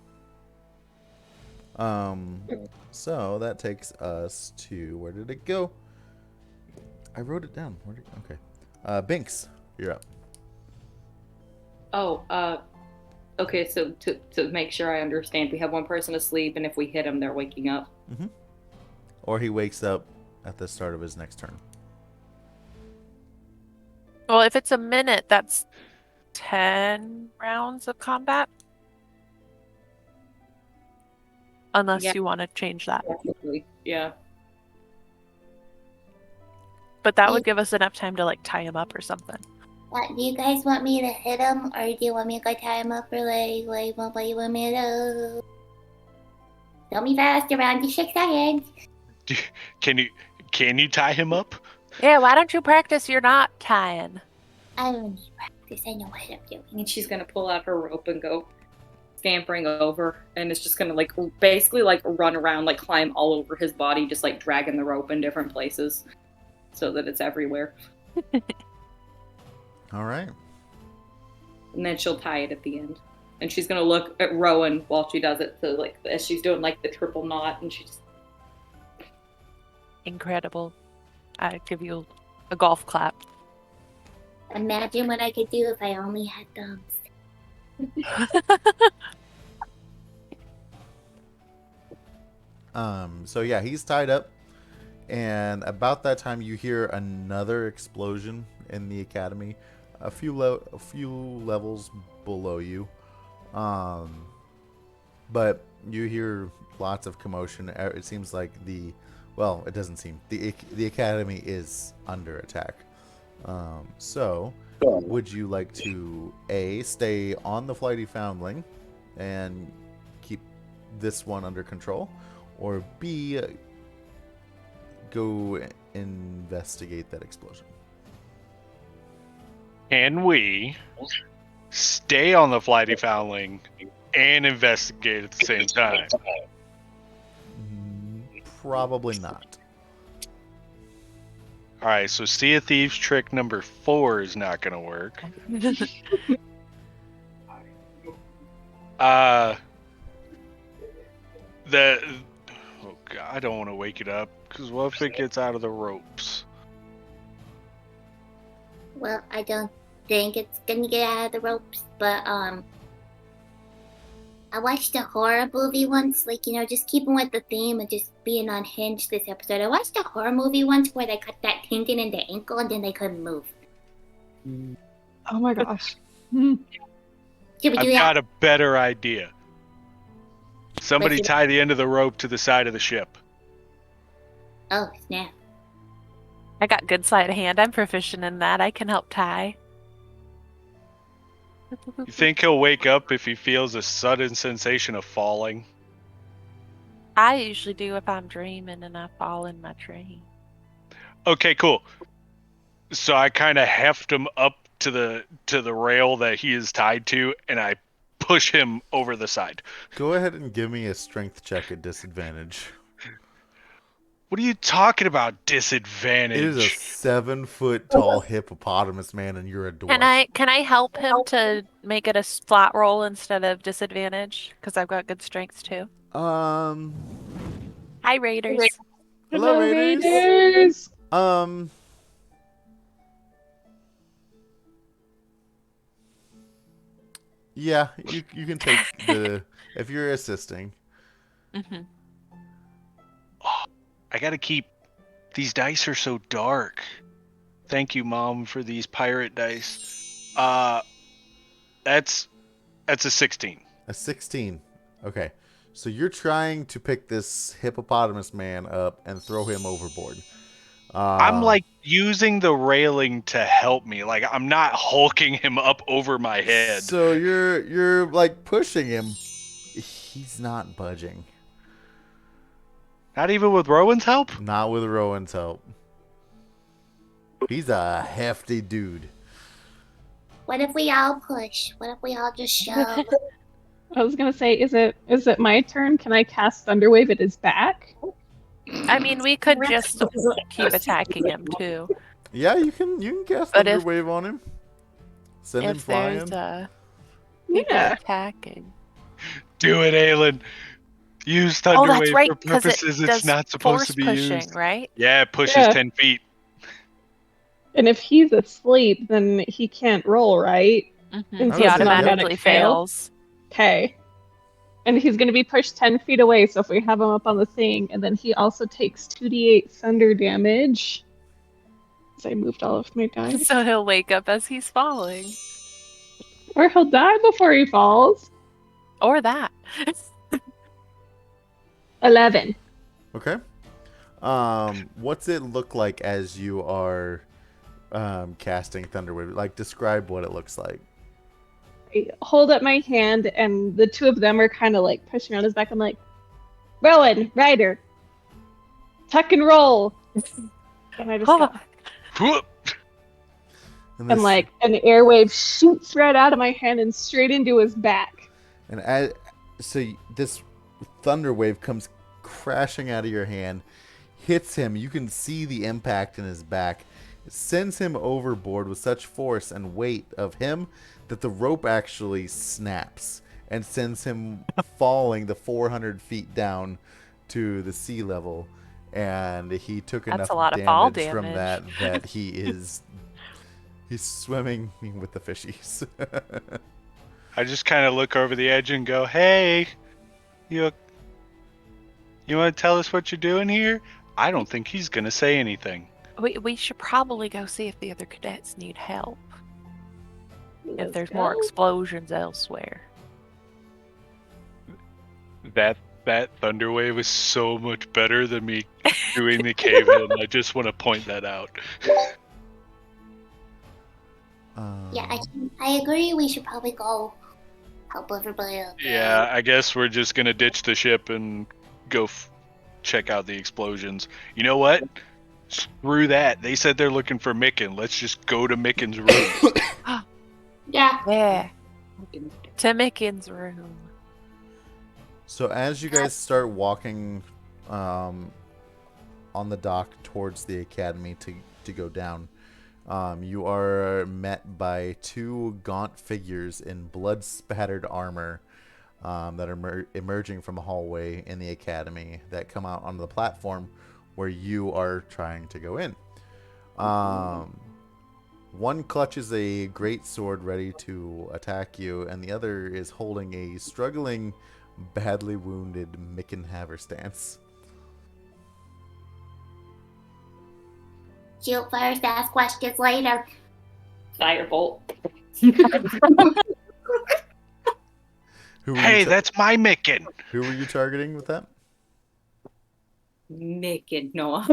So that takes us to, where did it go? I wrote it down. Okay. Binks, you're up. Oh, okay, so to make sure I understand, we have one person asleep, and if we hit them, they're waking up. Mm-hmm. Or he wakes up at the start of his next turn. Well, if it's a minute, that's 10 rounds of combat. Unless Yeah. you want to change that. Yeah. Do But that you- would give us enough time to like tie him up or something. What, do you guys want me to hit him, or do you want me to go tie him up, or like what do you want me to do? Tell me fast, around 6 seconds. Can you tie him up? Yeah, why don't you practice your knot tying? I don't need practice. I know what I'm doing. And she's gonna pull out her rope and go scampering over, and it's just gonna like basically like run around, like climb all over his body, just like dragging the rope in different places so that it's everywhere. All right. And then she'll tie it at the end. And she's gonna look at Rowan while she does it, so like as she's doing like the triple knot, and she just Incredible. I give you a golf clap. Imagine what I could do if I only had thumbs. So yeah, he's tied up, and about that time you hear another explosion in the academy, a few levels below you. But you hear lots of commotion. It seems like it doesn't seem the academy is under attack. So would you like to A, stay on the flighty foundling and keep this one under control, or B, go investigate that explosion? Can we stay on the flighty foundling and investigate at the same time? Probably not. All right, so Sea of Thieves trick number 4 is not going to work. Oh God, I don't want to wake it up, because what if it gets out of the ropes? Well, I don't think it's gonna get out of the ropes, but I watched a horror movie once, like, just keeping with the theme and just being unhinged this episode. I watched a horror movie once where they cut that tendon in the ankle and then they couldn't move. Oh my gosh. Should we do I've that? got a better idea. Somebody tie the end of the rope to the side of the ship. Oh, snap. I got good sleight of hand. I'm proficient in that. I can help tie. You think he'll wake up if he feels a sudden sensation of falling? I usually do if I'm dreaming and I fall in my dream. Okay, cool. So I kind of heft him up to the rail that he is tied to, and I push him over the side. Go ahead and give me a strength check at disadvantage. What are you talking about, disadvantage? It is a 7-foot tall hippopotamus man, and you're a dwarf. Can I help him to make it a flat roll instead of disadvantage? Because I've got good strengths too. Hi, Raiders. Hello, Raiders. Yeah, you can take the if you're assisting. Mm-hmm. Oh, I gotta keep. These dice are so dark. Thank you, Mom, for these pirate dice. That's a 16. A 16. Okay. So you're trying to pick this hippopotamus man up and throw him overboard. I'm like using the railing to help me. Like I'm not hulking him up over my head. So you're like pushing him. He's not budging. Not even with Rowan's help? Not with Rowan's help. He's a hefty dude. What if we all push? What if we all just shove? I was gonna say, is it my turn? Can I cast Thunderwave at his back? I mean, we could just keep attacking him too. Yeah, you can cast But Thunderwave on him. Send him If flying. there's Yeah. attacking. Do it, Aylin. Use Oh, Thunderwave that's right, for because purposes it it's does not supposed force to be pushing, used. right? Yeah, it pushes Yeah. 10 feet. And if he's asleep, then he can't roll, right? Mm-hmm. Since He it's an automatically automatic fail. fails. Okay. And he's going to be pushed 10 feet away, so if we have him up on the thing, and then he also takes 2d8 thunder damage. Because I moved all of my dice. So he'll wake up as he's falling. Or he'll die before he falls. Or that. 11. Okay. What's it look like as you are casting Thunderwave? Like, describe what it looks like. I hold up my hand, and the two of them are kind of like pushing on his back. I'm like, Rowan, Ryder, tuck and roll. And I just go. Whoop. And, And like an airwave shoots right out of my hand and straight into his back. And this thunder wave comes crashing out of your hand, hits him. You can see the impact in his back. It sends him overboard with such force and weight of him that the rope actually snaps and sends him falling the 400 feet down to the sea level. And he took That's enough a lot of fall from damage. that he's swimming with the fishies. I just kind of look over the edge and go, "Hey, you want to tell us what you're doing here?" I don't think he's gonna say anything. We should probably go see if the other cadets need help. If Let's there's go. more explosions elsewhere. That thunder wave is so much better than me doing the cave in. I just want to point that out. Yeah, I agree. We should probably go help everybody out. Yeah, I guess we're just gonna ditch the ship and go check out the explosions. You know what? Screw that. They said they're looking for Micken. Let's just go to Micken's room. Yeah. Yeah. To Micken's room. So as you guys start walking on the dock towards the academy to go down, you are met by two gaunt figures in blood-spattered armor that are emerging from a hallway in the academy that come out onto the platform where you are trying to go in. One clutches a great sword ready to attack you, and the other is holding a struggling, badly wounded Micken Haverstance. Shoot first, ask questions later. Firebolt. Hey, that's my Micken. Who were you targeting with that? Micken, no.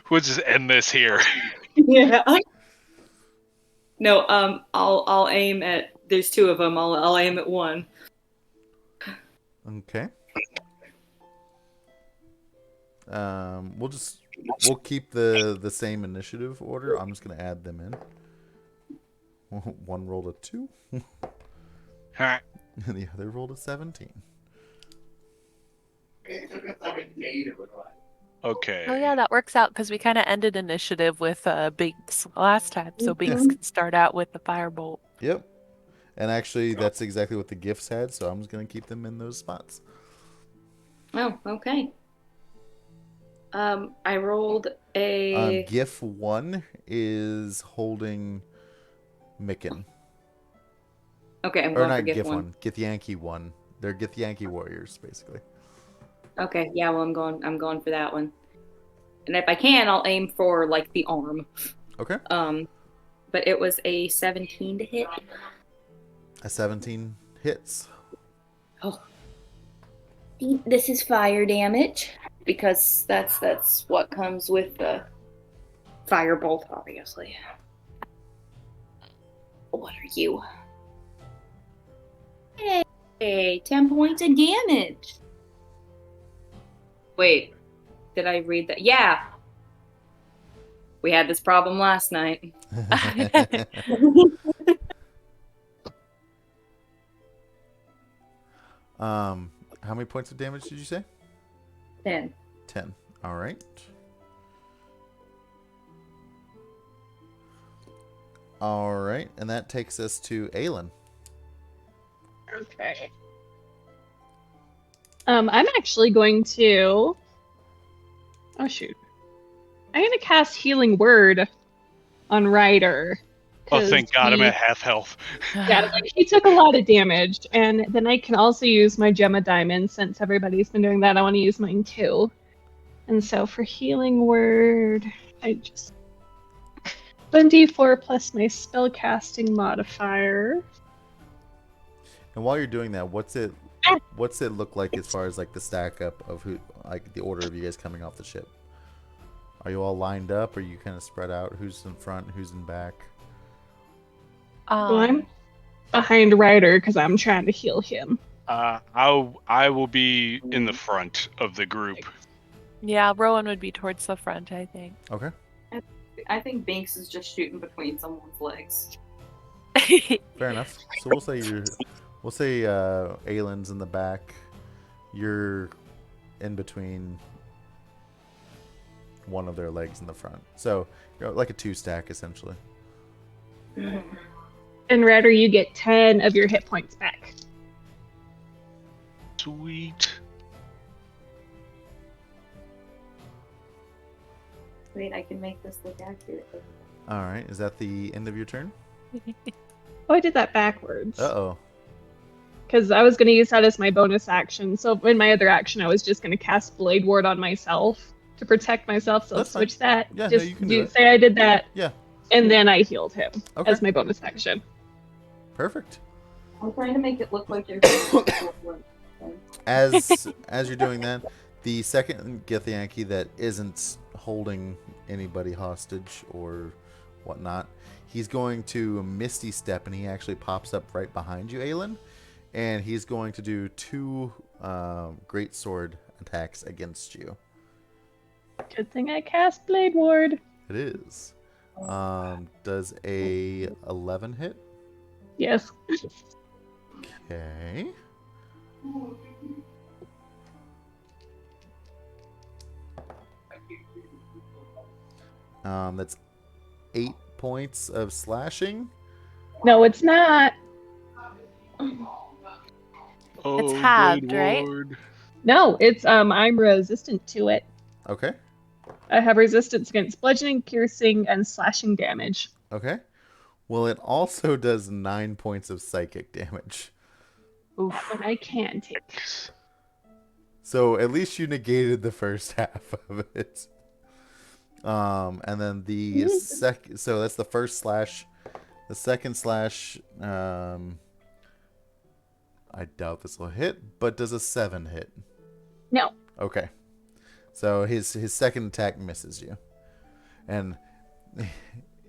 We'll just end this here. Yeah. No, I'll aim at. There's two of them. I'll aim at one. Okay. We'll keep the same initiative order. I'm just gonna add them in. One rolled a 2, All right. and the other rolled a 17. Okay. Oh yeah, that works out because we kind of ended initiative with Binks last time, so Binks can start out with the firebolt. Yep. And actually, that's exactly what the gifts had, so I'm just gonna keep them in those spots. Oh, okay. I rolled a. GIF 1 is holding Micken. Okay, I'm Or going not for gift GIF one. 1, Githyanki 1. They're Githyanki warriors, basically. Okay, yeah, well, I'm going for that one. And if I can, I'll aim for like the arm. Okay. But it was a 17 to hit. A 17 hits. Oh. This is fire damage because that's what comes with the firebolt, obviously. What are you? Hey, 10 points of damage. Wait, did I read that? Yeah. We had this problem last night. How many points of damage did you say? 10. 10. All right. All right, and that takes us to Aylin. Okay. I'm actually going to. Oh shoot! I'm gonna cast Healing Word on Ryder. Oh, thank God, I'm he- at half health. Yeah, like, he took a lot of damage, and then I can also use my Gemma Diamond since everybody's been doing that. I want to use mine too. And so for Healing Word, I just 1d4 plus my spellcasting modifier. And while you're doing that, what's it look like as far as like the stack up of who, like the order of you guys coming off the ship? Are you all lined up? Or are you kind of spread out? Who's in front? Who's in back? Well, I'm behind Ryder because I'm trying to heal him. I will be in the front of the group. Yeah, Rowan would be towards the front, I think. Okay. I think Binks is just shooting between someone's legs. Fair enough. So we'll say Aylin's in the back. You're in between one of their legs in the front. So you're like a 2-stack essentially. And Redder, you get 10 of your hit points back. Sweet. Wait, I can make this look accurate. All right. Is that the end of your turn? Oh, I did that backwards. Uh-oh. Because I was going to use that as my bonus action. So in my other action, I was just going to cast Blade Ward on myself to protect myself. So That's I'll switch fine. that. Yeah, no, just you can do it. say I did that. Yeah. And then I healed him Okay. as my bonus action. Perfect. I'm trying to make it look like you're. As you're doing that, the second Githyanki that isn't holding anybody hostage or whatnot, he's going to Misty Step, and he actually pops up right behind you, Aylin, and he's going to do 2 great sword attacks against you. Good thing I cast Blade Ward. It is. Does a 11 hit? Yes. Okay. That's 8 points of slashing. No, it's not. Oh, It's halved, Blade right? Ward. No, it's I'm resistant to it. Okay. I have resistance against bludgeoning, piercing, and slashing damage. Okay. Well, it also does 9 points of psychic damage. Oof. But I can take. So at least you negated the first half of it. And then the so that's the first slash. The second slash, I doubt this will hit, but does a 7 hit? No. Okay. So his second attack misses you. And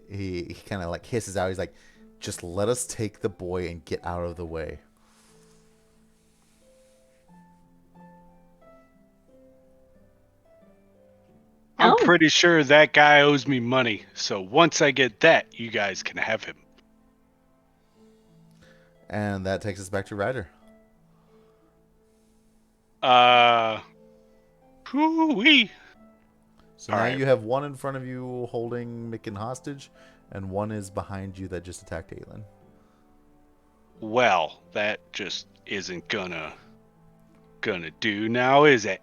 he kind of like hisses out. He's like, just let us take the boy and get out of the way. I'm Oh. pretty sure that guy owes me money. So once I get that, you guys can have him. And that takes us back to Ryder. Hoo-wee. So All now right. you have one in front of you holding Micken hostage, and one is behind you that just attacked Aylin. Well, that just isn't gonna do now, is it?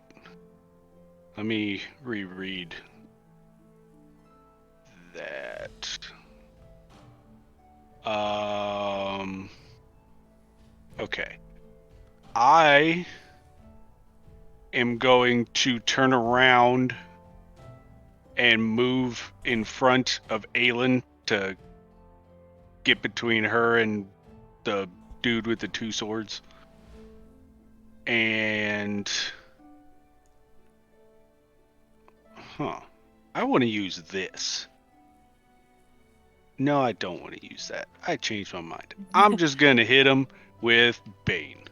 Let me reread that. Okay. I am going to turn around and move in front of Aylin to get between her and the dude with the 2 swords. And I want to use this. No, I don't want to use that. I changed my mind. I'm just going to hit him with Bane.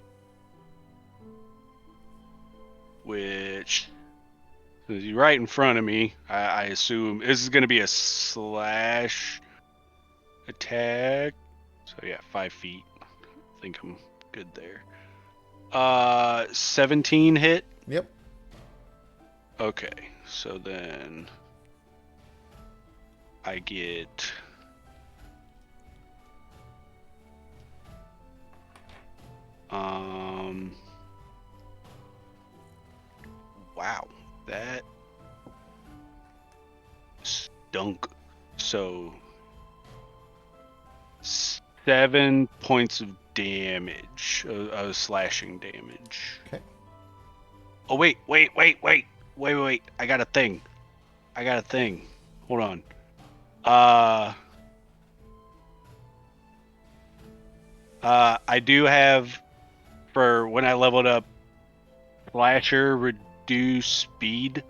Which is right in front of me. I assume this is going to be a slash attack. So yeah, 5 feet. I think I'm good there. 17 hit. Yep. Okay, so then I get wow, that stunk. So 7 points of damage, slashing damage. Okay. Oh wait. I got a thing. Hold on. I do have, for when I leveled up, Slasher reduce speed.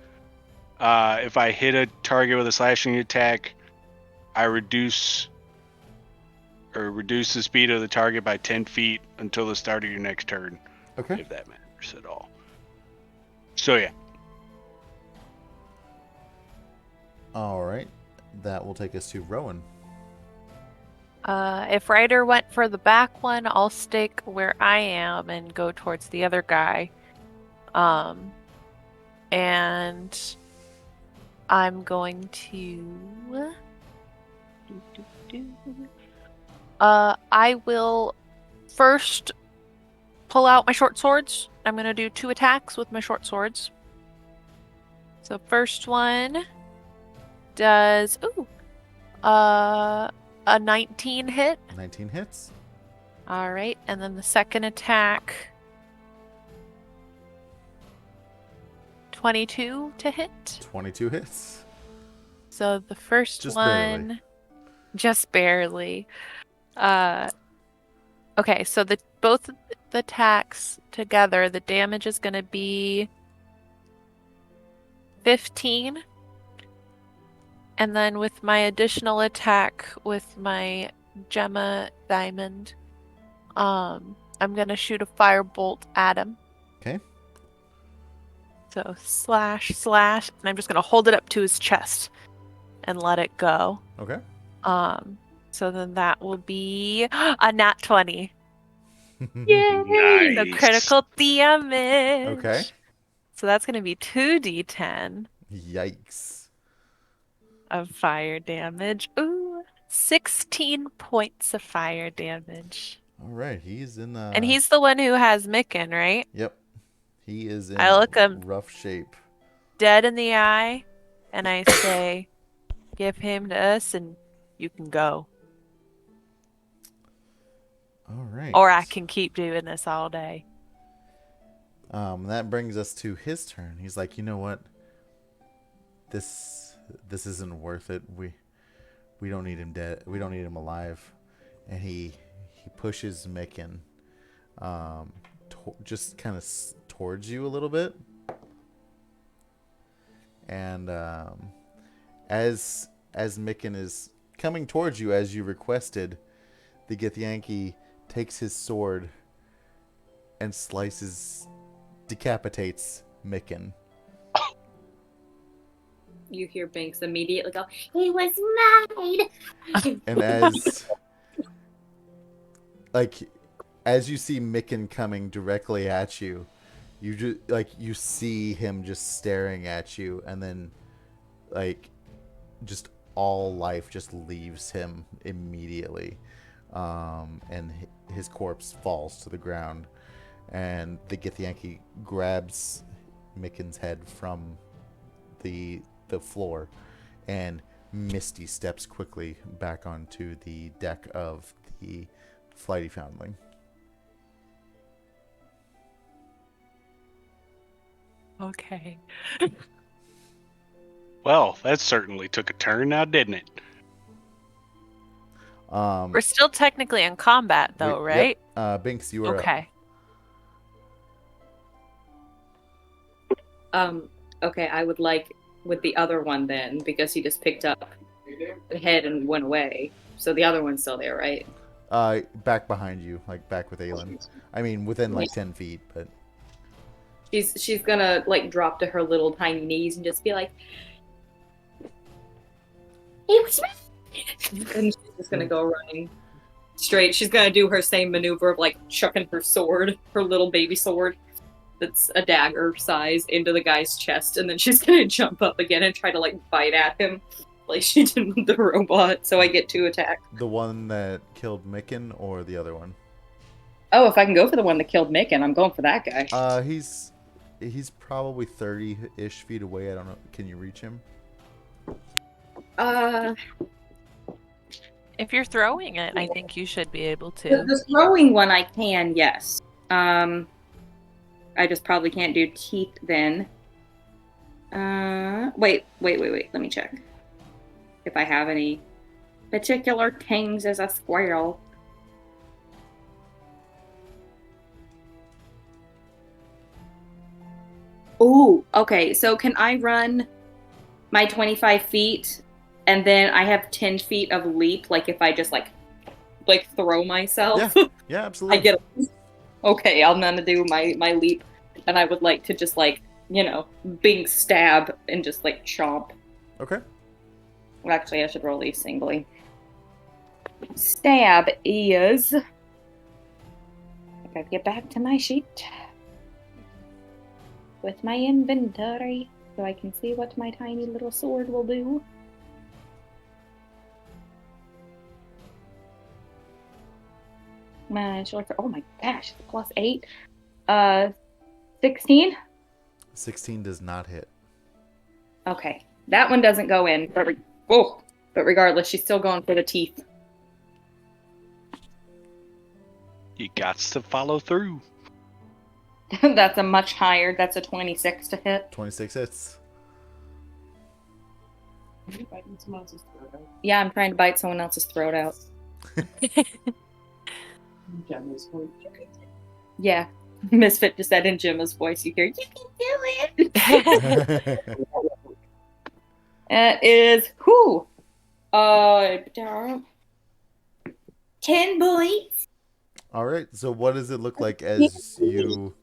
If I hit a target with a slashing attack, I reduce the speed of the target by 10 feet until the start of your next turn. Okay. if that matters at all. So yeah. All right. That will take us to Rowan. If Ryder went for the back one, I'll stick where I am and go towards the other guy. And I'm going to... I will first pull out my short swords. I'm going to do 2 attacks with my short swords. So first one does a 19 hit. 19 hits. All right, and then the second attack 22 to hit. 22 hits. So the first Just one barely. just barely. Okay, so both the attacks together, the damage is going to be 15. And then with my additional attack with my Gemma diamond, I'm going to shoot a firebolt at him. Okay. So slash, and I'm just going to hold it up to his chest and let it go. Okay. So then that will be a nat 20. Yay! So Nice. critical damage. Okay. So that's going to be 2d10 Yikes. of fire damage. Ooh, 16 points of fire damage. All right. He's in And he's the one who has Micken, right? Yep. He is in I look him rough shape. dead in the eye, and I say, give him to us and you can go. All right. Or I can keep doing this all day. That brings us to his turn. He's like, you know what? This isn't worth it. We don't need him dead. We don't need him alive. And he pushes Micken, just kind of towards you a little bit. And as Micken is coming towards you as you requested, the Githyanki takes his sword and decapitates Micken. You hear Banks immediately go, "He was mine!" And as you see Micken coming directly at you, you see him just staring at you, and then just all life just leaves him immediately, and his corpse falls to the ground, and the Githyanki grabs Micken's head from the floor, and Misty steps quickly back onto the deck of the Flighty Foundling. Okay. Well, that certainly took a turn now, didn't it? We're still technically in combat, though, right? Yep. Binks, you are up. Okay. Okay, I would like with the other one then, because he just picked up the head and went away. So the other one's still there, right? Back behind you, back with Aylin. I mean, within 10 feet, but She's gonna drop to her little tiny knees and just be like, "It was me!" And she's just gonna go running straight. She's gonna do her same maneuver of chucking her sword, her little baby sword that's a dagger size, into the guy's chest, and then she's gonna jump up again and try to bite at him like she did with the robot. So I get 2 attacks. the one that killed Micken or the other one? Oh, if I can go for the one that killed Micken, I'm going for that guy. He's probably 30-ish feet away. I don't know. Can you reach him? If you're throwing it, I think you should be able to. The throwing one I can, yes. I just probably can't do teeth then. Wait. Let me check. If I have any particular things as a squirrel. Ooh, okay. So can I run my 25 feet and then I have 10 feet of leap? If I just throw myself? Yeah, absolutely. I get okay, I'm gonna do my leap, and I would like to just like, big stab and just like chomp. Okay. Actually, I should roll these singly. Stab is. I gotta get back to my sheet with my inventory so I can see what my tiny little sword will do. Oh my gosh, +8. 16? 16 does not hit. Okay, that one doesn't go in. But regardless, she's still going for the teeth. You got to follow through. That's a much higher. That's a 26 to hit. 26 hits. Yeah, I'm trying to bite someone else's throat out. Yeah. Misfit just said in Gemma's voice, you hear, you can do it! It is, 10 points. All right. So what does it look like as you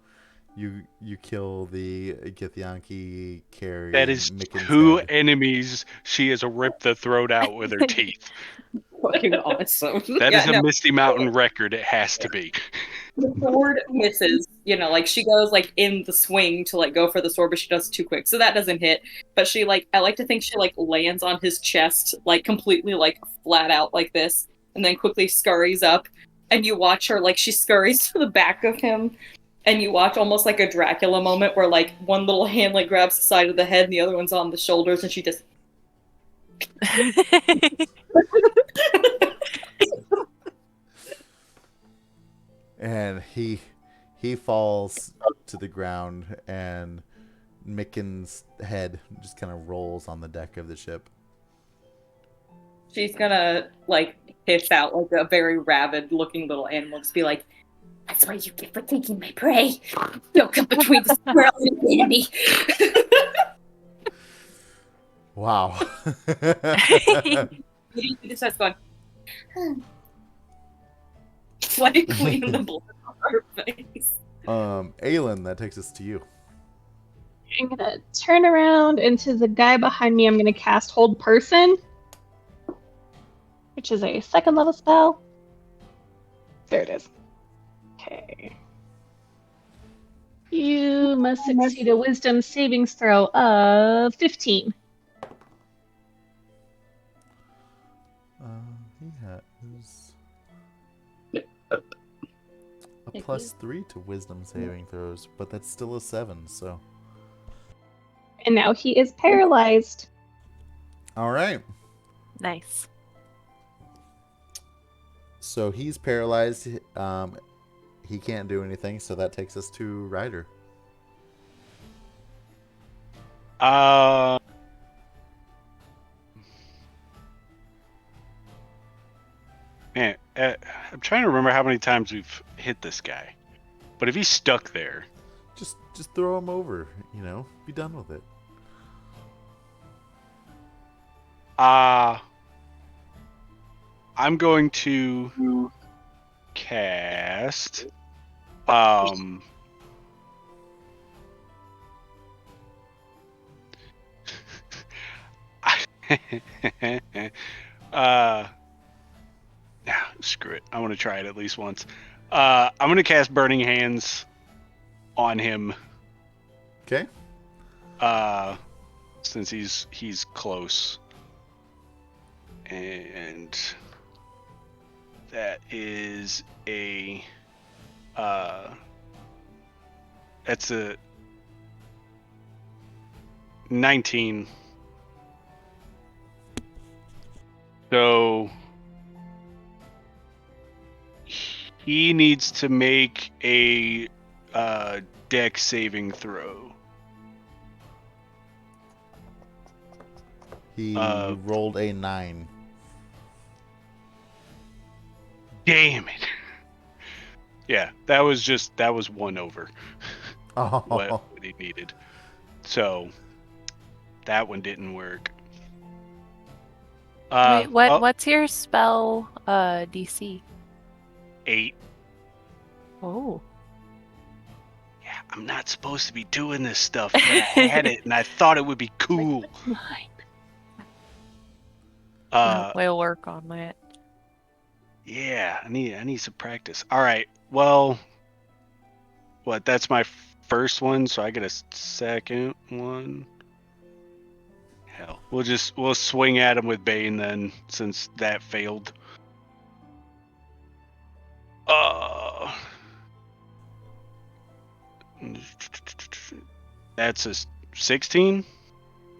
kill the Githyanki carry? That is Mickens' 2 head? enemies she has ripped the throat out with her teeth. Fucking awesome. That is a Misty Mountain record. It has to be. The sword misses, like she goes like in the swing to like go for the sword, but she does it too quick, so that doesn't hit. But she I like to think she like lands on his chest, like completely like flat out like this, and then quickly scurries up, and you watch her like she scurries to the back of him, and you watch almost like a Dracula moment where like one little hand like grabs the side of the head and the other one's on the shoulders, and she just. And he falls to the ground, and Mickens' head just kind of rolls on the deck of the ship. She's gonna like hiss out like a very rabid looking little animal, just be like, "That's what you get for taking my prey. Don't come between the squirrel and the enemy." Wow. He just starts going, like clean the blood off her face. Aylin, that takes us to you. I'm gonna turn around into the guy behind me. I'm gonna cast Hold Person, which is a 2nd level spell. There it is. Okay. You must succeed a Wisdom savings throw of 15. He has a +3 to Wisdom saving throws, but that's still a 7. So. And now he is paralyzed. All right. Nice. So he's paralyzed. He can't do anything, so that takes us to Ryder. Man, I'm trying to remember how many times we've hit this guy. But if he's stuck there, Just throw him over, be done with it. I'm going to cast screw it. I want to try it at least once. I'm going to cast Burning Hands on him. Okay. Since he's close. And that is that's a 19. So he needs to make a dex saving throw. He rolled a 9. Damn it. Yeah, that was 1 over Oh. what he needed. So that one didn't work. Wait, what's your spell DC? 8. Oh. I'm not supposed to be doing this stuff, but I had it and I thought it would be cool. We'll work on that. Yeah, I need some practice. All right. Well, what? That's my first one, so I get a second one. Hell, we'll swing at him with Bane then, since that failed. That's a 16.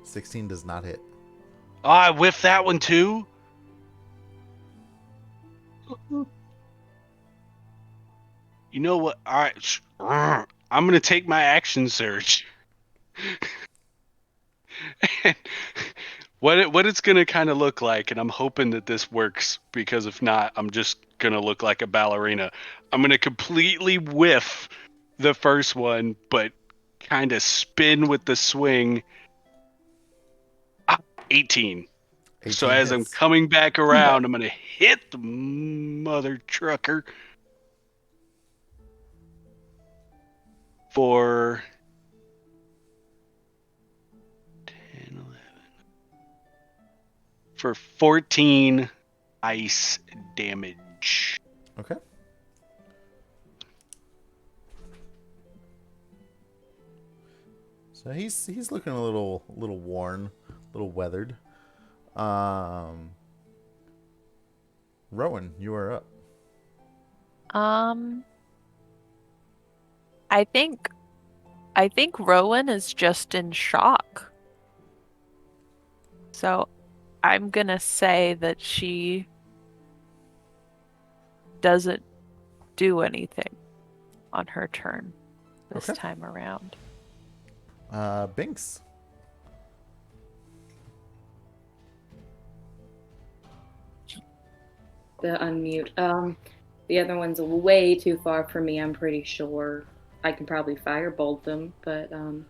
16 does not hit. Oh, I whiffed that one too. You know what? All right, I'm gonna take my action surge. And what it's gonna kind of look like, and I'm hoping that this works, because if not, I'm just gonna look like a ballerina. I'm gonna completely whiff the first one, but kind of spin with the swing. 18. So 18 as I'm hits. coming back around, I'm gonna hit the mother trucker for 10, 11, for 14 ice damage. Okay. So he's looking a little worn, a little weathered. Rowan, you are up. I think Rowan is just in shock. So I'm gonna say that she doesn't do anything on her turn this time around. Binks. The unmute. The other one's way too far for me, I'm pretty sure. I can probably firebolt them, but so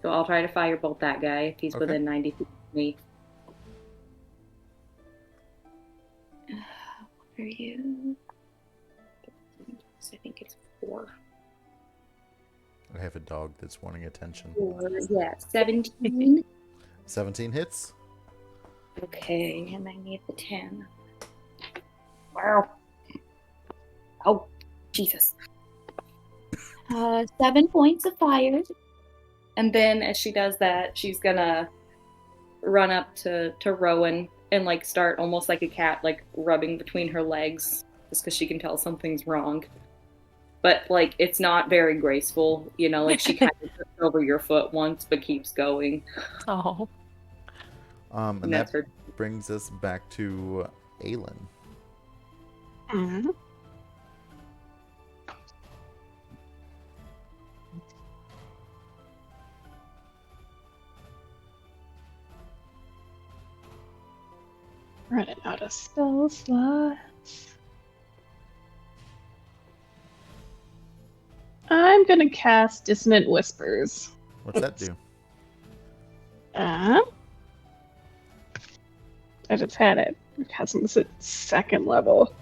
I'll try to firebolt that guy if he's within 90 feet of me. What are you? I think it's 4. I have a dog that's wanting attention. 4, yeah, 17. 17 hits. Okay, and I need the 10. Wow. Oh, Jesus. 7 points of fire. And then as she does that, she's gonna run up to Rowan and like start almost like a cat, like rubbing between her legs, just because she can tell something's wrong. But like it's not very graceful, you know, like she kind of trips over your foot once but keeps going. Oh. And that brings us back to Aylin. Mm-hmm. Running out of spell slots. I'm gonna cast Dissonant Whispers. What's that do? I just had it. I'm casting this at 2nd level.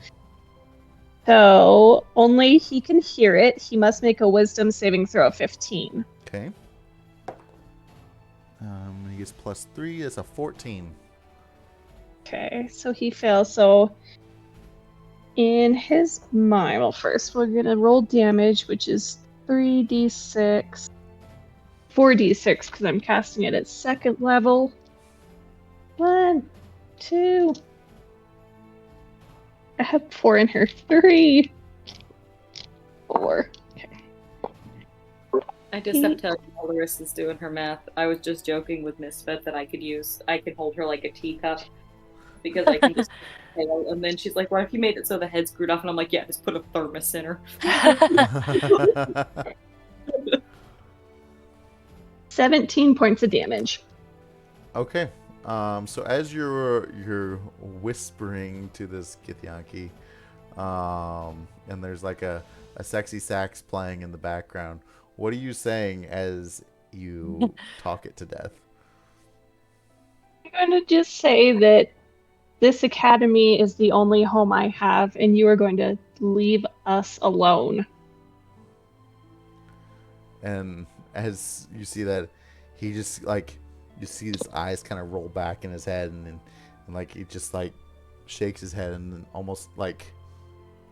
So only he can hear it. He must make a Wisdom saving throw of 15. Okay. He gets +3. It's a 14. Okay, so he fails. So in his mind, well, first we're gonna roll damage, which is 3d6, 4d6, because I'm casting it at 2nd level. 1, 2. I have 4 in here. 3, 4. Okay. I just have to tell you while Larissa's doing her math, I was just joking with Misfit that I could hold her like a teacup because I can just tail. And then she's like, "What if you made it so the head screwed off?" And I'm like, "Yeah, just put a thermos in her." 17 points of damage. Okay. So as you're whispering to this Githyanki, and there's like a sexy sax playing in the background, what are you saying as you talk it to death? I'm going to just say that this academy is the only home I have, and you are going to leave us alone. And as you see that, he just like you see his eyes kind of roll back in his head, and like he just like shakes his head and then almost like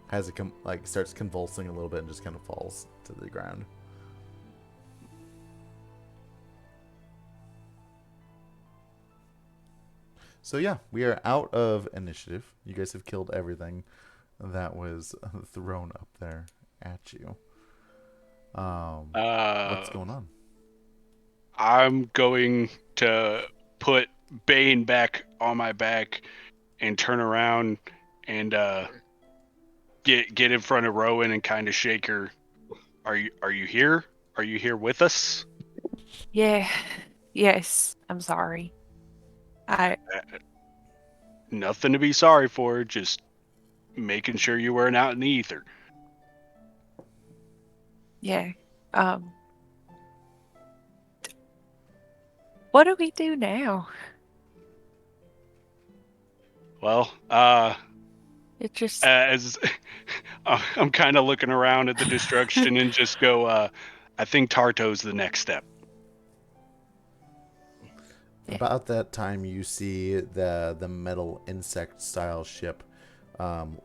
has like starts convulsing a little bit and just kind of falls to the ground. So yeah, we are out of initiative. You guys have killed everything that was thrown up there at you. What's going on? I'm going to put Bane back on my back and turn around and get in front of Rowan and kind of shake her. Are you here? Are you here with us? Yeah. Yes. I'm sorry. Nothing to be sorry for. Just making sure you weren't out in the ether. Yeah. What do we do now? Well, It just as I'm kind of looking around at the destruction and just go, I think Tarto's the next step. About that time, you see the metal insect style ship kind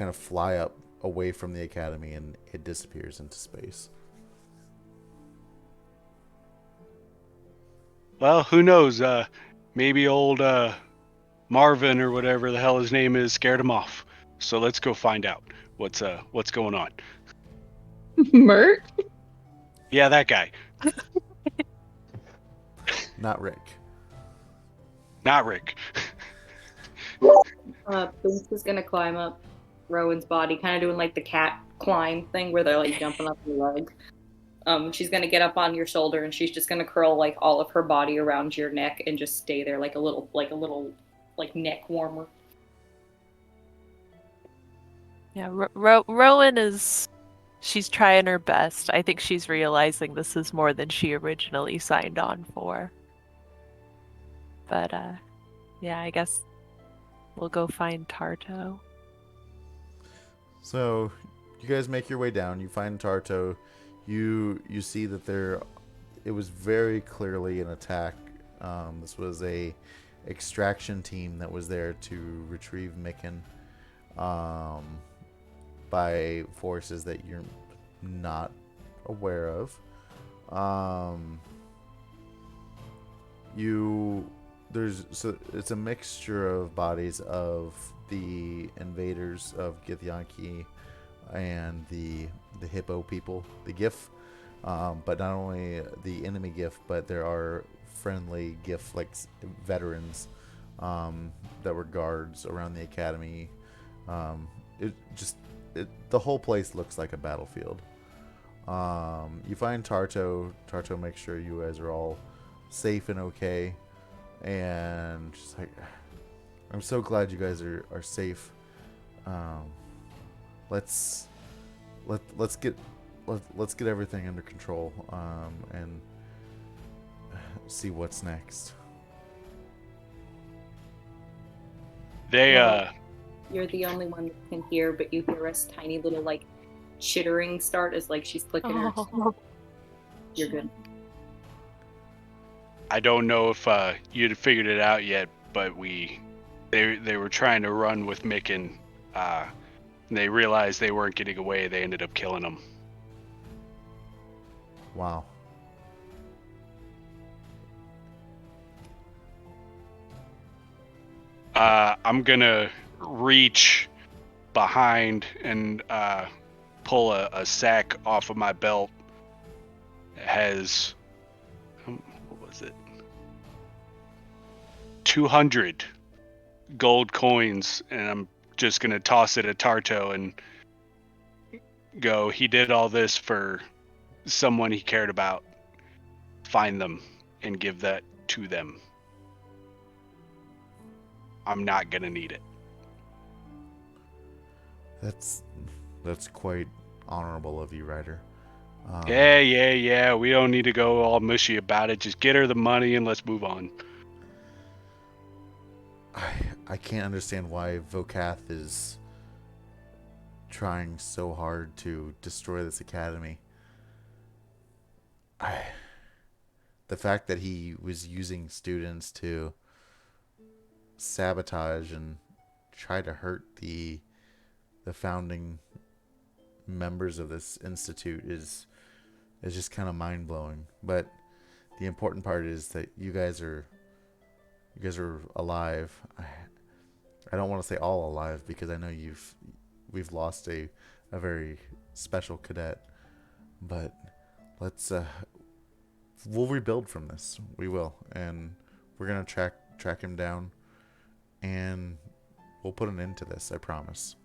of fly up away from the academy, and it disappears into space. Well, who knows? Maybe old Marvin or whatever the hell his name is scared him off. So let's go find out what's going on. Mert? Yeah, that guy. Not Rick. Not Rick. Boots is gonna climb up Rowan's body, kind of doing like the cat climb thing where they're like jumping up your leg. She's gonna get up on your shoulder and she's just gonna curl like all of her body around your neck and just stay there like a little neck warmer. Yeah, Rowan is. She's trying her best. I think she's realizing this is more than she originally signed on for. But, yeah, I guess we'll go find Tarto. So, you guys make your way down. You find Tarto. You see that it was very clearly an attack. This was a extraction team that was there to retrieve Micken by forces that you're not aware of. It's a mixture of bodies of the invaders of Githyanki and the hippo people, the GIF, but not only the enemy GIF, but there are friendly GIF like veterans that were guards around the academy. The whole place looks like a battlefield. You find Tarto. Tarto makes sure you guys are all safe and okay, and just like, I'm so glad you guys are safe. Let's get everything under control and see what's next. You're the only one that can hear, but you hear us tiny little like chittering start as like she's clicking her. You're good. I don't know if you'd figured it out yet, but they were trying to run with Micken. They realized they weren't getting away. They ended up killing him. Wow. I'm gonna reach behind and pull a sack off of my belt. It has, what was it? 200 gold coins, and I'm just gonna toss it at Tarto and go, he did all this for someone he cared about. Find them and give that to them. I'm not gonna need it. That's quite honorable of you, Ryder. Yeah. We don't need to go all mushy about it. Just get her the money and let's move on. I can't understand why Vokath is trying so hard to destroy this academy. the fact that he was using students to sabotage and try to hurt the founding members of this institute is just kind of mind blowing. But the important part is that you guys are alive. I don't want to say all alive because I know we've lost a very special cadet, but let's we'll rebuild from this. We will, and we're gonna track him down, and we'll put an end to this. I promise.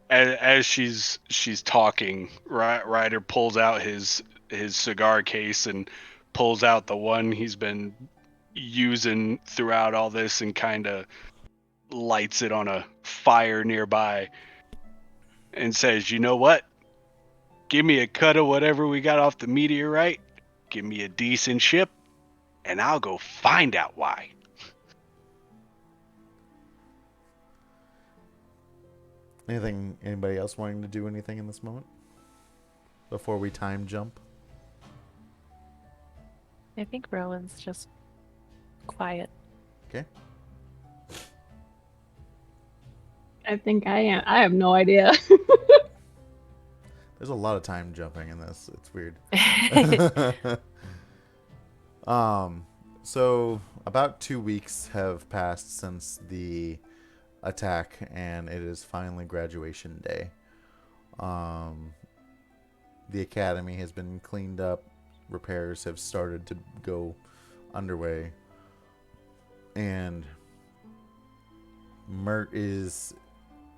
As she's talking, Ryder pulls out his cigar case and pulls out the one he's been using throughout all this and kind of lights it on a fire nearby and says, "You know what? Give me a cut of whatever we got off the meteorite. Give me a decent ship, and I'll go find out why." Anybody else wanting to do anything in this moment before we time jump? I think Rowan's just quiet. Okay. I think I am. I have no idea. There's a lot of time jumping in this. It's weird. So about 2 weeks have passed since the attack, and it is finally graduation day. The academy has been cleaned up. Repairs have started to go underway, and Mert is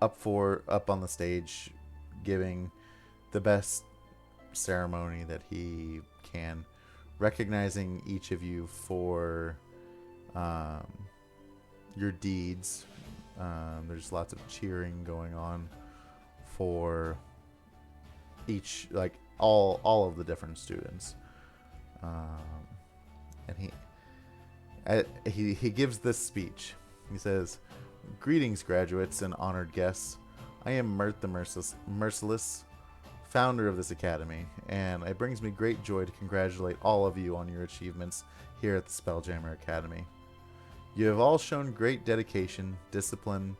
up on the stage giving the best ceremony that he can, recognizing each of you for your deeds. There's lots of cheering going on for each, like all of the different students, and he gives this speech. He says, "Greetings, graduates and honored guests. I am Mert the Merciless, founder of this academy, and it brings me great joy to congratulate all of you on your achievements here at the Spelljammer Academy. You have all shown great dedication, discipline,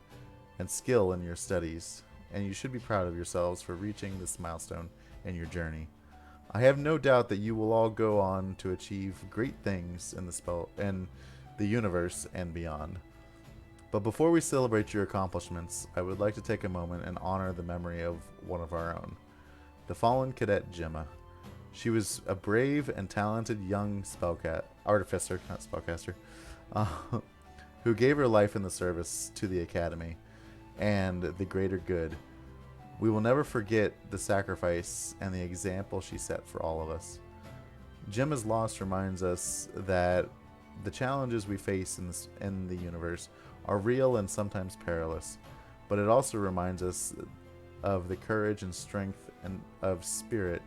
and skill in your studies, and you should be proud of yourselves for reaching this milestone in your journey. I have no doubt that you will all go on to achieve great things in the universe and beyond. But before we celebrate your accomplishments, I would like to take a moment and honor the memory of one of our own, the fallen cadet Gemma. She was a brave and talented young artificer, not spellcaster, who gave her life in the service to the academy and the greater good. We will never forget the sacrifice and the example she set for all of us. Gemma's loss reminds us that the challenges we face in the universe are real and sometimes perilous, but it also reminds us of the courage and strength and of spirit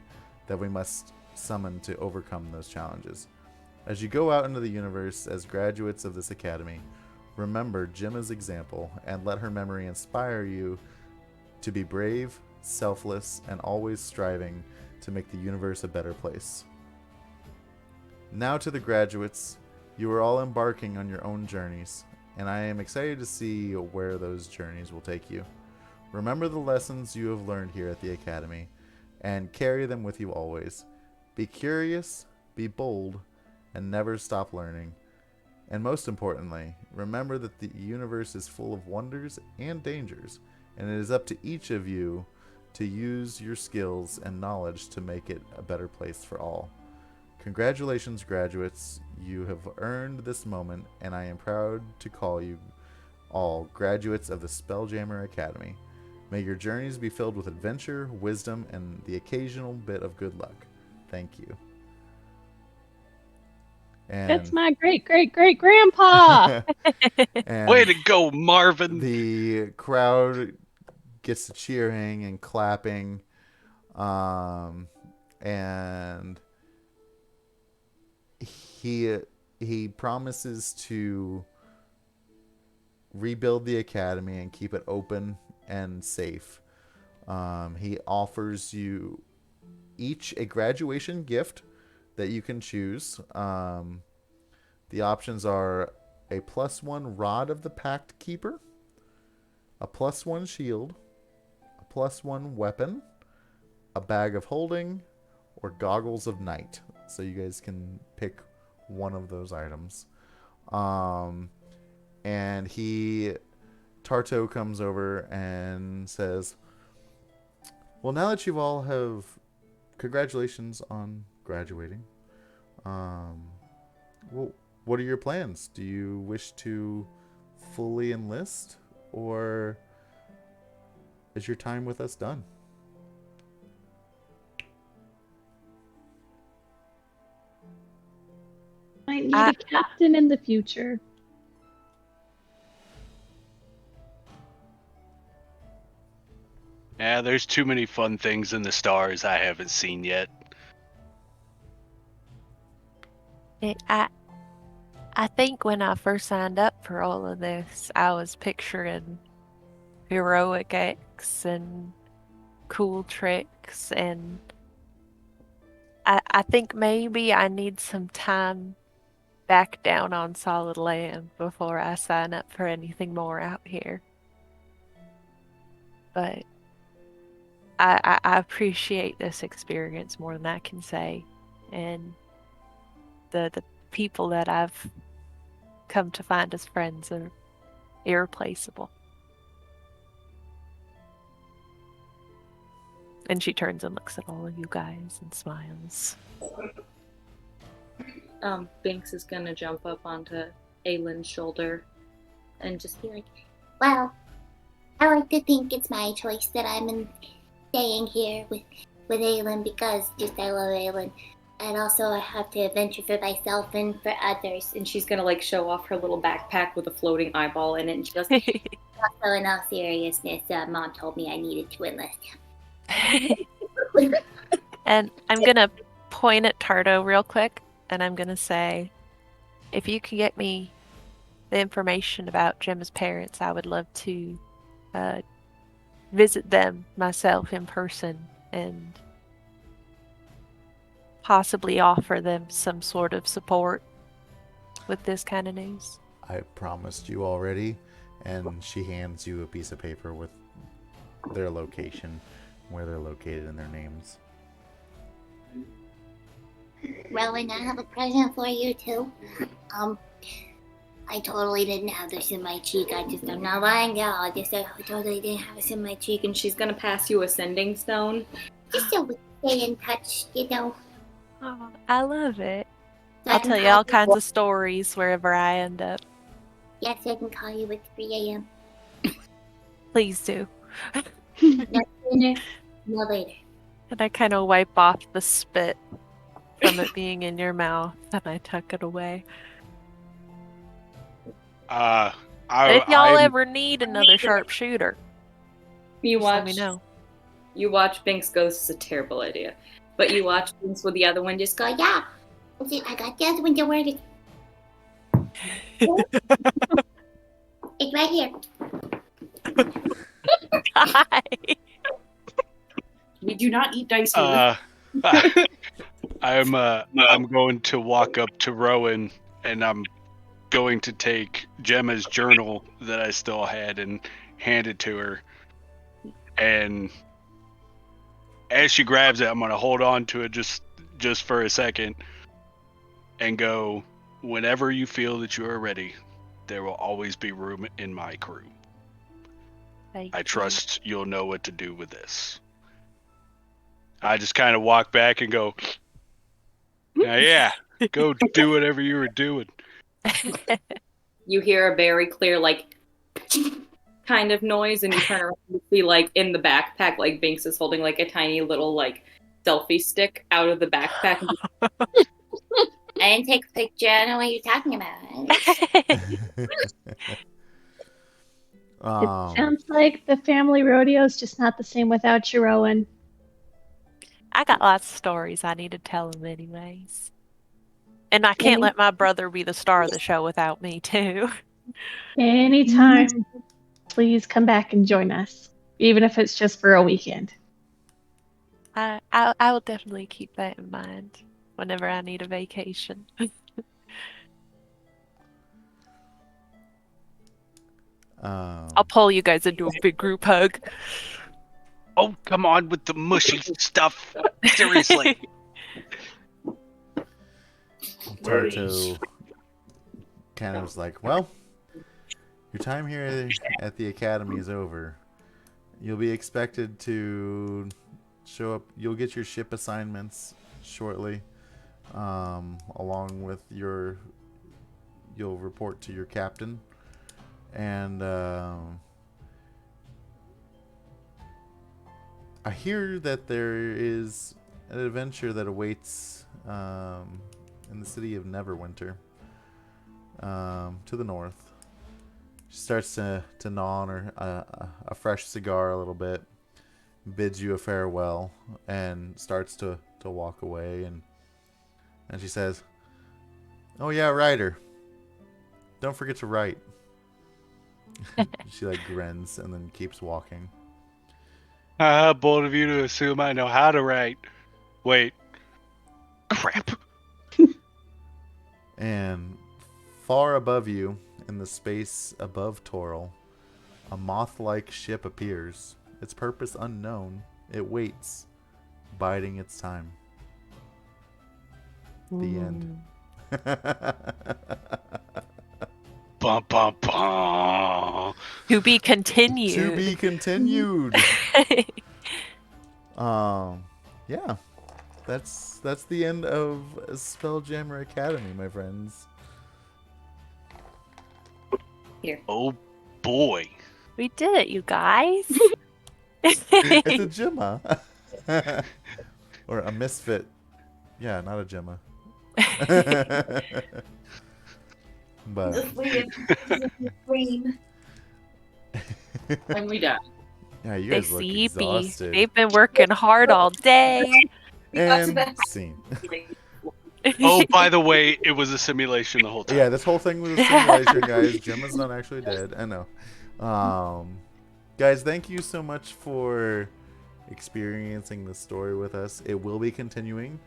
that we must summon to overcome those challenges. As you go out into the universe as graduates of this academy, remember Gemma's example and let her memory inspire you to be brave, selfless, and always striving to make the universe a better place." Now to the graduates, you are all embarking on your own journeys, and I am excited to see where those journeys will take you. Remember the lessons you have learned here at the academy, and carry them with you always. Be curious, be bold, and never stop learning. And most importantly, remember that the universe is full of wonders and dangers, and it is up to each of you to use your skills and knowledge to make it a better place for all. Congratulations, graduates. You have earned this moment, and I am proud to call you all graduates of the Spelljammer Academy. May your journeys be filled with adventure, wisdom, and the occasional bit of good luck. Thank you. And That's my great great great grandpa. Way to go, Marvin! The crowd gets to cheering and clapping, and he promises to rebuild the academy and keep it open and safe. He offers you each a graduation gift that you can choose. The options are a +1 Rod of the Pact Keeper, a +1 Shield, a +1 Weapon, a Bag of Holding, or Goggles of Night. So you guys can pick one of those items. And Tarto comes over and says, well, now that you all have, congratulations on graduating. Well, what are your plans? Do you wish to fully enlist, or is your time with us done? Might need a captain in the future. Yeah, there's too many fun things in the stars I haven't seen yet. I think when I first signed up for all of this, I was picturing heroic acts and cool tricks, and I think maybe I need some time back down on solid land before I sign up for anything more out here. But I appreciate this experience more than I can say, and the people that I've come to find as friends are irreplaceable. And she turns and looks at all of you guys and smiles. Binks is gonna jump up onto Aylin's shoulder and just be like, Well, I like to think it's my choice that I'm staying here with Aylin because just I love Aylin. And also I have to adventure for myself and for others. and she's gonna like show off her little backpack with a floating eyeball in it, and she goes, Also, in all seriousness, Mom told me I needed to enlist. And I'm gonna point at Tardo real quick, and I'm gonna say, if you can get me the information about Gemma's parents, I would love to visit them myself in person and possibly offer them some sort of support with this kind of news. I promised you already. And she hands you a piece of paper with their location, where they're located, and their names. Rowan, I have a present for you too. I totally didn't have this in my cheek. I'm not lying, y'all. I totally didn't have this in my cheek. and she's gonna pass you a sending stone. Just so we stay in touch, you know. Oh, I love it. So I I'll can tell you call all kinds of stories wherever I end up. Yes, I can call you at 3 a.m. Please do. No sooner, no later. And I kind of wipe off the spit from it being in your mouth, and I tuck it away. If y'all ever need another sharpshooter, You just let watch. me know. You watch Binks go. This is a terrible idea, but you watch Binks with the other one just go. Go, yeah. I got the other one. Don't worry. It's right here. We do not eat dice here. I'm going to walk up to Rowan, and I'm going to take Gemma's journal that I still had and hand it to her. And as she grabs it, I'm going to hold on to it just for a second and go, whenever you feel that you are ready, there will always be room in my crew. I trust you'll know what to do with this. I just kind of walk back and go, yeah, go do whatever you were doing. You hear a very clear, like, kind of noise, and you turn around and see, like, in the backpack, like, Binks is holding, like, a tiny little, like, selfie stick out of the backpack. I didn't take a picture. I don't know what you're talking about. It sounds like the family rodeo is just not the same without you, Rowan. I got lots of stories I need to tell him anyways. And I can't let my brother be the star of the show without me, too. Anytime, please come back and join us, even if it's just for a weekend. I will definitely keep that in mind whenever I need a vacation. I'll pull you guys into a big group hug. Oh, come on with the mushy stuff. Seriously. Tarto kind of was like, well, your time here at the academy is over. You'll be expected to show up. You'll get your ship assignments shortly, along with your. You'll report to your captain, and I hear that there is an adventure that awaits in the city of Neverwinter, to the north. She starts to gnaw on her a fresh cigar a little bit, bids you a farewell, and starts to walk away. And she says, "Oh yeah, writer. Don't forget to write." She like grins and then keeps walking. How bold of you to assume I know how to write. Wait. Crap. And far above you, in the space above Toril, a moth-like ship appears. Its purpose unknown. It waits, biding its time. The end. Bum, bum, bum. To be continued. To be continued. Yeah. That's the end of Spelljammer Academy, my friends. Here. Oh boy. We did it, you guys. It's a Gemma. Or a misfit. Yeah, not a Gemma. But When we die. yeah, you They guys look sleepy. exhausted. They've been working hard all day. And scene. Oh, by the way, it was a simulation the whole time. Yeah, this whole thing was a simulation, guys. Gemma's not actually dead. I know. Guys, thank you so much for experiencing the story with us. It will be continuing.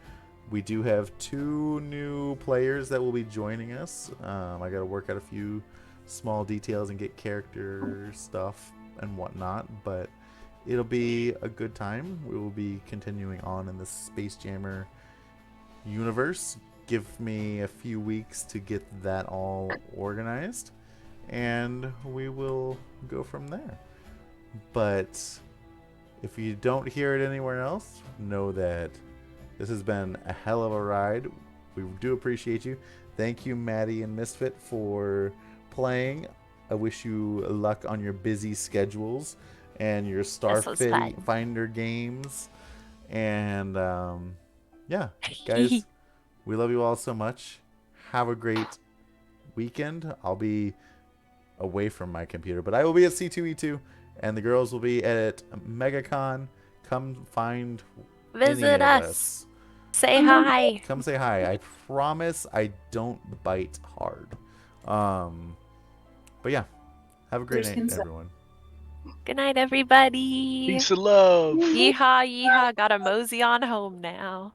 We do have 2 new players that will be joining us. I got to work out a few small details and get character stuff and whatnot, but it'll be a good time. We will be continuing on in the Space Jammer universe. Give me a few weeks to get that all organized, and we will go from there. But if you don't hear it anywhere else, know that this has been a hell of a ride. We do appreciate you. Thank you, Maddy and Misfit, for playing. I wish you luck on your busy schedules and your Starfinder games. And yeah, guys, we love you all so much. Have a great weekend. I'll be away from my computer, but I will be at C2E2, and the girls will be at MegaCon. Come visit us. Say hi. Come say hi. I promise I don't bite hard. But yeah, have a great night, everyone. Good night, everybody. Peace and love. Yeehaw, yeehaw. Gotta mosey on home now.